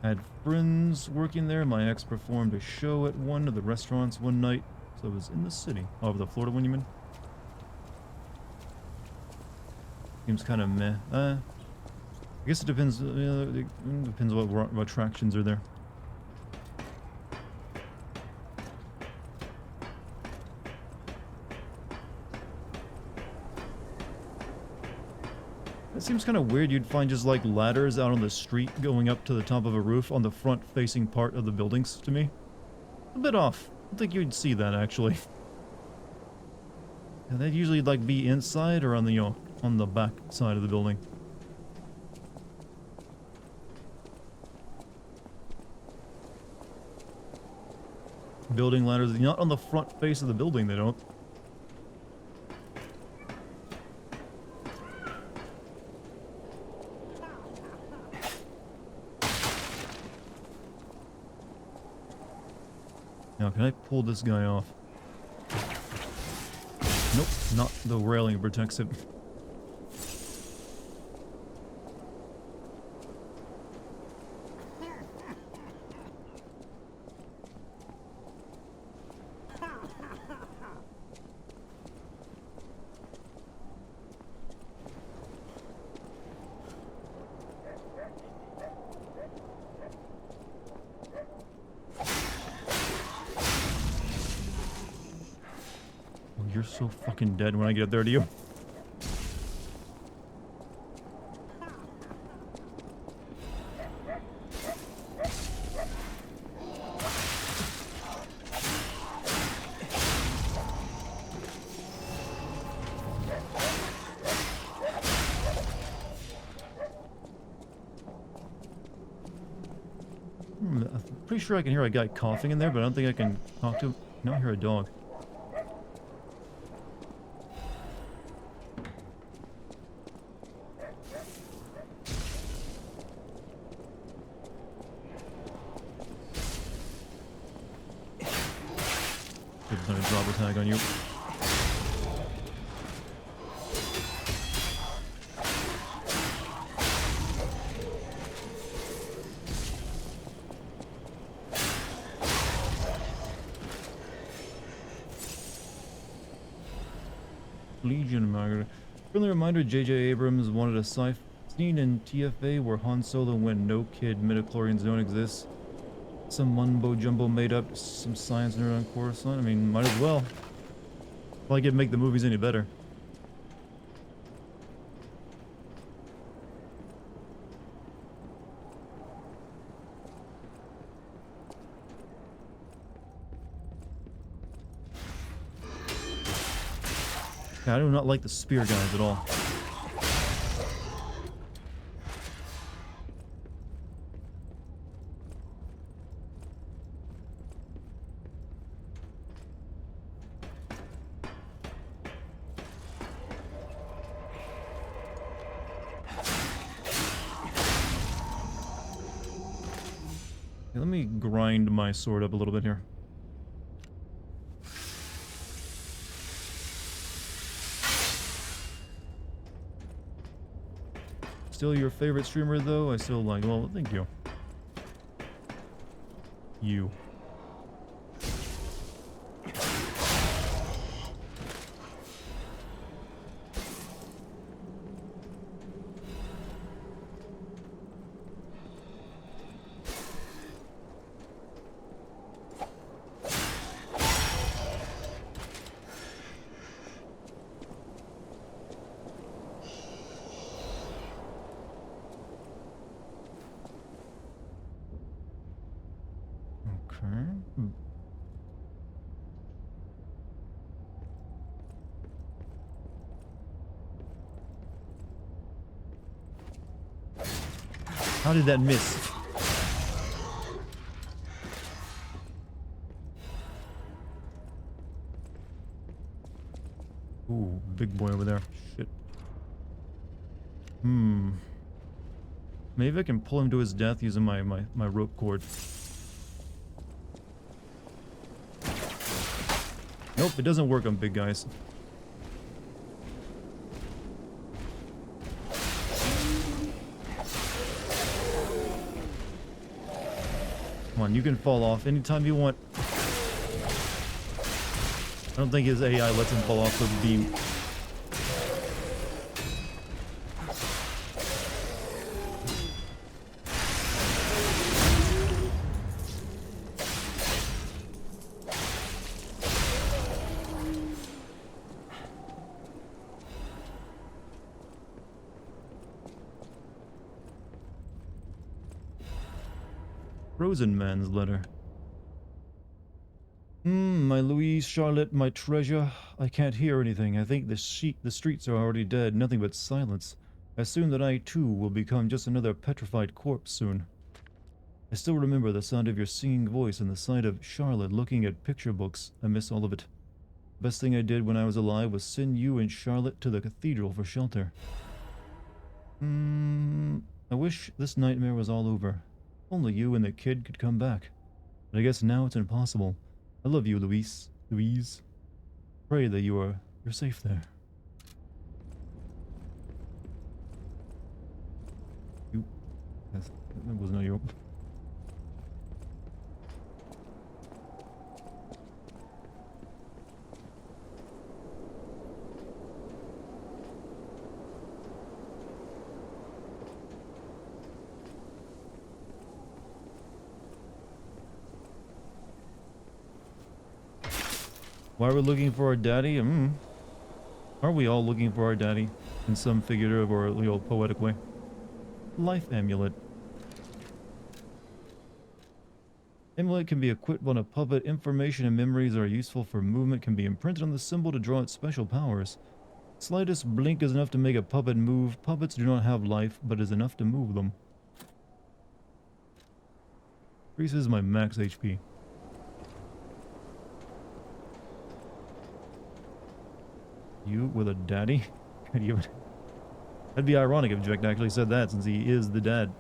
I had friends working there. My ex performed a show at one of the restaurants one night. So it was in the city. Oh, the Florida one, you mean? Seems kind of meh. I guess it depends. It depends what attractions are there. It seems kind of weird. You'd find just like ladders out on the street going up to the top of a roof on the front-facing part of the buildings. To me, a bit off. I don't think you'd see that actually. Yeah, they'd usually like be inside or on the on the back side of the building. Building ladders, not on the front face of the building, they don't. Now, can I pull this guy off? Nope, not the railing protects it. You're so fucking dead when I get there to you. I'm pretty sure I can hear a guy coughing in there, but I don't think I can talk to him. No, I hear a dog. It's gonna drop a tag on you. Legion Margaret. Friendly reminder, J.J. Abrams wanted a sci-fi scene in TFA where Han Solo went no kid, midichlorians don't exist. Some mumbo jumbo made up, some science nerd on Coruscant. I mean, might as well. Like it'd make the movies any better. I do not like the spear guys at all. Okay, let me grind my sword up a little bit here. Still your favorite streamer, though? I still like... Well, thank you. You. Okay. How did that miss? Ooh, big boy over there. Shit. Maybe I can pull him to his death using my rope cord. Nope, it doesn't work on big guys. Come on, you can fall off anytime you want. I don't think his AI lets him fall off the beam. Frozen Man's letter. My Louise, Charlotte, my treasure. I can't hear anything. I think the streets are already dead. Nothing but silence. I assume that I too will become just another petrified corpse soon. I still remember the sound of your singing voice and the sight of Charlotte looking at picture books. I miss all of it. Best thing I did when I was alive was send you and Charlotte to the cathedral for shelter. I wish this nightmare was all over. Only you and the kid could come back. But I guess now it's impossible. I love you, Louise. Louise. Pray that you're safe there. You. That was not your. Why are we looking for our daddy? Are we all looking for our daddy in some figurative or poetic way? Life amulet. Amulet can be equipped on a puppet. Information and memories are useful for movement. Can be imprinted on the symbol to draw its special powers. Slightest blink is enough to make a puppet move. Puppets do not have life, but is enough to move them. Increases my max HP. You with a daddy? That'd be ironic if Jack actually said that, since he is the dad.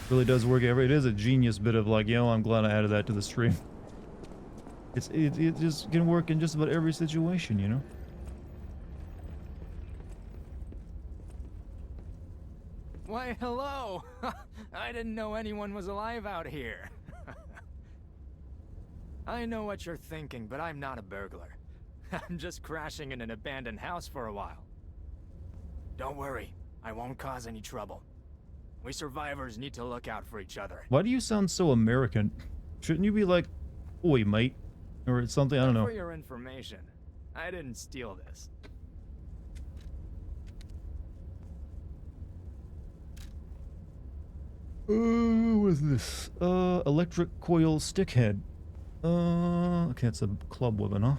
Really does work. It is a genius bit of like, yo, I'm glad I added that to the stream. It just can work in just about every situation, you know? Why, hello! I didn't know anyone was alive out here. I know what you're thinking, but I'm not a burglar. I'm just crashing in an abandoned house for a while. Don't worry, I won't cause any trouble. We survivors need to look out for each other. Why do you sound so American? Shouldn't you be like, oi, mate? Or something, I don't know. For your information, I didn't steal this. What is this? Electric coil stickhead. Okay, it's a club weapon, huh?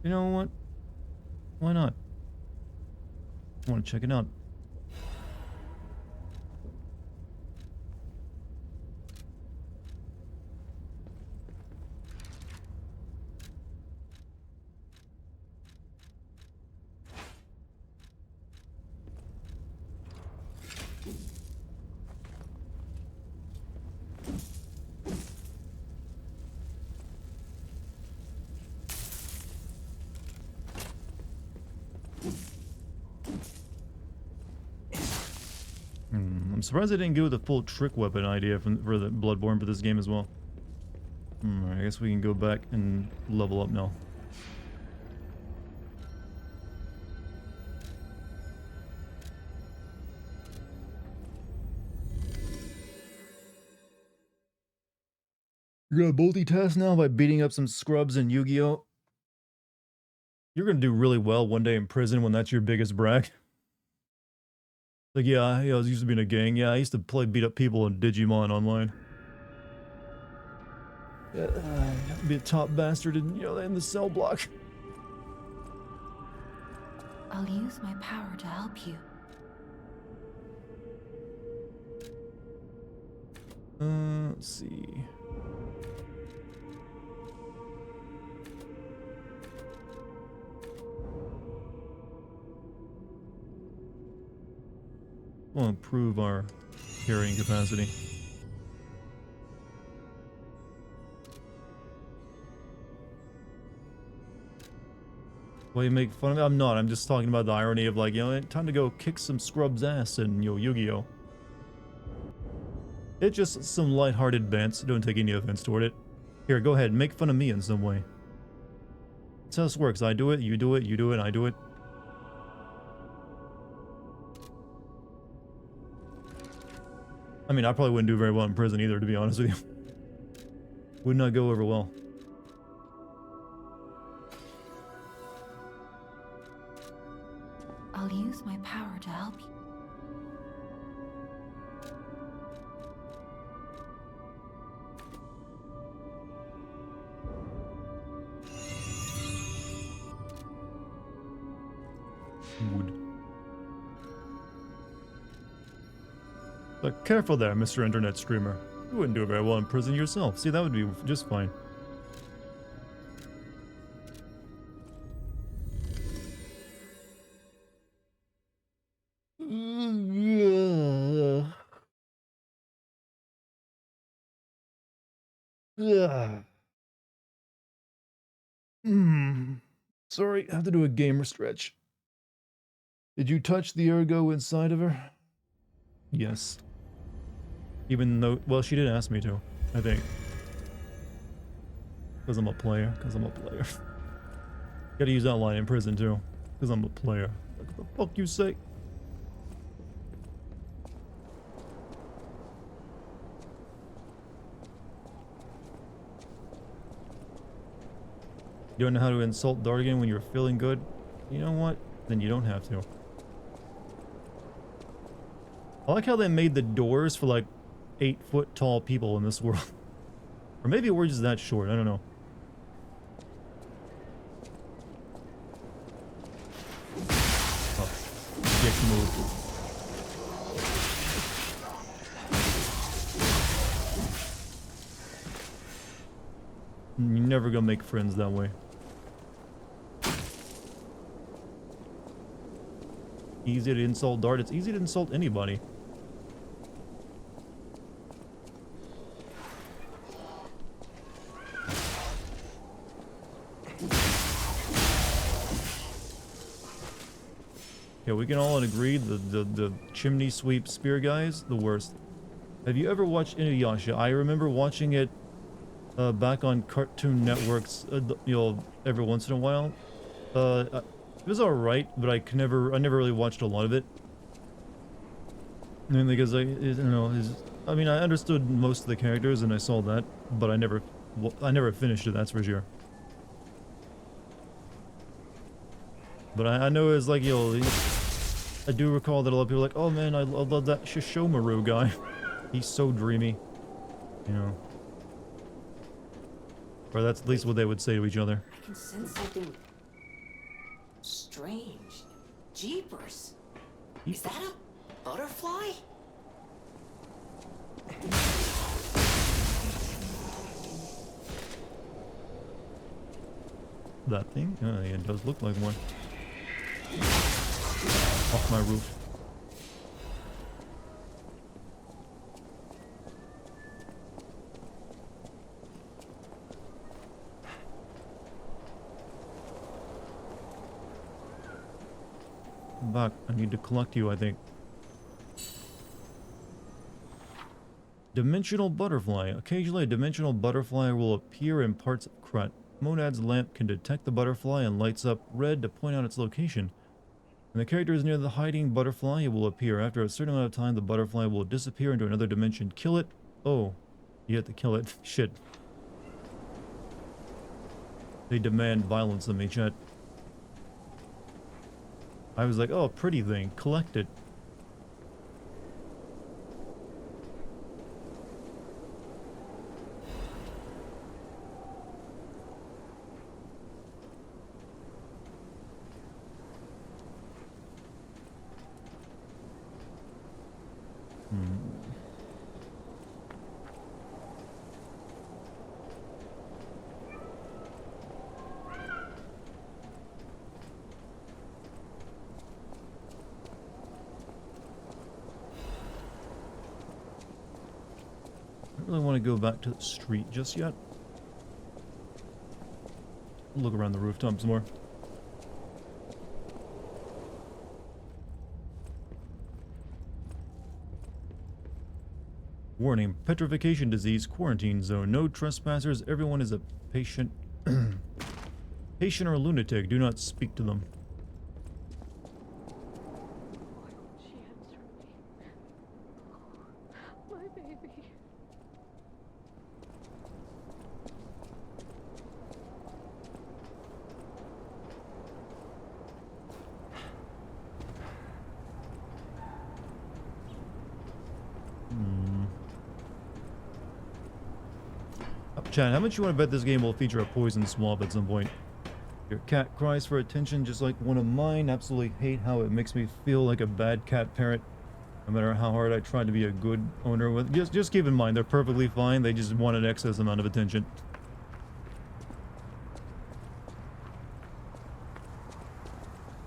You know what? Why not? I want to check it out. I'm surprised they didn't go with the full trick weapon idea for the Bloodborne for this game as well. I guess we can go back and level up now. You're gonna multitask now by beating up some scrubs in Yu-Gi-Oh! You're gonna do really well one day in prison when that's your biggest brag. Like, yeah, I was used to be in a gang. Yeah, I used to beat up people in Digimon online. Yeah, be a top bastard in, in the cell block. I'll use my power to help you. Let's see. We'll improve our carrying capacity. Why you make fun of me? I'm not. I'm just talking about the irony of, like, you know, time to go kick some scrub's ass in, you know, Yu-Gi-Oh! It's just some lighthearted bants. Don't take any offense toward it. Here, go ahead. Make fun of me in some way. That's how this works. I do it, you do it, you do it, I do it. I mean, I probably wouldn't do very well in prison either, to be honest with you. Would not go over well. I'll use my power to help you. Wood. But careful there, Mr. Internet Streamer. You wouldn't do very well in prison yourself. See, that would be just fine. Sorry, I have to do a gamer stretch. Did you touch the ergo inside of her? Yes. Even though, well, she did ask me to, I think. Because I'm a player. Gotta use that line in prison too. Because I'm a player. What the fuck you say? You don't know how to insult Dartigan when you're feeling good? You know what? Then you don't have to. I like how they made the doors for like 8-foot tall people in this world. Or maybe we're just that short, I don't know. Oh, dick move. You're never gonna make friends that way. Easy to insult Dart. It's easy to insult anybody. Yeah, we can all agree the chimney sweep spear guys, the worst. Have you ever watched Inuyasha? I remember watching it back on Cartoon Networks, you know, every once in a while. It was alright, but I never really watched a lot of it. And because I mean, I understood most of the characters and I saw that, but I never finished it, that's for sure. But I know it's like, you know, I do recall that a lot of people are like, oh man, I love that Shishomaru guy. He's so dreamy, you know. Or that's at least what they would say to each other. I can sense something strange. Jeepers. Is that a butterfly? That thing? Yeah, it does look like one. Off my roof. Back. I need to collect you, I think. Dimensional butterfly. Occasionally, a dimensional butterfly will appear in parts of Krut. Monad's lamp can detect the butterfly and lights up red to point out its location. When the character is near the hiding butterfly, it will appear. After a certain amount of time, the butterfly will disappear into another dimension. Kill it. Oh, you have to kill it. Shit. They demand violence of me, chat. I was like, oh, pretty thing. Collect it. really want to go back to the street just yet. Look around the rooftops more. Warning, petrification disease, quarantine zone. No trespassers. Everyone is a patient. Patient or lunatic. Do not speak to them. Why won't she answer me? Oh, my baby. Chat, how much you want to bet this game will feature a poison swamp at some point? Your cat cries for attention just like one of mine. Absolutely hate how it makes me feel like a bad cat parent. No matter how hard I try to be a good owner with. Just keep in mind, they're perfectly fine. They just want an excess amount of attention.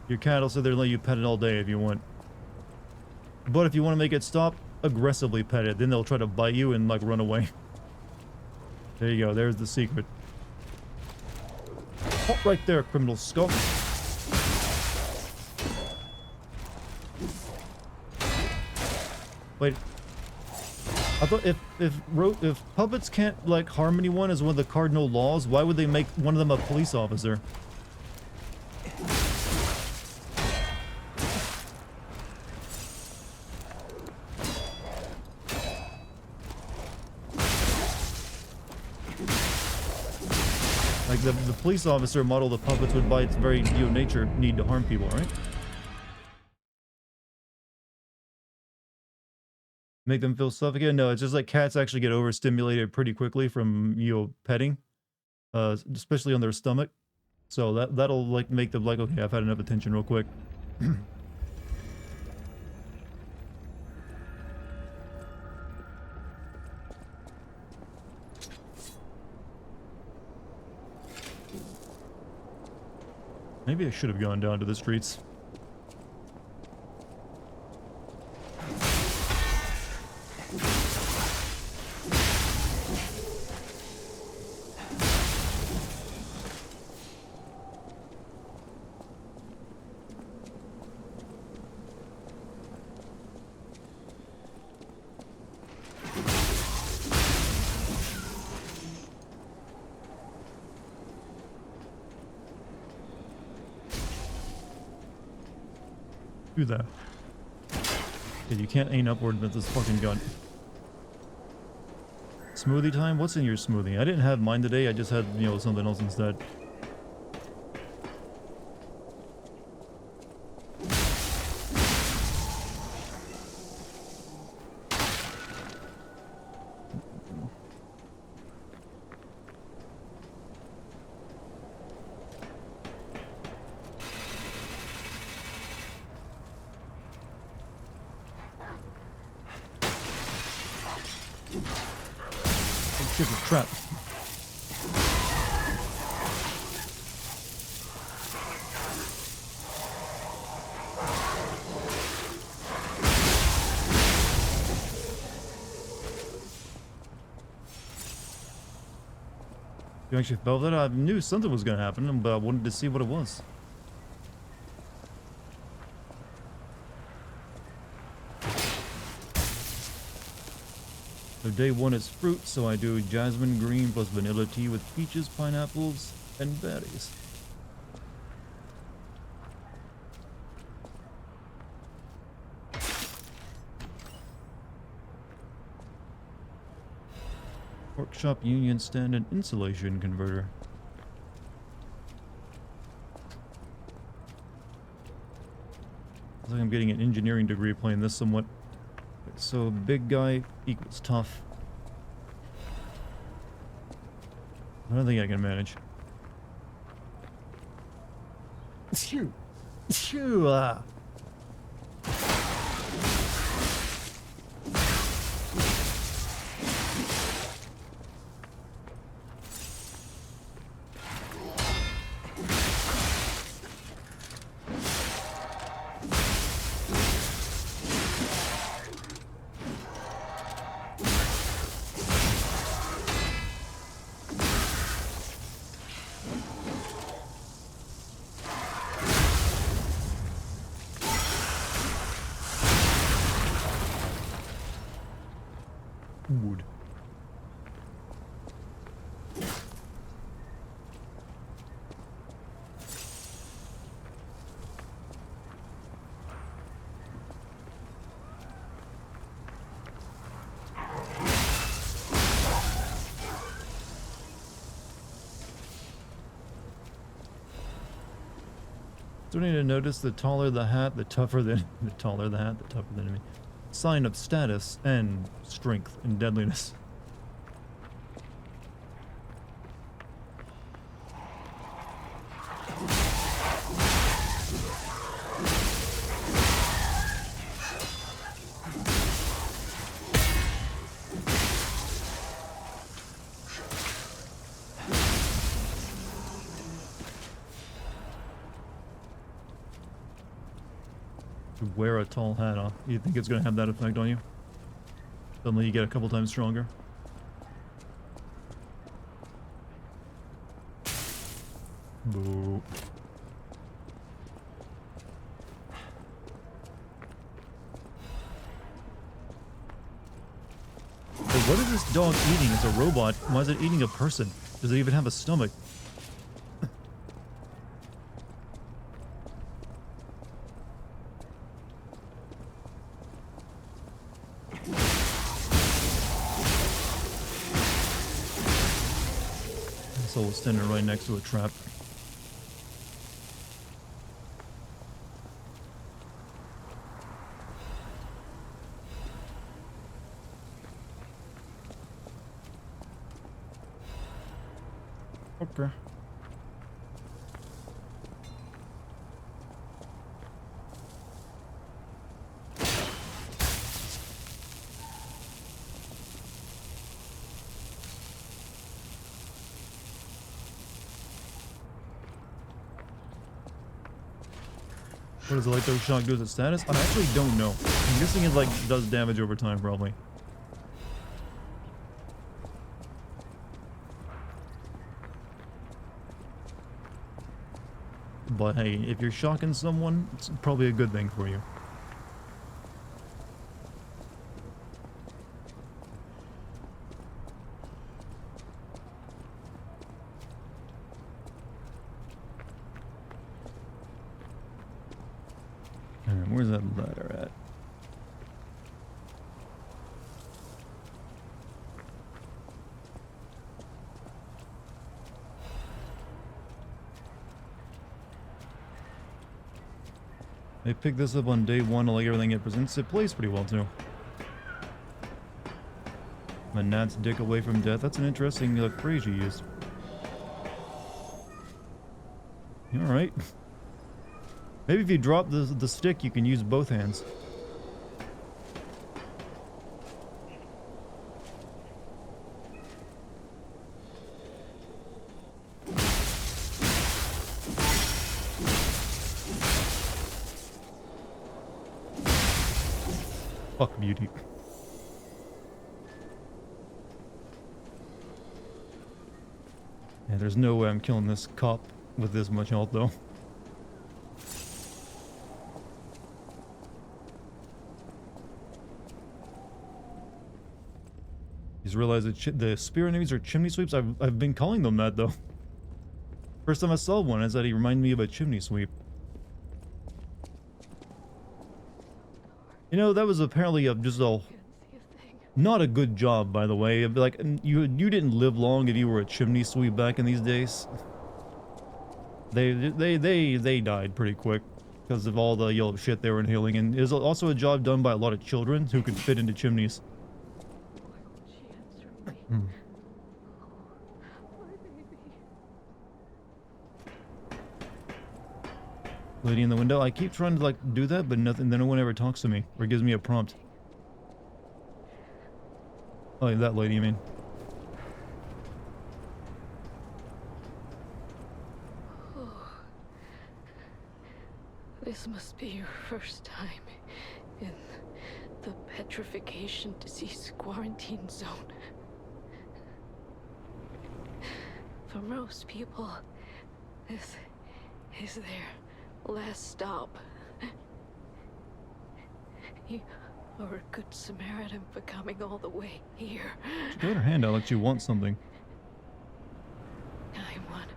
Your cat will sit there and let you pet it all day if you want. But if you want to make it stop, aggressively pet it. Then they'll try to bite you and like run away. There you go. There's the secret. Oh, right there, criminal skunk. Wait. I thought if puppets can't like harm anyone as one of the cardinal laws, why would they make one of them a police officer? Like the police officer model the puppets would by its very nature need to harm people, right? Make them feel suffocated? No, it's just like cats actually get overstimulated pretty quickly from, petting. Especially on their stomach. So that'll like make them like, okay, I've had enough attention real quick. Maybe I should have gone down to the streets. Do that. Yeah, you can't aim upward with this fucking gun. Smoothie time? What's in your smoothie? I didn't have mine today. I just had, something else instead. Shit, it's trapped. You actually felt that? I knew something was going to happen, but I wanted to see what it was. So day one is fruit, so I do jasmine green plus vanilla tea with peaches, pineapples, and berries. Workshop union stand and insulation converter. Looks like I'm getting an engineering degree playing this somewhat. So big guy equals tough. I don't think I can manage. Shoo! Shoo! food. Starting to notice the taller the hat, the tougher the taller the hat, the tougher the enemy. Sign of status and strength and deadliness. Wear a tall hat off. You think it's going to have that effect on you? Suddenly you get a couple times stronger. Boo. But what is this dog eating? It's a robot. Why is it eating a person? Does it even have a stomach? Soul standing right next to a trap. Okay. What does electro shock do as a status? I actually don't know. I'm guessing it like does damage over time, probably. But hey, if you're shocking someone, it's probably a good thing for you. Alright, where's that ladder at? They picked this up on day one, like everything it presents. It plays pretty well too. My Nat's dick away from death. That's an interesting phrase you used. Alright. Maybe if you drop the stick, you can use both hands. Fuck beauty. Yeah, there's no way I'm killing this cop with this much health though. Just realized that the spear enemies are chimney sweeps. I've been calling them that though. First time I saw one, I said he reminded me of a chimney sweep. You know, that was apparently just a not a good job, by the way. Like you didn't live long if you were a chimney sweep back in these days. They died pretty quick because of all the yellow shit they were inhaling, and it was also a job done by a lot of children who could fit into chimneys. Lady in the window. I keep trying to like do that, but nothing. No one ever talks to me or gives me a prompt. Oh, that lady, you mean? Oh, this must be your first time in the petrification disease quarantine zone. For most people, this is their last stop. or a good Samaritan for coming all the way here. She got her hand out like she wants something. Kind one.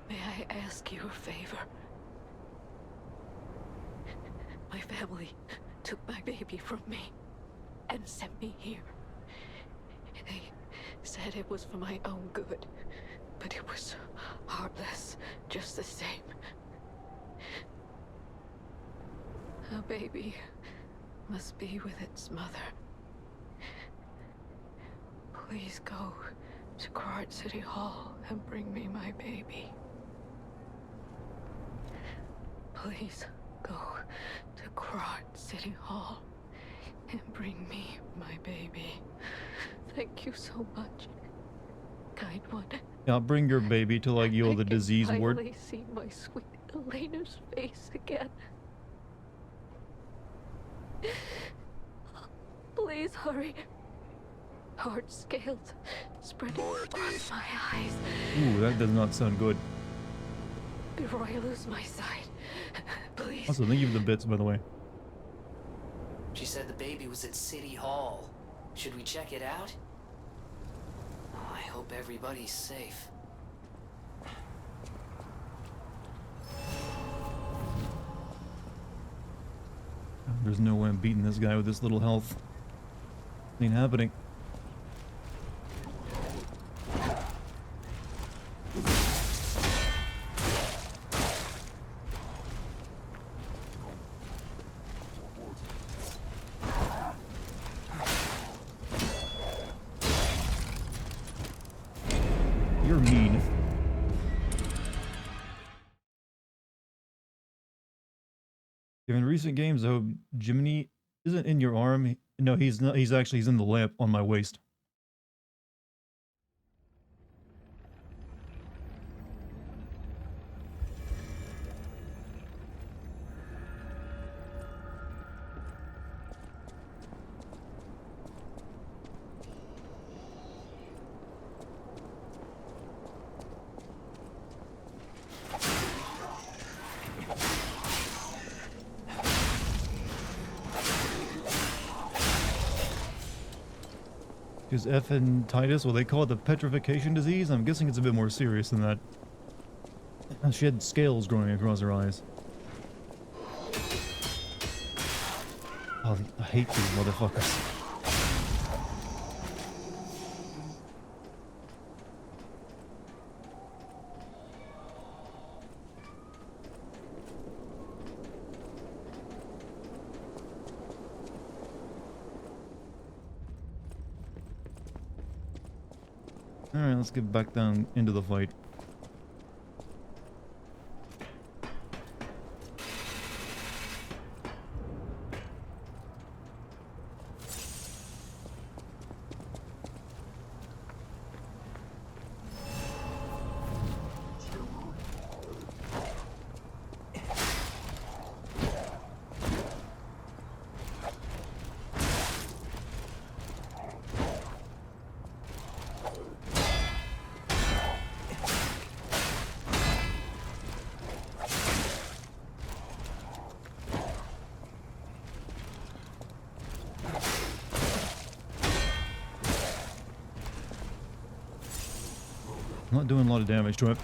May I ask you a favor? My family took my baby from me and sent me here. They said it was for my own good, but it was heartless just the same. A baby must be with its mother. Please go to Krat City Hall and bring me my baby. Please go to Krat City Hall and bring me my baby. Thank you so much, kind one. Yeah, I'll bring your baby to like the disease I ward. finally see my sweet Elena's face again. Please hurry. Hard scales spreading across my eyes. Ooh, that does not sound good. Before I lose my sight, please. Also, thank you for the bits, by the way. She said the baby was at City Hall. Should we check it out? Oh, I hope everybody's safe. There's no way I'm beating this guy with this little health. Ain't happening. You're mean. In recent games, though, Jiminy isn't in your arm. No, he's not. He's in the lamp on my waist. Is Titus, well, they call it the petrification disease. I'm guessing it's a bit more serious than that. She had scales growing across her eyes. Oh, I hate these motherfuckers. Alright, let's get back down into the fight. I'm not doing a lot of damage to it.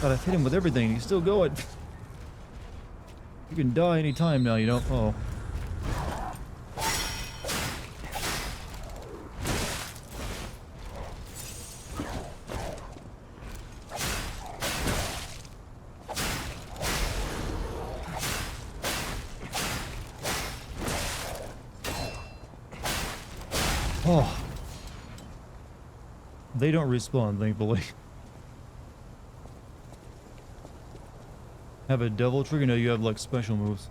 God, I've hit him with everything. He's still going. You can die anytime now, you know? Oh. Oh. They don't respawn, thankfully. Have a devil trigger? No, you have like special moves.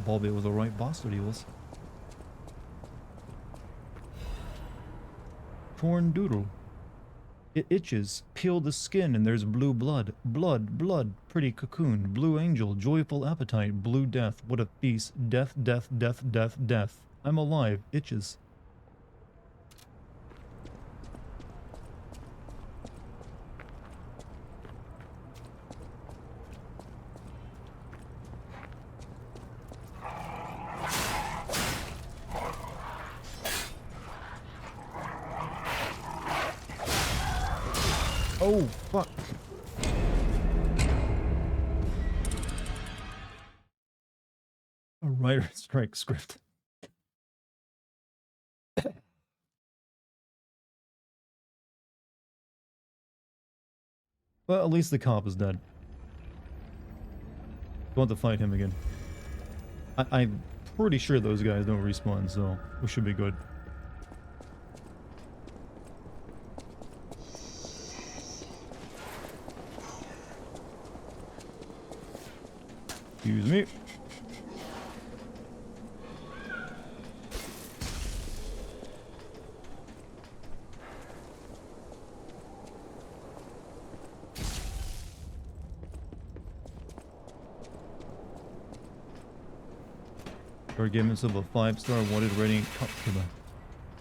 Ball bit was the right boss deals. corn doodle. It itches. Peel the skin and there's blue blood. Blood, blood. Pretty cocoon. Blue angel. Joyful appetite. Blue death. What a feast. Death, death, death, death, death. I'm alive. Itches. Oh, fuck. A writer strike script. Well, at least the cop is dead. Don't want to fight him again. I'm pretty sure those guys don't respawn, so we should be good. Excuse me. Or give himself a 5-star wanted rating.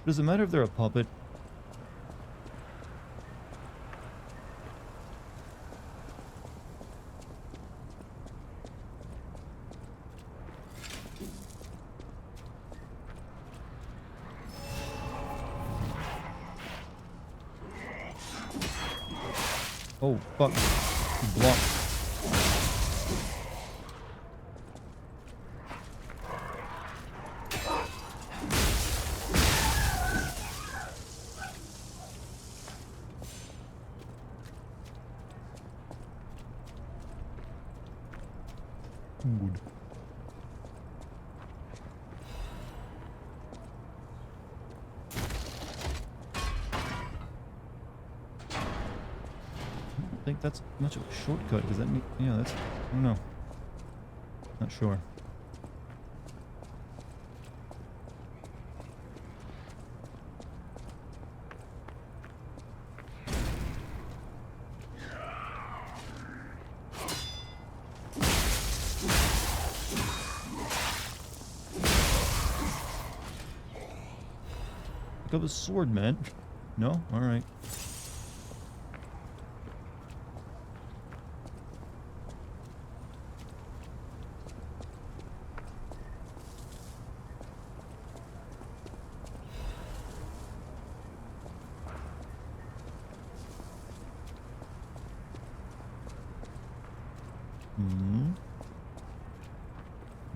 Does it matter if they're a puppet? Oh, fuck. Block. Good. I think that's much of a shortcut. Does that mean? Yeah, that's. I don't know. Not sure. Pick up a sword, man. No? Alright.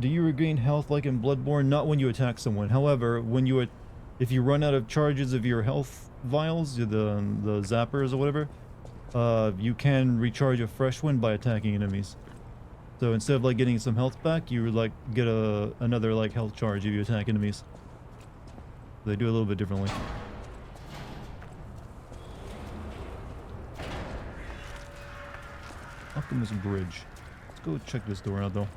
Do you regain health like in Bloodborne? Not when you attack someone. However, when you if you run out of charges of your health vials, the zappers or whatever, you can recharge a fresh one by attacking enemies. So instead of like getting some health back, you like get another like health charge if you attack enemies. They do a little bit differently. Optimus Bridge. Let's go check this door out though.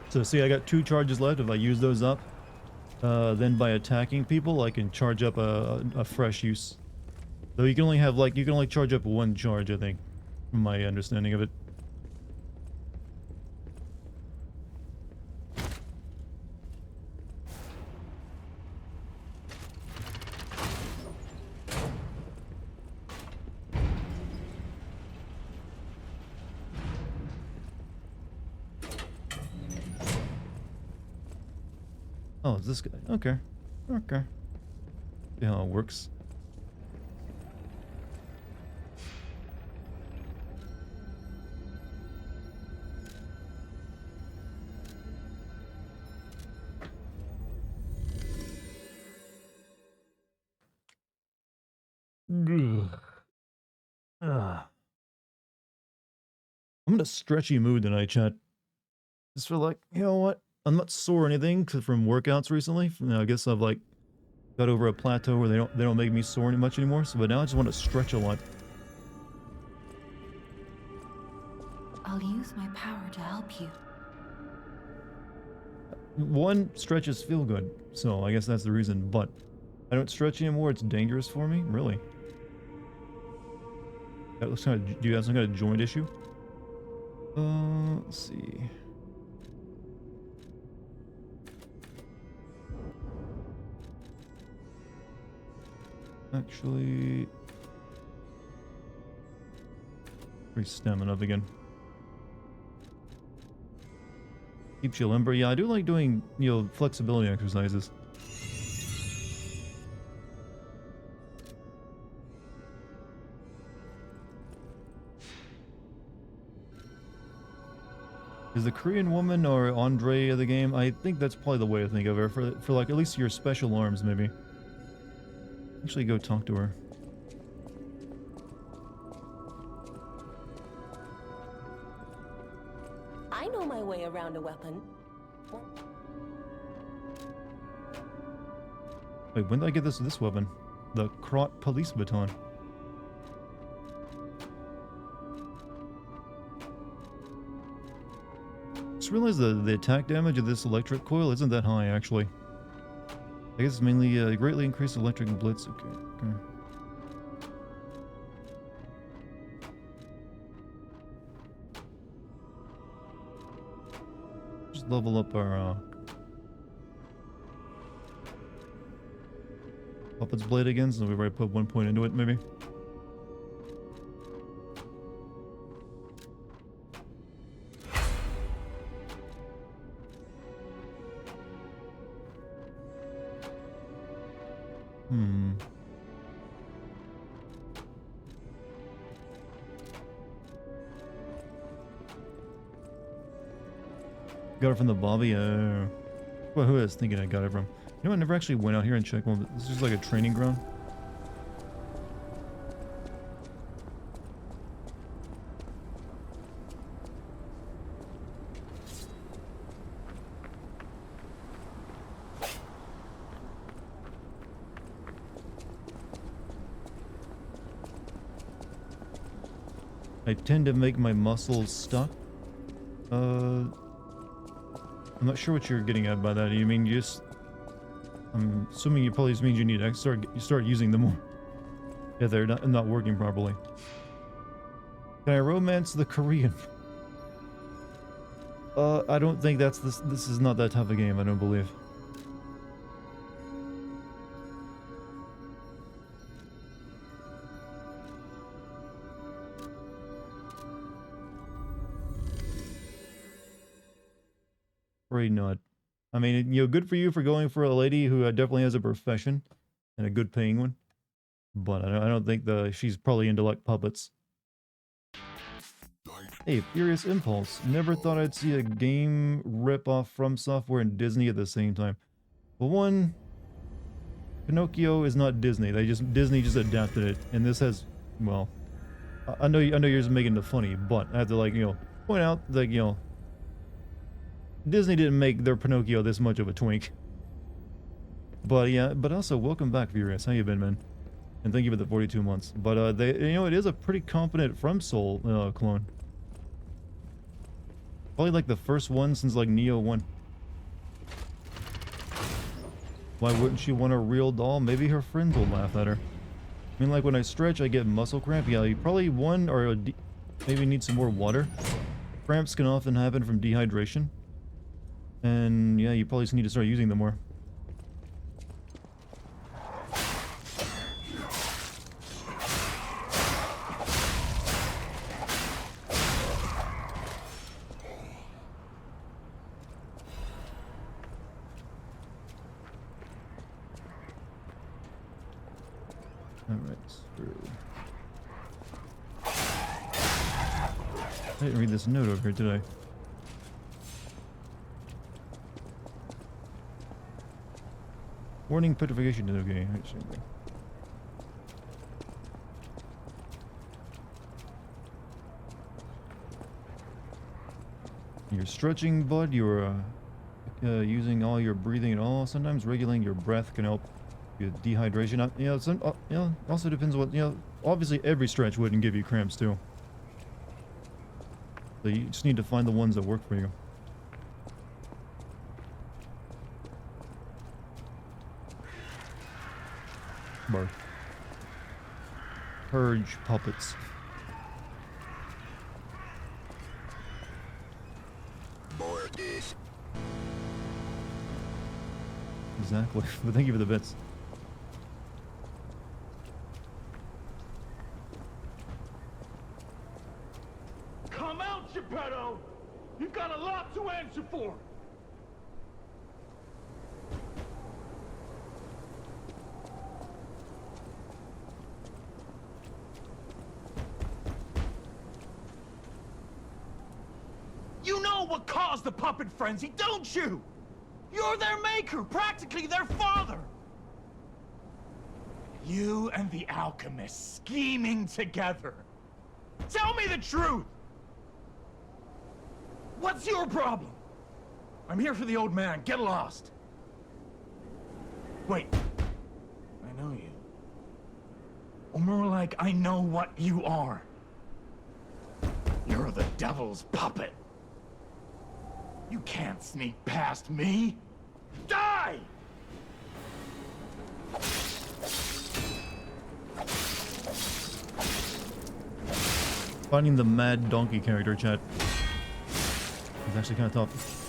So see, I got 2 charges left. If I use those up, then by attacking people, I can charge up a fresh use. Though you can only have like, you can only charge up 1 charge, I think, from my understanding of it. Oh, it's this guy. Okay. Okay. See how it works. I'm in a stretchy mood tonight, chat. Just feel like, you know what? I'm not sore or anything from workouts recently. I guess I've like got over a plateau where they don't make me sore any much anymore. So, but now I just want to stretch a lot. I'll use my power to help you. One, stretches feel good, so I guess that's the reason. But I don't stretch anymore. It's dangerous for me. Really? That looks kind of. Do you have some kind of joint issue? Let's see. Actually, stamina up again. Keeps you limber. Yeah, I do like doing, you know, flexibility exercises. Is the Korean woman or Andre of the game? I think that's probably the way to think of her for like at least your special arms, maybe. Actually, go talk to her. I know my way around a weapon. Wait, when did I get this weapon? The Krot police baton. Just realized the attack damage of this electric coil isn't that high, actually. I guess it's mainly greatly increased electric blitz. Okay. Just level up our Puppet's blade again, so we already put 1 point into it, maybe. Got it from the Bobby. Well, who was thinking I got it from? You know, I never actually went out here and checked one. This is just like a training ground. I tend to make my muscles stuck. I'm not sure what you're getting at by that. You mean you just... I'm assuming you probably just means you need to start using them more. Yeah, they're not working properly. Can I romance the Korean? I don't think that's this. This is not that tough a game. I don't believe. Afraid not. I mean, you know, good for you for going for a lady who definitely has a profession and a good paying one. But I don't think she's probably into like puppets. Hey, Furious Impulse. Never thought I'd see a game rip-off from Software and Disney at the same time. Well, one, Pinocchio is not Disney. Disney just adapted it, and this has, well, I know you're just making it funny, but I have to, like, you know, point out that, you know, Disney didn't make their Pinocchio this much of a twink. But yeah, but also welcome back, Furious. How you been, man? And thank you for the 42 months. But you know, it is a pretty competent From Soul clone. Probably like the first one since like Neo 1. Why wouldn't she want a real doll? Maybe her friends will laugh at her. I mean, like when I stretch, I get muscle cramp. Yeah, you probably maybe need some more water. Cramps can often happen from dehydration. And yeah, you probably just need to start using them more. Alright, I didn't read this note over here, did I? Warning, petrification is okay. You're stretching, bud. You're using all your breathing and all. Sometimes regulating your breath can help with dehydration. You know, also depends what, you know, obviously every stretch wouldn't give you cramps too. So you just need to find the ones that work for you. Or purge puppets. More of this. Exactly. But thank you for the bits. Come out, Geppetto! You've got a lot to answer for! You know what caused the puppet frenzy, don't you? You're their maker, practically their father! You and the alchemist scheming together. Tell me the truth! What's your problem? I'm here for the old man. Get lost. Wait. I know you. Or more like, I know what you are. You're the devil's puppet. You can't sneak past me. Die! Finding the Mad Donkey character, chat. It's actually kind of tough.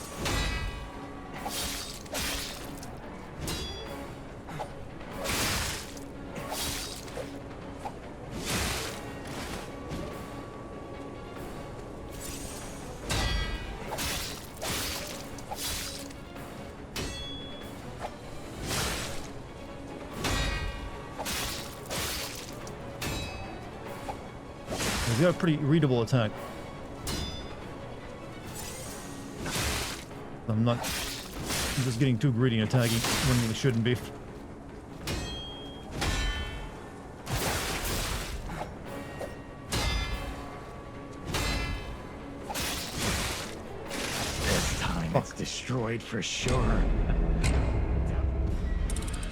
He's got a pretty readable attack. I'm just getting too greedy and attacking when we shouldn't be. This time it's destroyed for sure.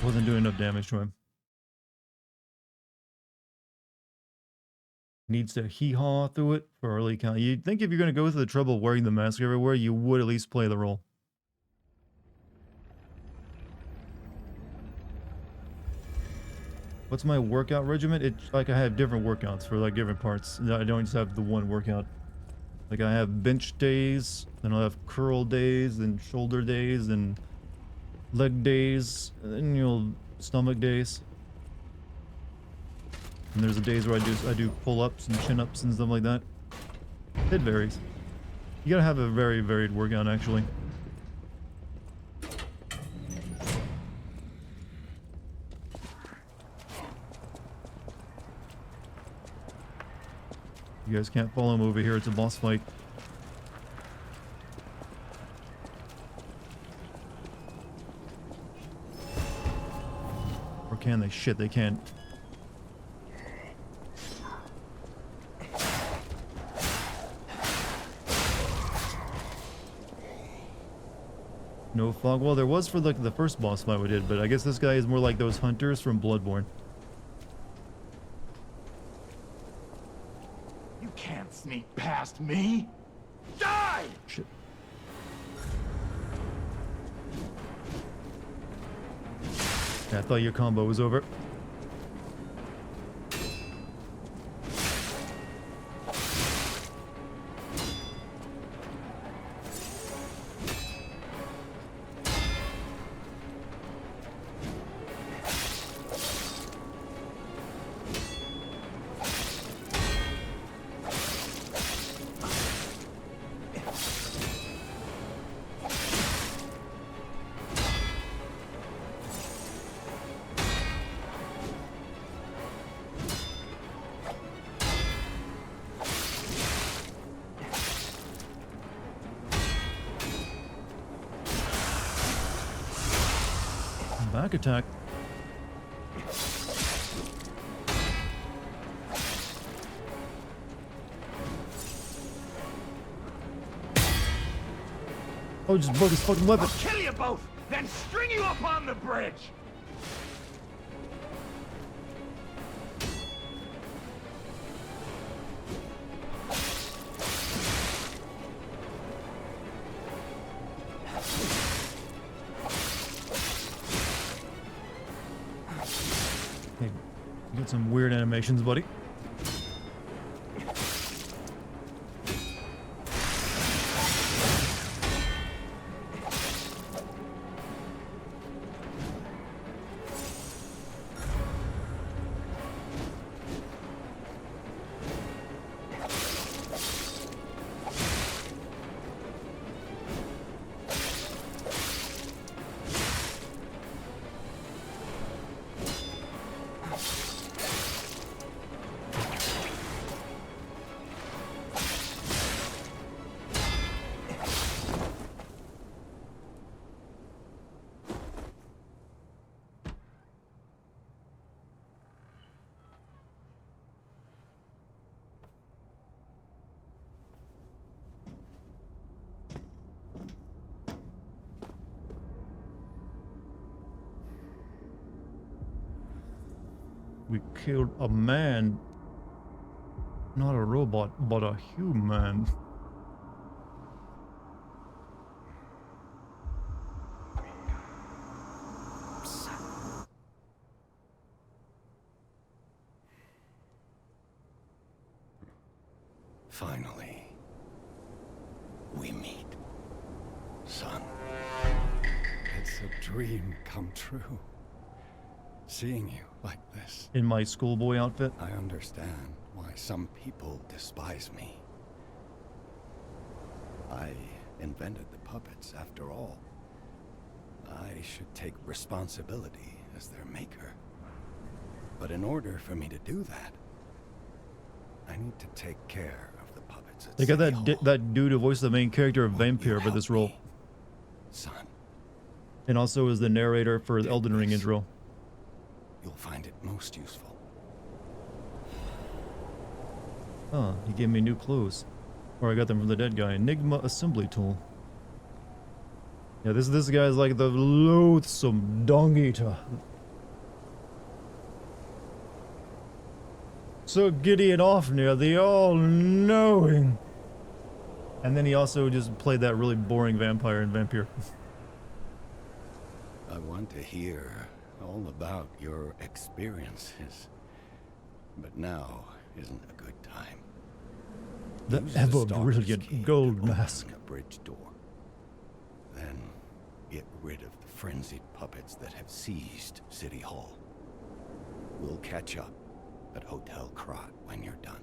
Wasn't doing enough damage to him. Needs to hee-haw through it for early count. You'd think if you're going to go through the trouble of wearing the mask everywhere, you would at least play the role. What's my workout regimen? It's like I have different workouts for like different parts. I don't just have the one workout. Like I have bench days, then I'll have curl days, then shoulder days, then leg days, and then stomach days. And there's the days where I do pull-ups and chin-ups and stuff like that. It varies. You gotta have a very varied workout, actually. You guys can't follow him over here. It's a boss fight. Or can they? Shit, they can't. No fog. Well, there was for like the first boss fight we did, but I guess this guy is more like those hunters from Bloodborne. You can't sneak past me. Die! Shit. Yeah, I thought your combo was over. Back attack. Oh, just broke his fucking weapon. I'll kill you both, then string you up on the bridge. Got some weird animations, buddy. We killed a man. Not a robot, but a human. Finally, we meet, son. It's a dream come true. Seeing you like this. In my schoolboy outfit. I understand why some people despise me. I invented the puppets after all. I should take responsibility as their maker. But in order for me to do that, I need to take care of the puppets at They got City Hall. that dude who voiced the main character of Vampire for this role. Son. And also is the narrator for the Elden Ring this. intro. You'll find it most useful. Huh, he gave me new clues. Or I got them from the dead guy. Enigma assembly tool. Yeah, this guy's like the loathsome dung eater. So Gideon Ofnir, the all-knowing. And then he also just played that really boring vampire in Vampire. I want to hear all about your experiences. But now isn't a good time. The Use ever-brilliant stalker's key gold to open mask. a bridge door. Then get rid of the frenzied puppets that have seized City Hall. We'll catch up at Hotel Krat when you're done.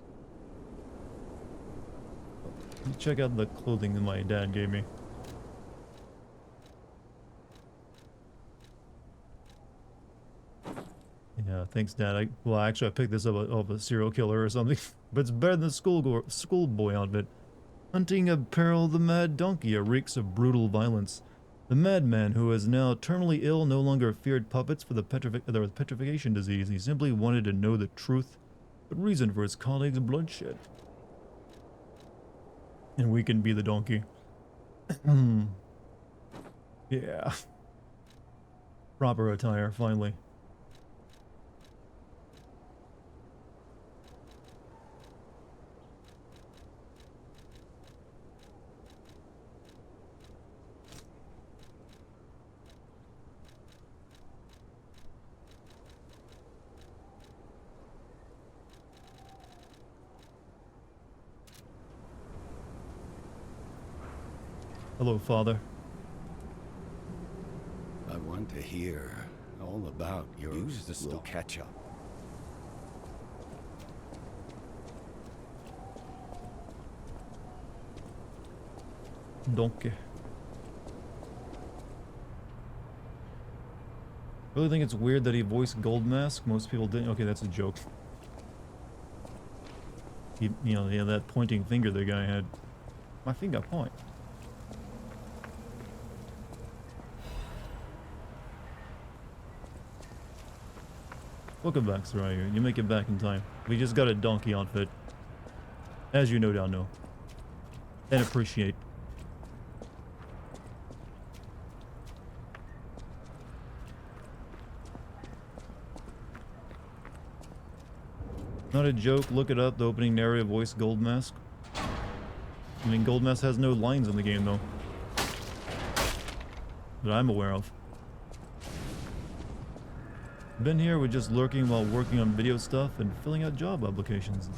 Check out the clothing that my dad gave me. Yeah, thanks, Dad. Well, actually, I picked this up off a serial killer or something. But it's better than the schoolboy outfit. Hunting apparel, the mad donkey reeks of brutal violence. The madman, who is now terminally ill, no longer feared puppets for the petrification disease. He simply wanted to know the truth, the reason for his colleagues' bloodshed. And we can be the donkey. Yeah. Proper attire, finally. Hello, Father. I want to hear all about your... Use the We'll catch up. Donkey. Really think it's weird that he voiced Gold Mask. Most people didn't. Okay, that's a joke. You know, yeah, that pointing finger the guy had. My finger point. Welcome back, Soraya. You make it back in time. We just got a donkey outfit. As you no doubt know. And appreciate. Not a joke, look it up, the opening narrative voice Gold Mask. I mean, Gold Mask has no lines in the game, though. That I'm aware of. Been here with just lurking while working on video stuff and filling out job applications.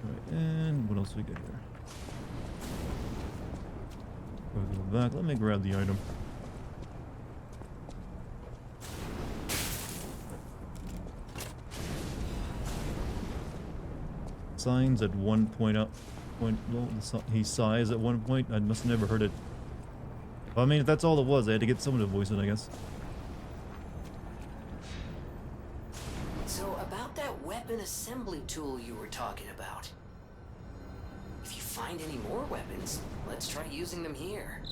Right, and what else we got here? Go back. Let me grab the item. Signs at one point up. He sighs at one point. I must have never heard it. Well, I mean, if that's all it was, I had to get someone to voice it, I guess. So, about that weapon assembly tool you were talking about. If you find any more weapons, let's try using them here.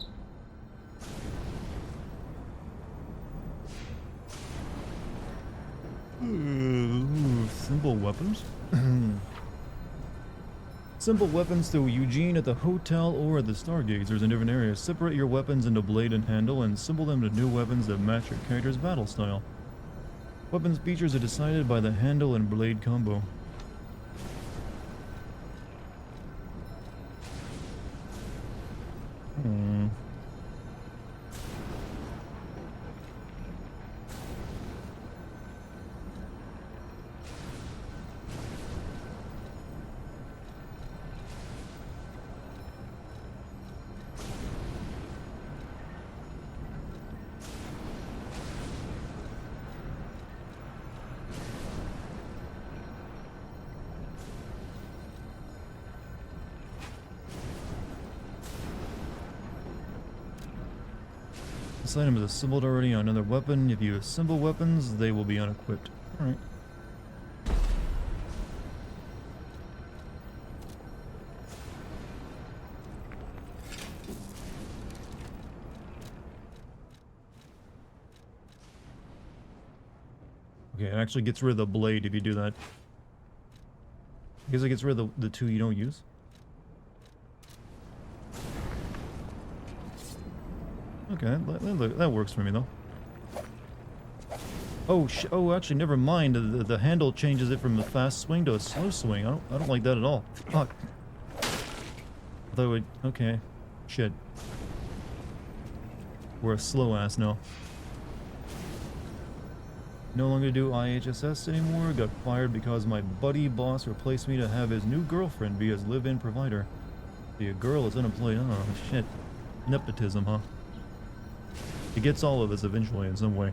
Simple weapons? Simple weapons to Eugene at the hotel or at the Stargazers in different areas. Separate your weapons into blade and handle and assemble them to new weapons that match your character's battle style. Weapons features are decided by the handle and blade combo. This item is assembled already on another weapon. If you assemble weapons, they will be unequipped. Alright. Okay, it actually gets rid of the blade if you do that. I guess it gets rid of the two you don't use. Okay, that works for me though. Oh, actually, never mind. The handle changes it from a fast swing to a slow swing. I don't like that at all. Fuck. I thought it would. Okay. Shit. We're a slow ass now. No longer do IHSS anymore. Got fired because my buddy boss replaced me to have his new girlfriend be his live-in provider. See, a girl is unemployed. Oh shit. Nepotism, huh? It gets all of us eventually in some way.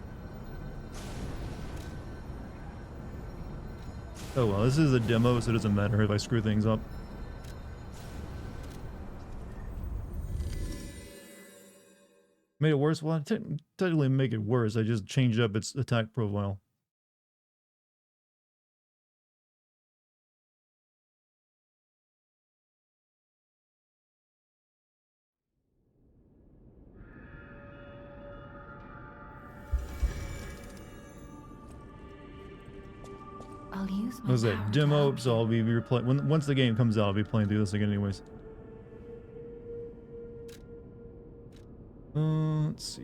Oh well, this is a demo, so it doesn't matter if I screw things up. Made it worse? Well, I technically make it worse. I just changed up its attack profile. I'll use my What was that? power to Demo, help so I'll be replaying. Once the game comes out, I'll be playing through this again anyways. Let's see.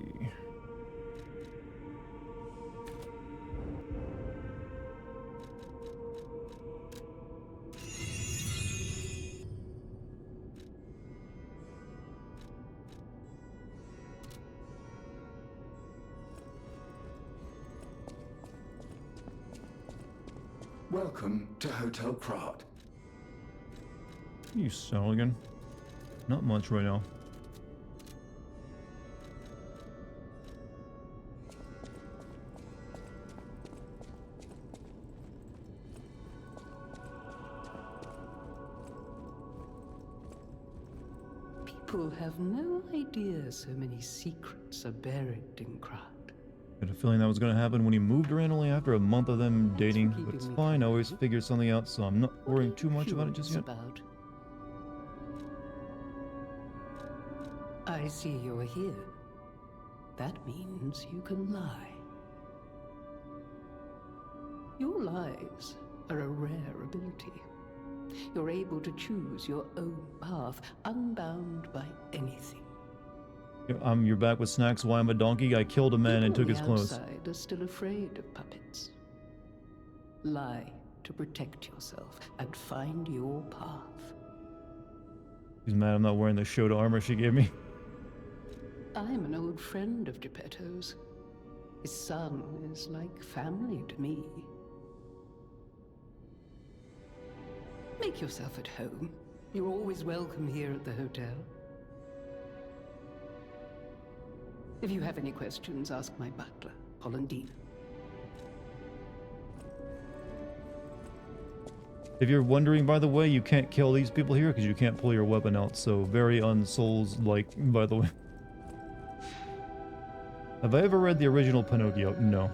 Welcome to Hotel Krat. You sell again? Not much right now. People have no idea so many secrets are buried in Krat. I had a feeling that was going to happen when he moved randomly after a month of them dating, but it's fine. I always figure something out, so I'm not worrying too much about it just yet. I see you're here. That means you can lie. Your lies are a rare ability. You're able to choose your own path, unbound by anything. You're back with snacks. Why I'm a donkey? I killed a man and took his clothes. Outside are still afraid of puppets. Lie to protect yourself and find your path. She's mad I'm not wearing the Shota armor she gave me. I'm an old friend of Geppetto's. His son is like family to me. Make yourself at home. You're always welcome here at the hotel. If you have any questions, ask my butler, Hollandine. If you're wondering, by the way, you can't kill these people here because you can't pull your weapon out, so very un-Souls-like, by the way. Have I ever read the original Pinocchio? No.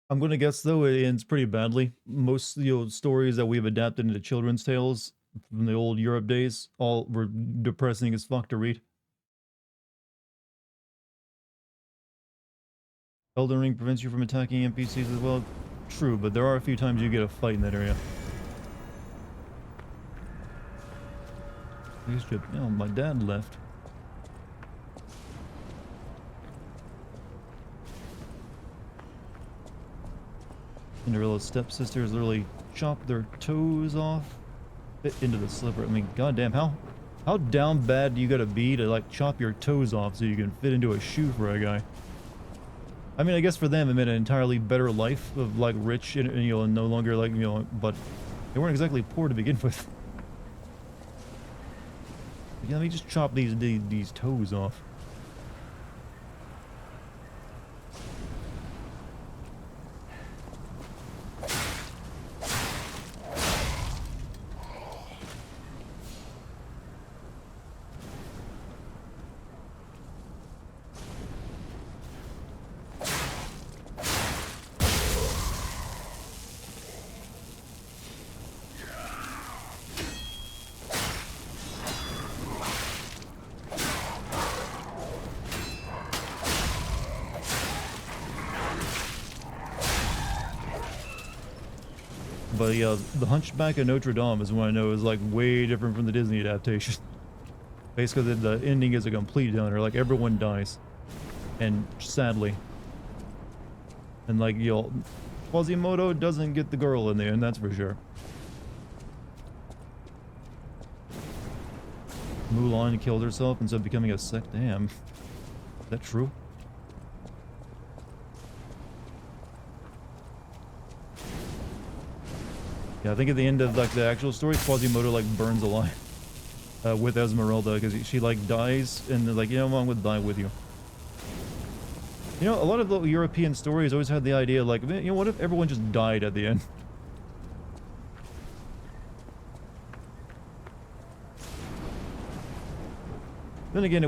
I'm gonna guess though it ends pretty badly. Most stories that we've adapted into children's tales from the old Europe days all were depressing as fuck to read. Elden Ring prevents you from attacking NPCs as well. True, but there are a few times you get a fight in that area. Oh, my dad left. Cinderella's stepsisters literally chopped their toes off. Fit into the slipper. I mean, goddamn, how down bad do you gotta be to like chop your toes off so you can fit into a shoe for a guy? I mean, I guess for them it meant an entirely better life of like rich and and no longer like but they weren't exactly poor to begin with. Yeah, let me just chop these toes off. But yeah, the Hunchback of Notre Dame is one I know is like way different from the Disney adaptation. Basically, the ending is a complete downer. Like everyone dies, and sadly, and like Quasimodo doesn't get the girl in the end. That's for sure. Mulan killed herself instead of becoming a sect. Damn, is that true? Yeah, I think at the end of like the actual story, Quasimodo like burns alive with Esmeralda because she like dies and they're like, I'm gonna die with you. A lot of the European stories always had the idea like, what if everyone just died at the end? Then again,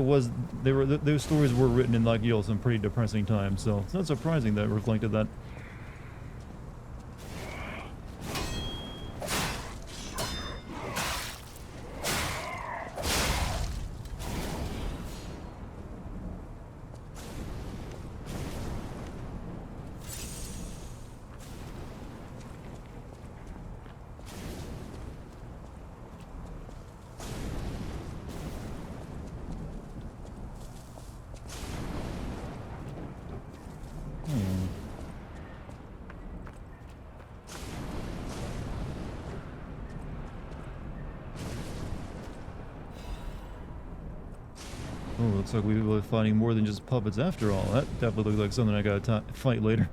those stories were written in like some pretty depressing times, so it's not surprising that it reflected that. Oh, looks like we were fighting more than just puppets after all. That definitely looks like something I gotta fight later.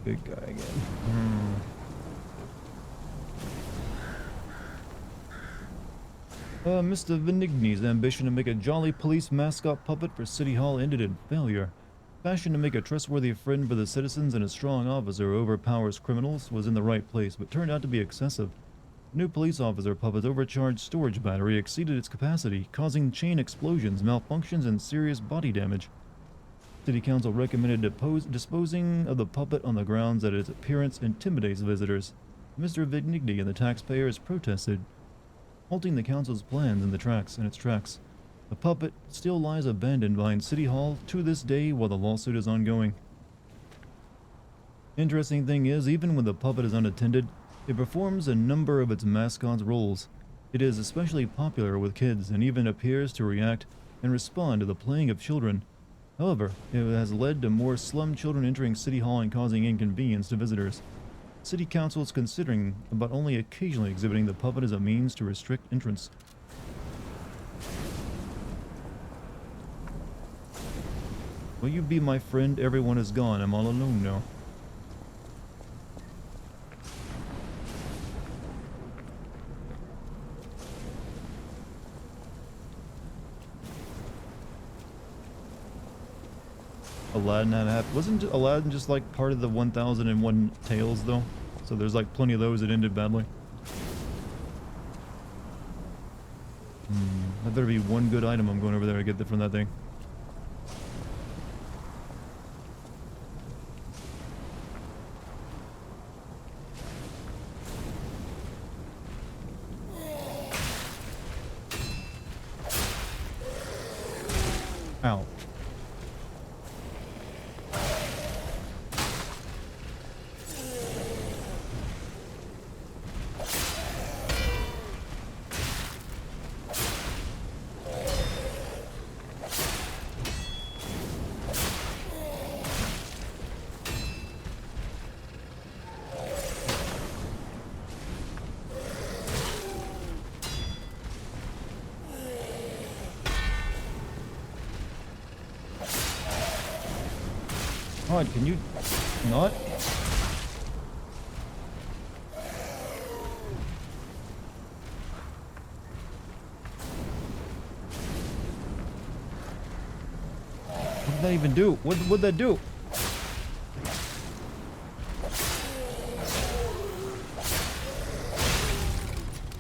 Big guy again. Mr. Venigni's ambition to make a jolly police mascot puppet for City Hall ended in failure. Passion to make a trustworthy friend for the citizens and a strong officer who overpowers criminals was in the right place, but turned out to be excessive. The new police officer puppet's overcharged storage battery exceeded its capacity, causing chain explosions, malfunctions, and serious body damage. City Council recommended disposing of the puppet on the grounds that its appearance intimidates visitors. Mr. Venigni and the taxpayers protested, halting the council's plans in its tracks. The puppet still lies abandoned behind City Hall to this day while the lawsuit is ongoing. Interesting thing is, even when the puppet is unattended, it performs a number of its mascot's roles. It is especially popular with kids and even appears to react and respond to the playing of children. However, it has led to more slum children entering City Hall and causing inconvenience to visitors. City Council is considering about only occasionally exhibiting the puppet as a means to restrict entrance. Will you be my friend? Everyone is gone. I'm all alone now. Aladdin had half. Wasn't Aladdin just like part of the 1001 Tales though? So there's like plenty of those that ended badly. That better be one good item I'm going over there to get from that thing. Ow. God, can you not? What did that even do? What'd that do?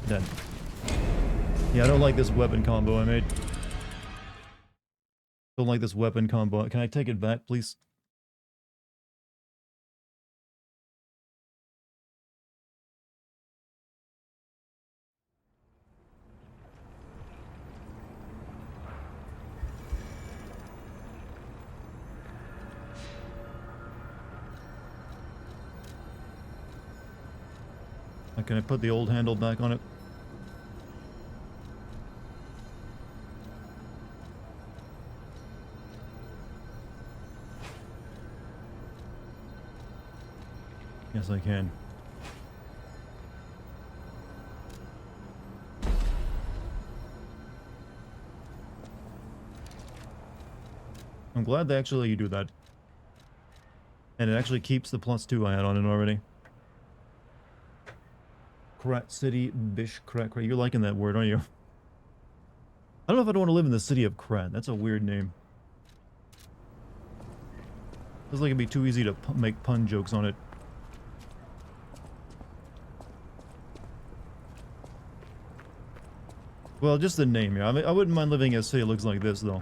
Dead. Yeah, I don't like this weapon combo I made. Don't like this weapon combo. Can I take it back, please? Can I put the old handle back on it? Yes, I can. I'm glad they actually let you do that. And it actually keeps the +2 I had on it already. Krat City, Bish Krat. You're liking that word, aren't you? I don't know if I'd want to live in the city of Krat. That's a weird name. Feels like it'd be too easy to make pun jokes on it. Well, just the name, yeah. I mean, I wouldn't mind living in a city that looks like this, though.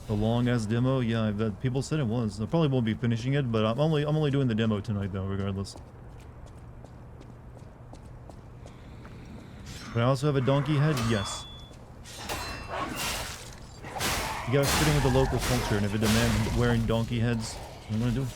A long-ass demo? Yeah, people said it was. I probably won't be finishing it, but I'm only doing the demo tonight, though, regardless. But I also have a donkey head? Yes. You gotta fit in with the local culture, and if it demands wearing donkey heads, what am I gonna do?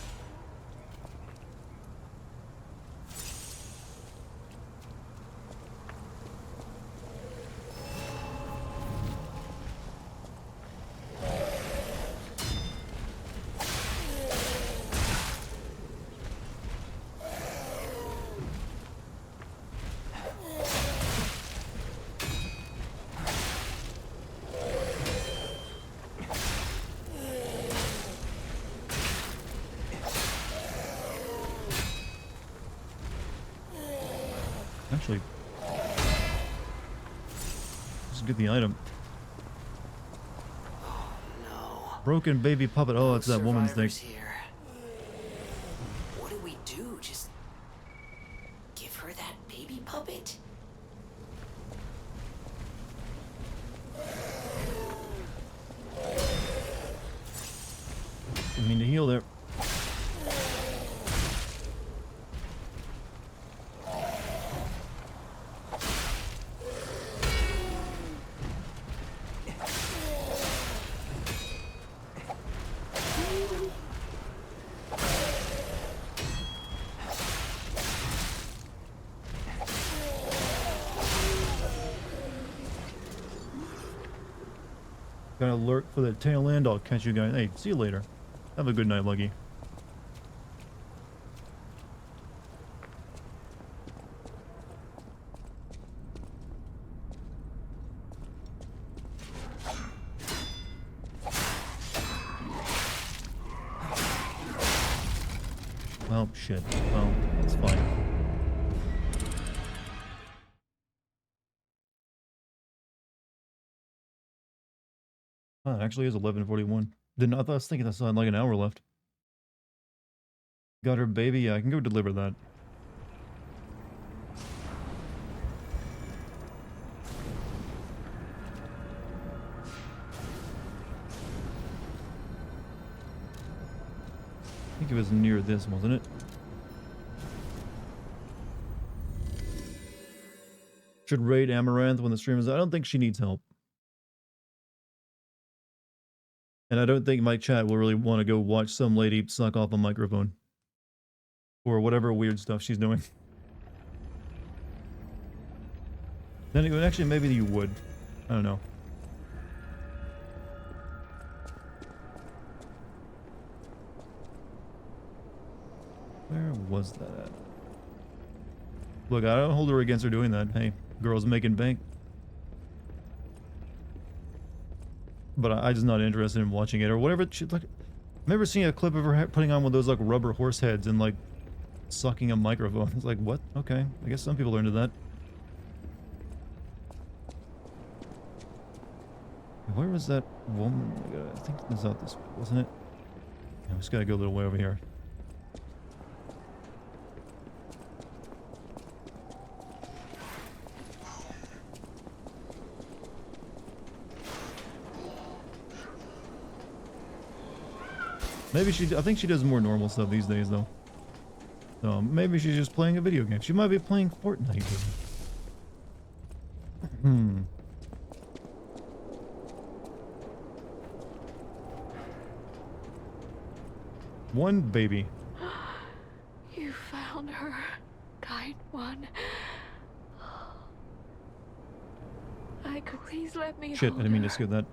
actually just get the item. No. Broken baby puppet. Oh, it's that woman's thing. Survivors here. What do we do? Just give her that baby puppet? Didn't mean to heal there. Gotta lurk for the tail end. I'll catch you guys. Hey, see you later. Have a good night, Lucky. Oh, shit. Well, that's fine. Oh, it actually is 11:41. Didn't I thought I was thinking that's like an hour left. Got her baby. Yeah, I can go deliver that. I think it was near this, wasn't it? Should raid Amaranth when the stream is out. I don't think she needs help. And I don't think my chat will really want to go watch some lady suck off a microphone. Or whatever weird stuff she's doing. Then actually, maybe you would. I don't know. Where was that at? Look, I don't hold her against her doing that. Hey, girl's making bank. But I'm just not interested in watching it or whatever. She, like, I remember seeing a clip of her putting on one of those like rubber horse heads and like sucking a microphone. It's like, what? Okay, I guess some people are into that. Where was that woman? I think it was out this way, wasn't it? Yeah, we just gotta go a little way over here. Maybe I think she does more normal stuff these days, though. So maybe she's just playing a video game. She might be playing Fortnite. One baby. You found her, kind one. Please let me Shit, I didn't mean to skip that.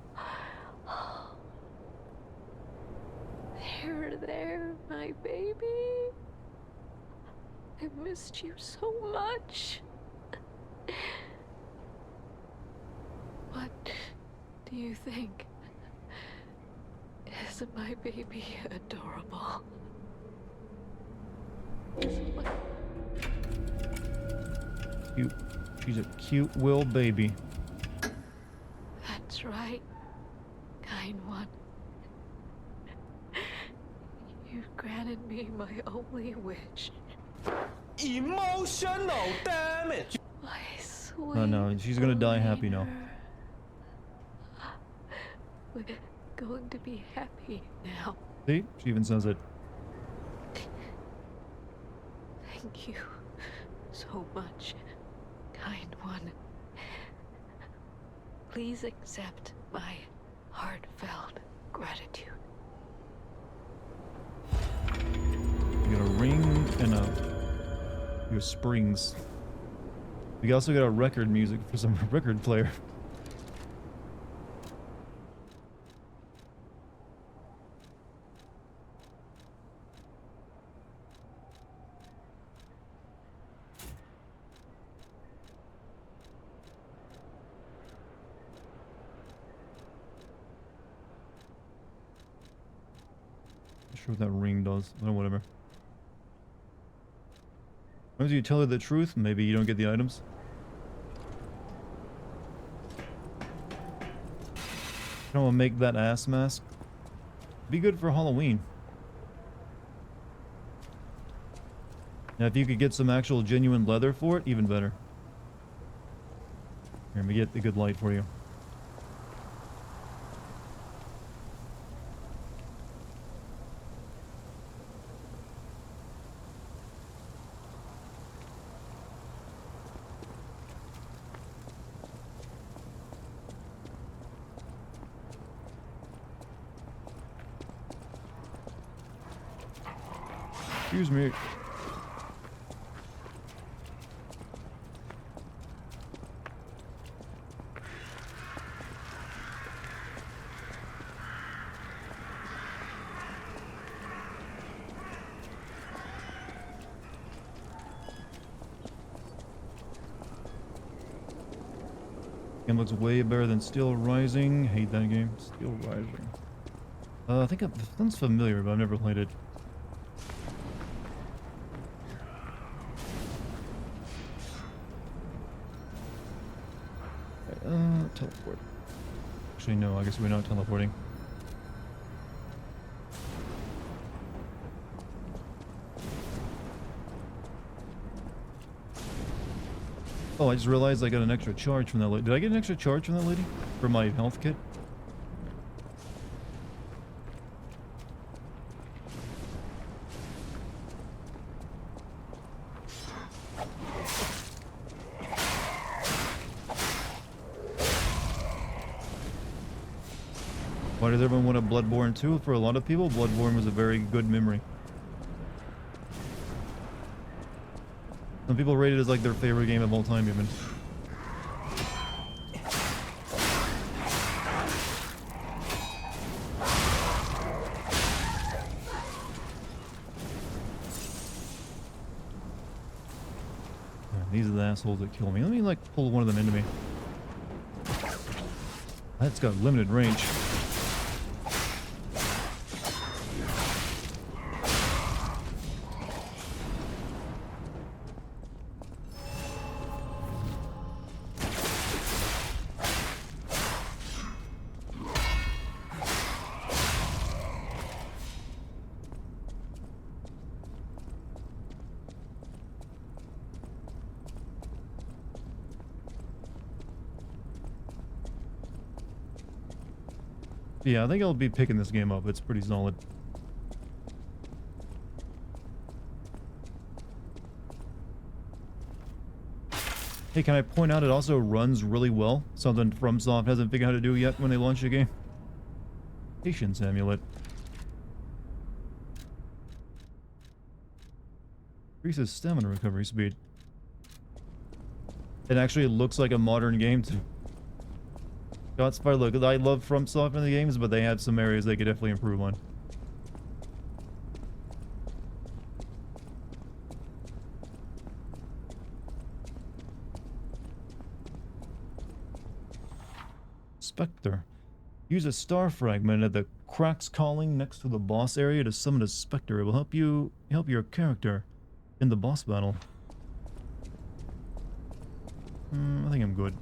There, my baby. I missed you so much. What do you think? Isn't my baby adorable? Cute. She's a cute will baby. That's right, kind one. You've granted me my only wish. Emotional damage! My sweet. Oh no, she's gonna die happy now. We're going to be happy now. See? She even says it. Thank you so much, kind one. Please accept my heartfelt gratitude. You got a ring and your springs. We also got a record music for some record player. Not sure what that ring does. Oh, whatever. long as you tell her the truth, maybe you don't get the items. I don't want to make that ass mask. Be good for Halloween. Now, if you could get some actual genuine leather for it, even better. Here, let me get the good light for you. Excuse me. Game looks way better than Steel Rising. Hate that game. Steel Rising. I think it sounds familiar, but I've never played it. Teleport. Actually, no, I guess we're not teleporting. Oh, I just realized I got an extra charge from that lady. Did I get an extra charge from that lady? For my health kit? Why does everyone want a Bloodborne 2? For a lot of people, Bloodborne was a very good memory. Some people rate it as like their favorite game of all time, even. These are the assholes that kill me. Let me like pull one of them into me. That's got limited range. Yeah, I think I'll be picking this game up. It's pretty solid. Hey, can I point out it also runs really well? Something FromSoft hasn't figured out how to do yet when they launch a game. Patience amulet. Increases stamina recovery speed. It actually looks like a modern game too. Shots fired. Look, I love FromSoft in the games, but they have some areas they could definitely improve on. Spectre. Use a star fragment at the cracks calling next to the boss area to summon a spectre. It will help your character in the boss battle. I think I'm good.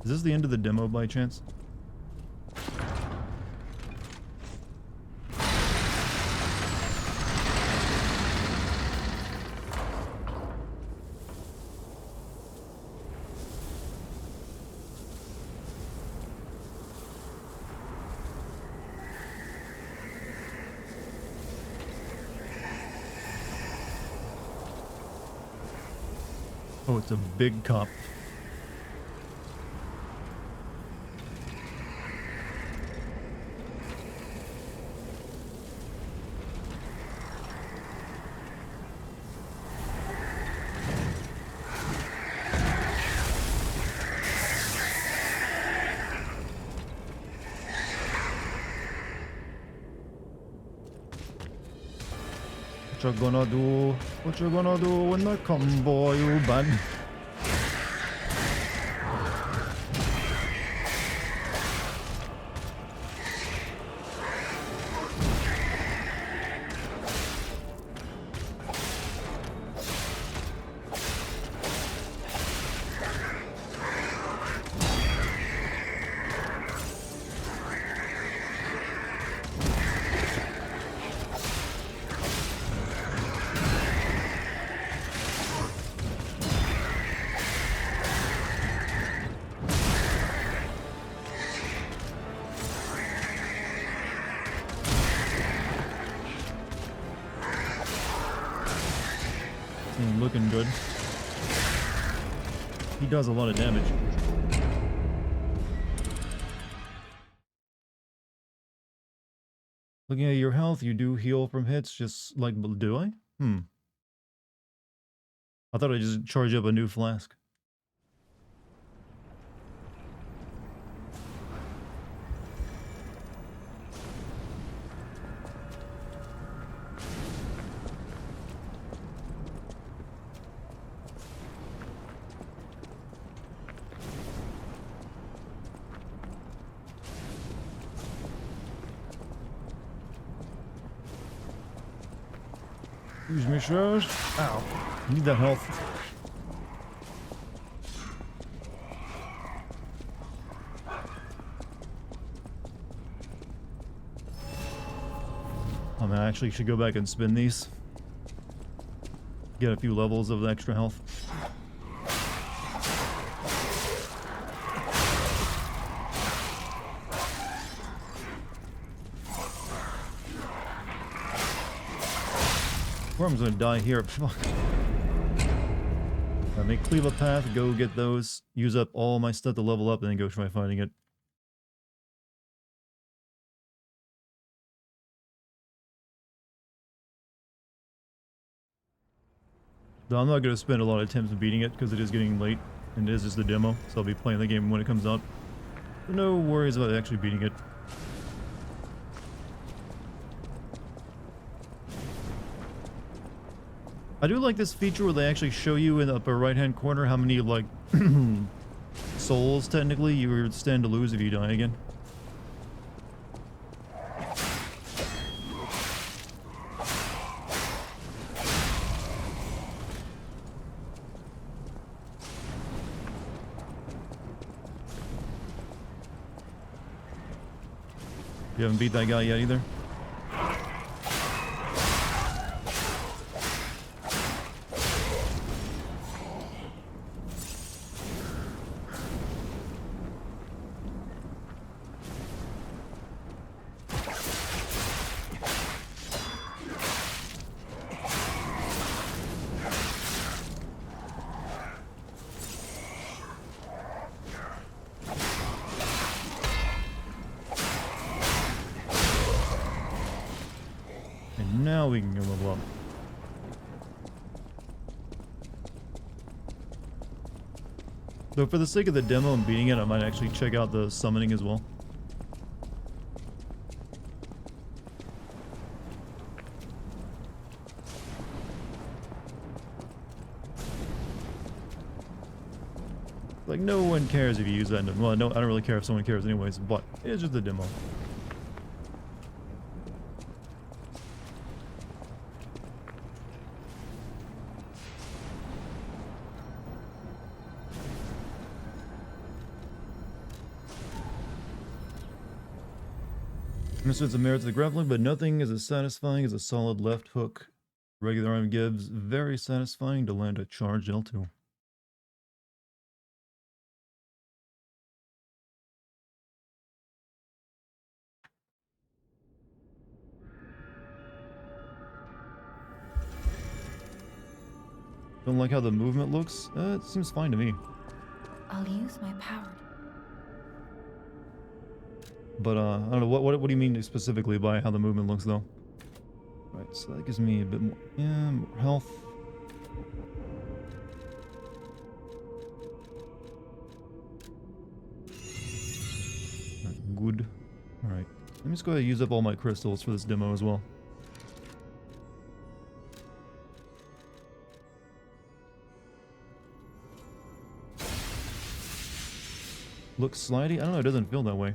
Is this the end of the demo by chance? Oh, it's a big cop. What you gonna do? What you gonna do when I come for you, man? looking good. He does a lot of damage. Looking at your health, you do heal from hits, just like, do I? I thought I'd just charge up a new flask. Excuse me, sirs. Ow. I need that health. Oh man, I actually should go back and spin these. Get a few levels of extra health. Worm's gonna die here. Fuck. I make cleave a path, go get those, use up all my stuff to level up, and then go try fighting it. Though I'm not gonna spend a lot of attempts beating it because it is getting late and it is just the demo, so I'll be playing the game when it comes out. So no worries about actually beating it. I do like this feature where they actually show you in the upper right hand corner how many, like, souls technically you would stand to lose if you die again. You haven't beat that guy yet either? Now we can go level up. So for the sake of the demo and beating it, I might actually check out the summoning as well. Like, no one cares if you use that. Well, no, I don't really care if someone cares anyways, but it's just a demo. It's a merit to the grappling, but nothing is as satisfying as a solid left hook. Regular arm gives very satisfying to land a charged L2. Don't like how the movement looks? It seems fine to me. I'll use my power. But I don't know, what do you mean specifically by how the movement looks though? Right, so that gives me a bit more, yeah, more health. Good. Alright, let me just go ahead and use up all my crystals for this demo as well. Looks slidey? I don't know, it doesn't feel that way.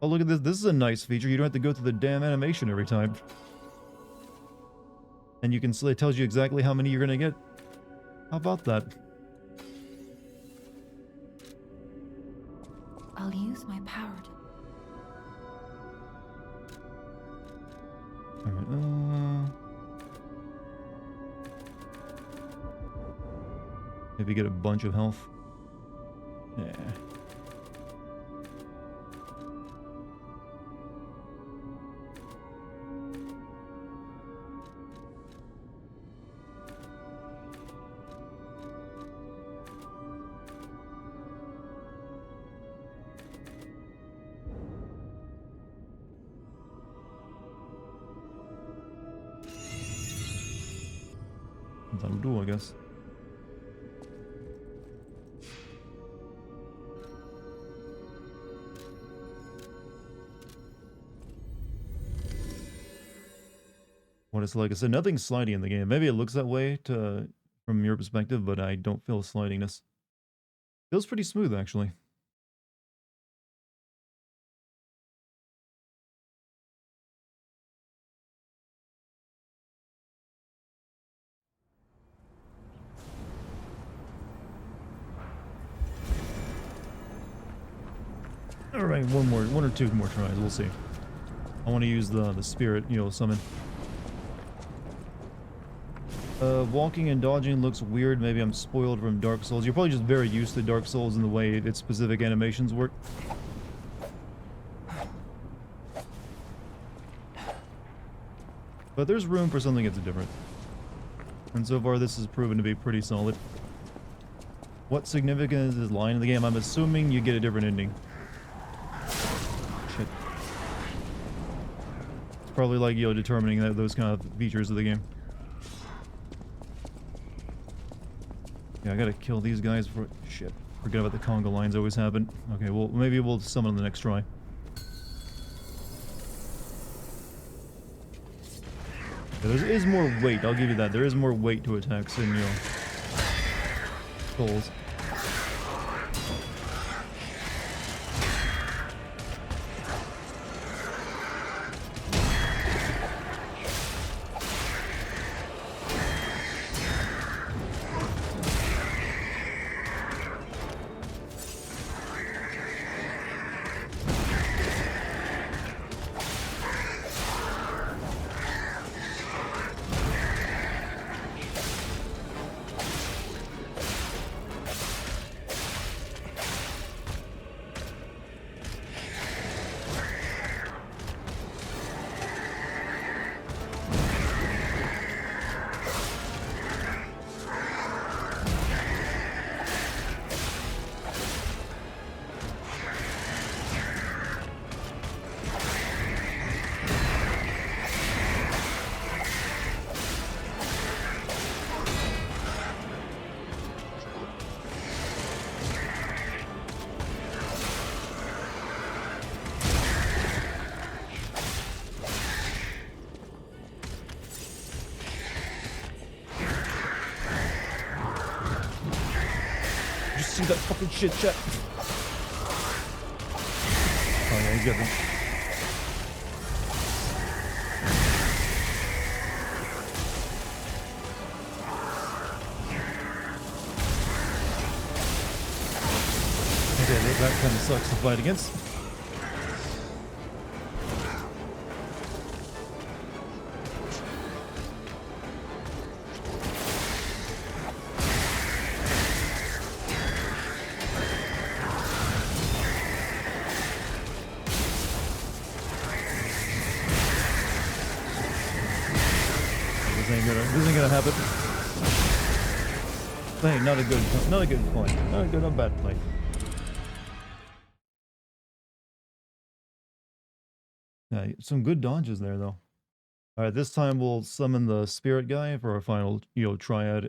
Oh, look at this. This is a nice feature. You don't have to go through the damn animation every time. And you can see it tells you exactly how many you're going to get. How about that? I'll use my power. Alright, maybe get a bunch of health. Yeah. That'll do, I guess. What it's like. I said, nothing's sliding in the game. Maybe it looks that way from your perspective, but I don't feel slidiness. Feels pretty smooth, actually. All right, one or two more tries. We'll see. I want to use the spirit, summon. Walking and dodging looks weird. Maybe I'm spoiled from Dark Souls. You're probably just very used to Dark Souls in the way its specific animations work. But there's room for something that's different. And so far this has proven to be pretty solid. What significance is this line in the game? I'm assuming you get a different ending. Shit. It's probably like, determining those kind of features of the game. Yeah, I gotta kill these guys for... Shit. Forget about the conga lines always happen. Okay, well, maybe we'll summon on the next try. Yeah, there is more weight, I'll give you that. There is more weight to attacks in, Souls. See that fucking shit, chat. Oh yeah, he's got them. Okay, that kind of sucks to fight against. This ain't gonna happen. Hey, not a good fight. Not a bad fight. Yeah, some good dodges there though. Alright, this time we'll summon the spirit guy for our final, triad. I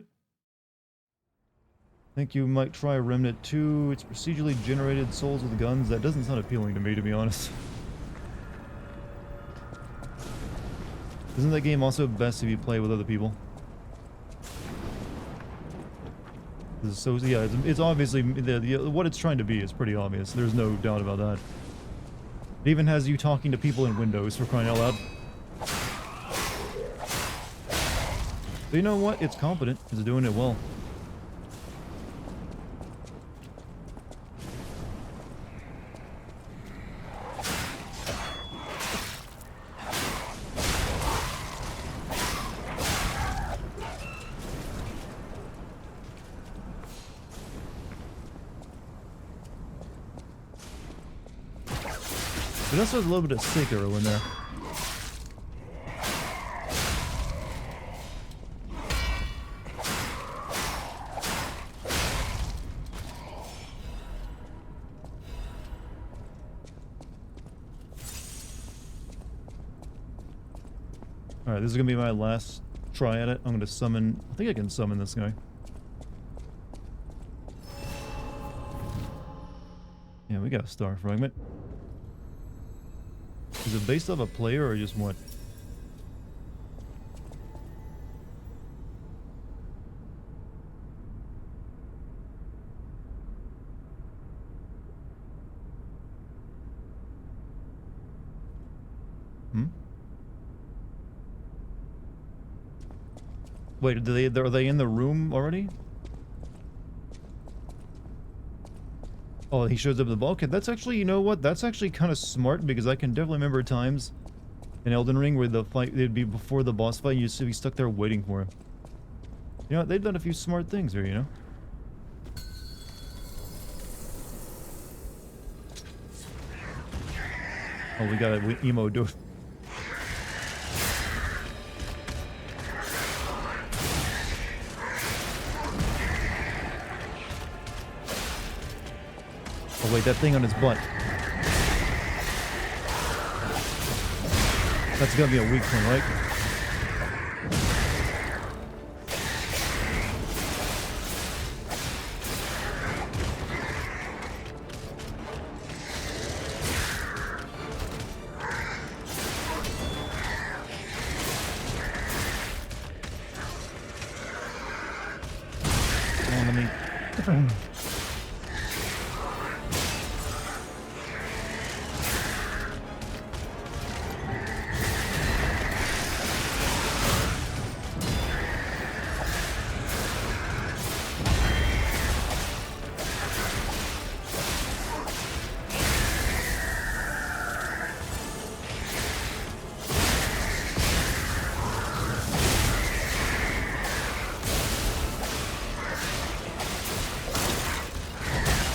think you might try Remnant 2. It's procedurally generated souls with guns. That doesn't sound appealing to me, to be honest. Isn't that game also best if you play with other people? So yeah, it's obviously what it's trying to be is pretty obvious. There's no doubt about that. It even has you talking to people in Windows, for crying out loud. But you know what? It's competent. It's doing it well. But also a little bit of sick arrow in there. Alright, this is gonna be my last try at it. I'm gonna summon... I think I can summon this guy. Yeah, we got a star fragment. Is it based off a player or just what? Wait, are they in the room already? Oh, he shows up in the ball. Okay, that's actually, you know what? That's actually kind of smart because I can definitely remember times in Elden Ring where the fight, it'd be before the boss fight and you'd just be stuck there waiting for him. You know what? They've done a few smart things here, you know? Oh, we got an emo dude. Oh wait, that thing on his butt. That's gonna be a weak thing, right? Come on, let me...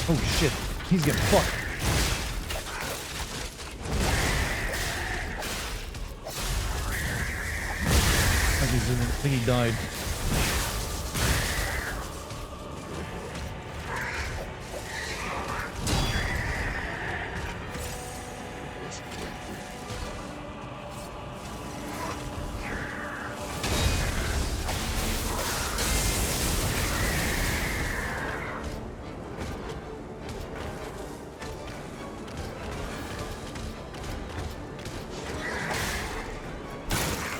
Oh shit, he's getting fucked. I think he died.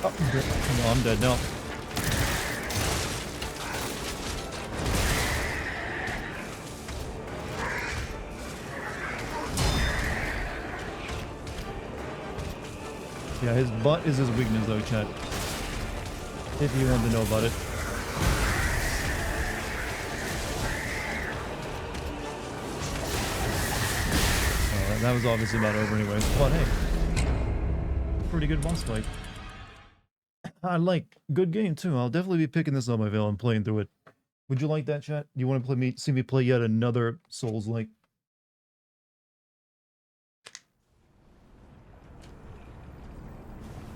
Oh, no, I'm dead now. Yeah, his butt is his weakness though, chat. If you want to know about it. That was obviously about over anyway. But hey, pretty good boss fight. I like good game too. I'll definitely be picking this up my veil and playing through it. Would you like that, chat? Do you want to see me play yet another Souls-like?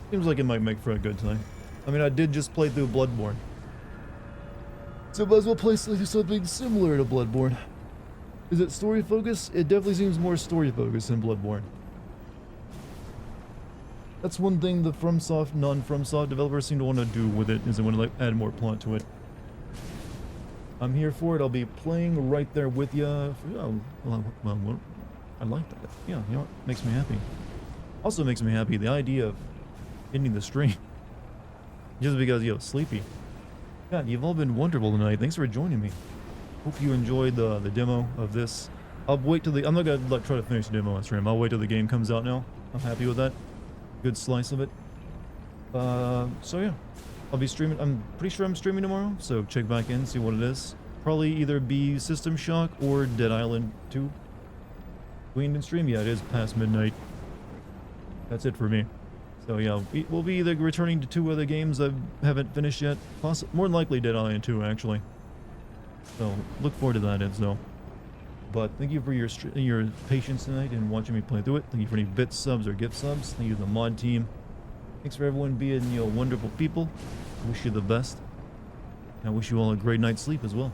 Seems like it might make for a good time. I mean, I did just play through Bloodborne, so might as well play something similar to Bloodborne. Is it story focused? It definitely seems more story focused than Bloodborne. That's one thing the FromSoft, non-FromSoft developers seem to want to do with it, is they want to like add more plot to it. I'm here for it. I'll be playing right there with you. Oh, well, I like that. Yeah, you know what? Makes me happy. Also makes me happy the idea of ending the stream. Just because, sleepy. God, you've all been wonderful tonight. Thanks for joining me. Hope you enjoyed the demo of this. I'll wait till I'm not gonna try to finish the demo on stream. I'll wait till the game comes out now. I'm happy with that. Good slice of it. So yeah, I'll be streaming. I'm pretty sure I'm streaming tomorrow, so check back in, see what it is. Probably either be System Shock or Dead Island 2. Queen and stream? Yeah, it is past midnight. That's it for me. So yeah, we'll be either returning to 2 other games I haven't finished yet. More than likely Dead Island 2, actually. So look forward to that if so. But thank you for your patience tonight and watching me play through it. Thank you for any bits, subs, or gift subs. Thank you to the mod team. Thanks for everyone being wonderful people. I wish you the best. And I wish you all a great night's sleep as well.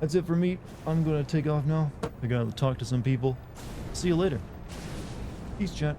That's it for me. I'm going to take off now. I got to talk to some people. See you later. Peace, chat.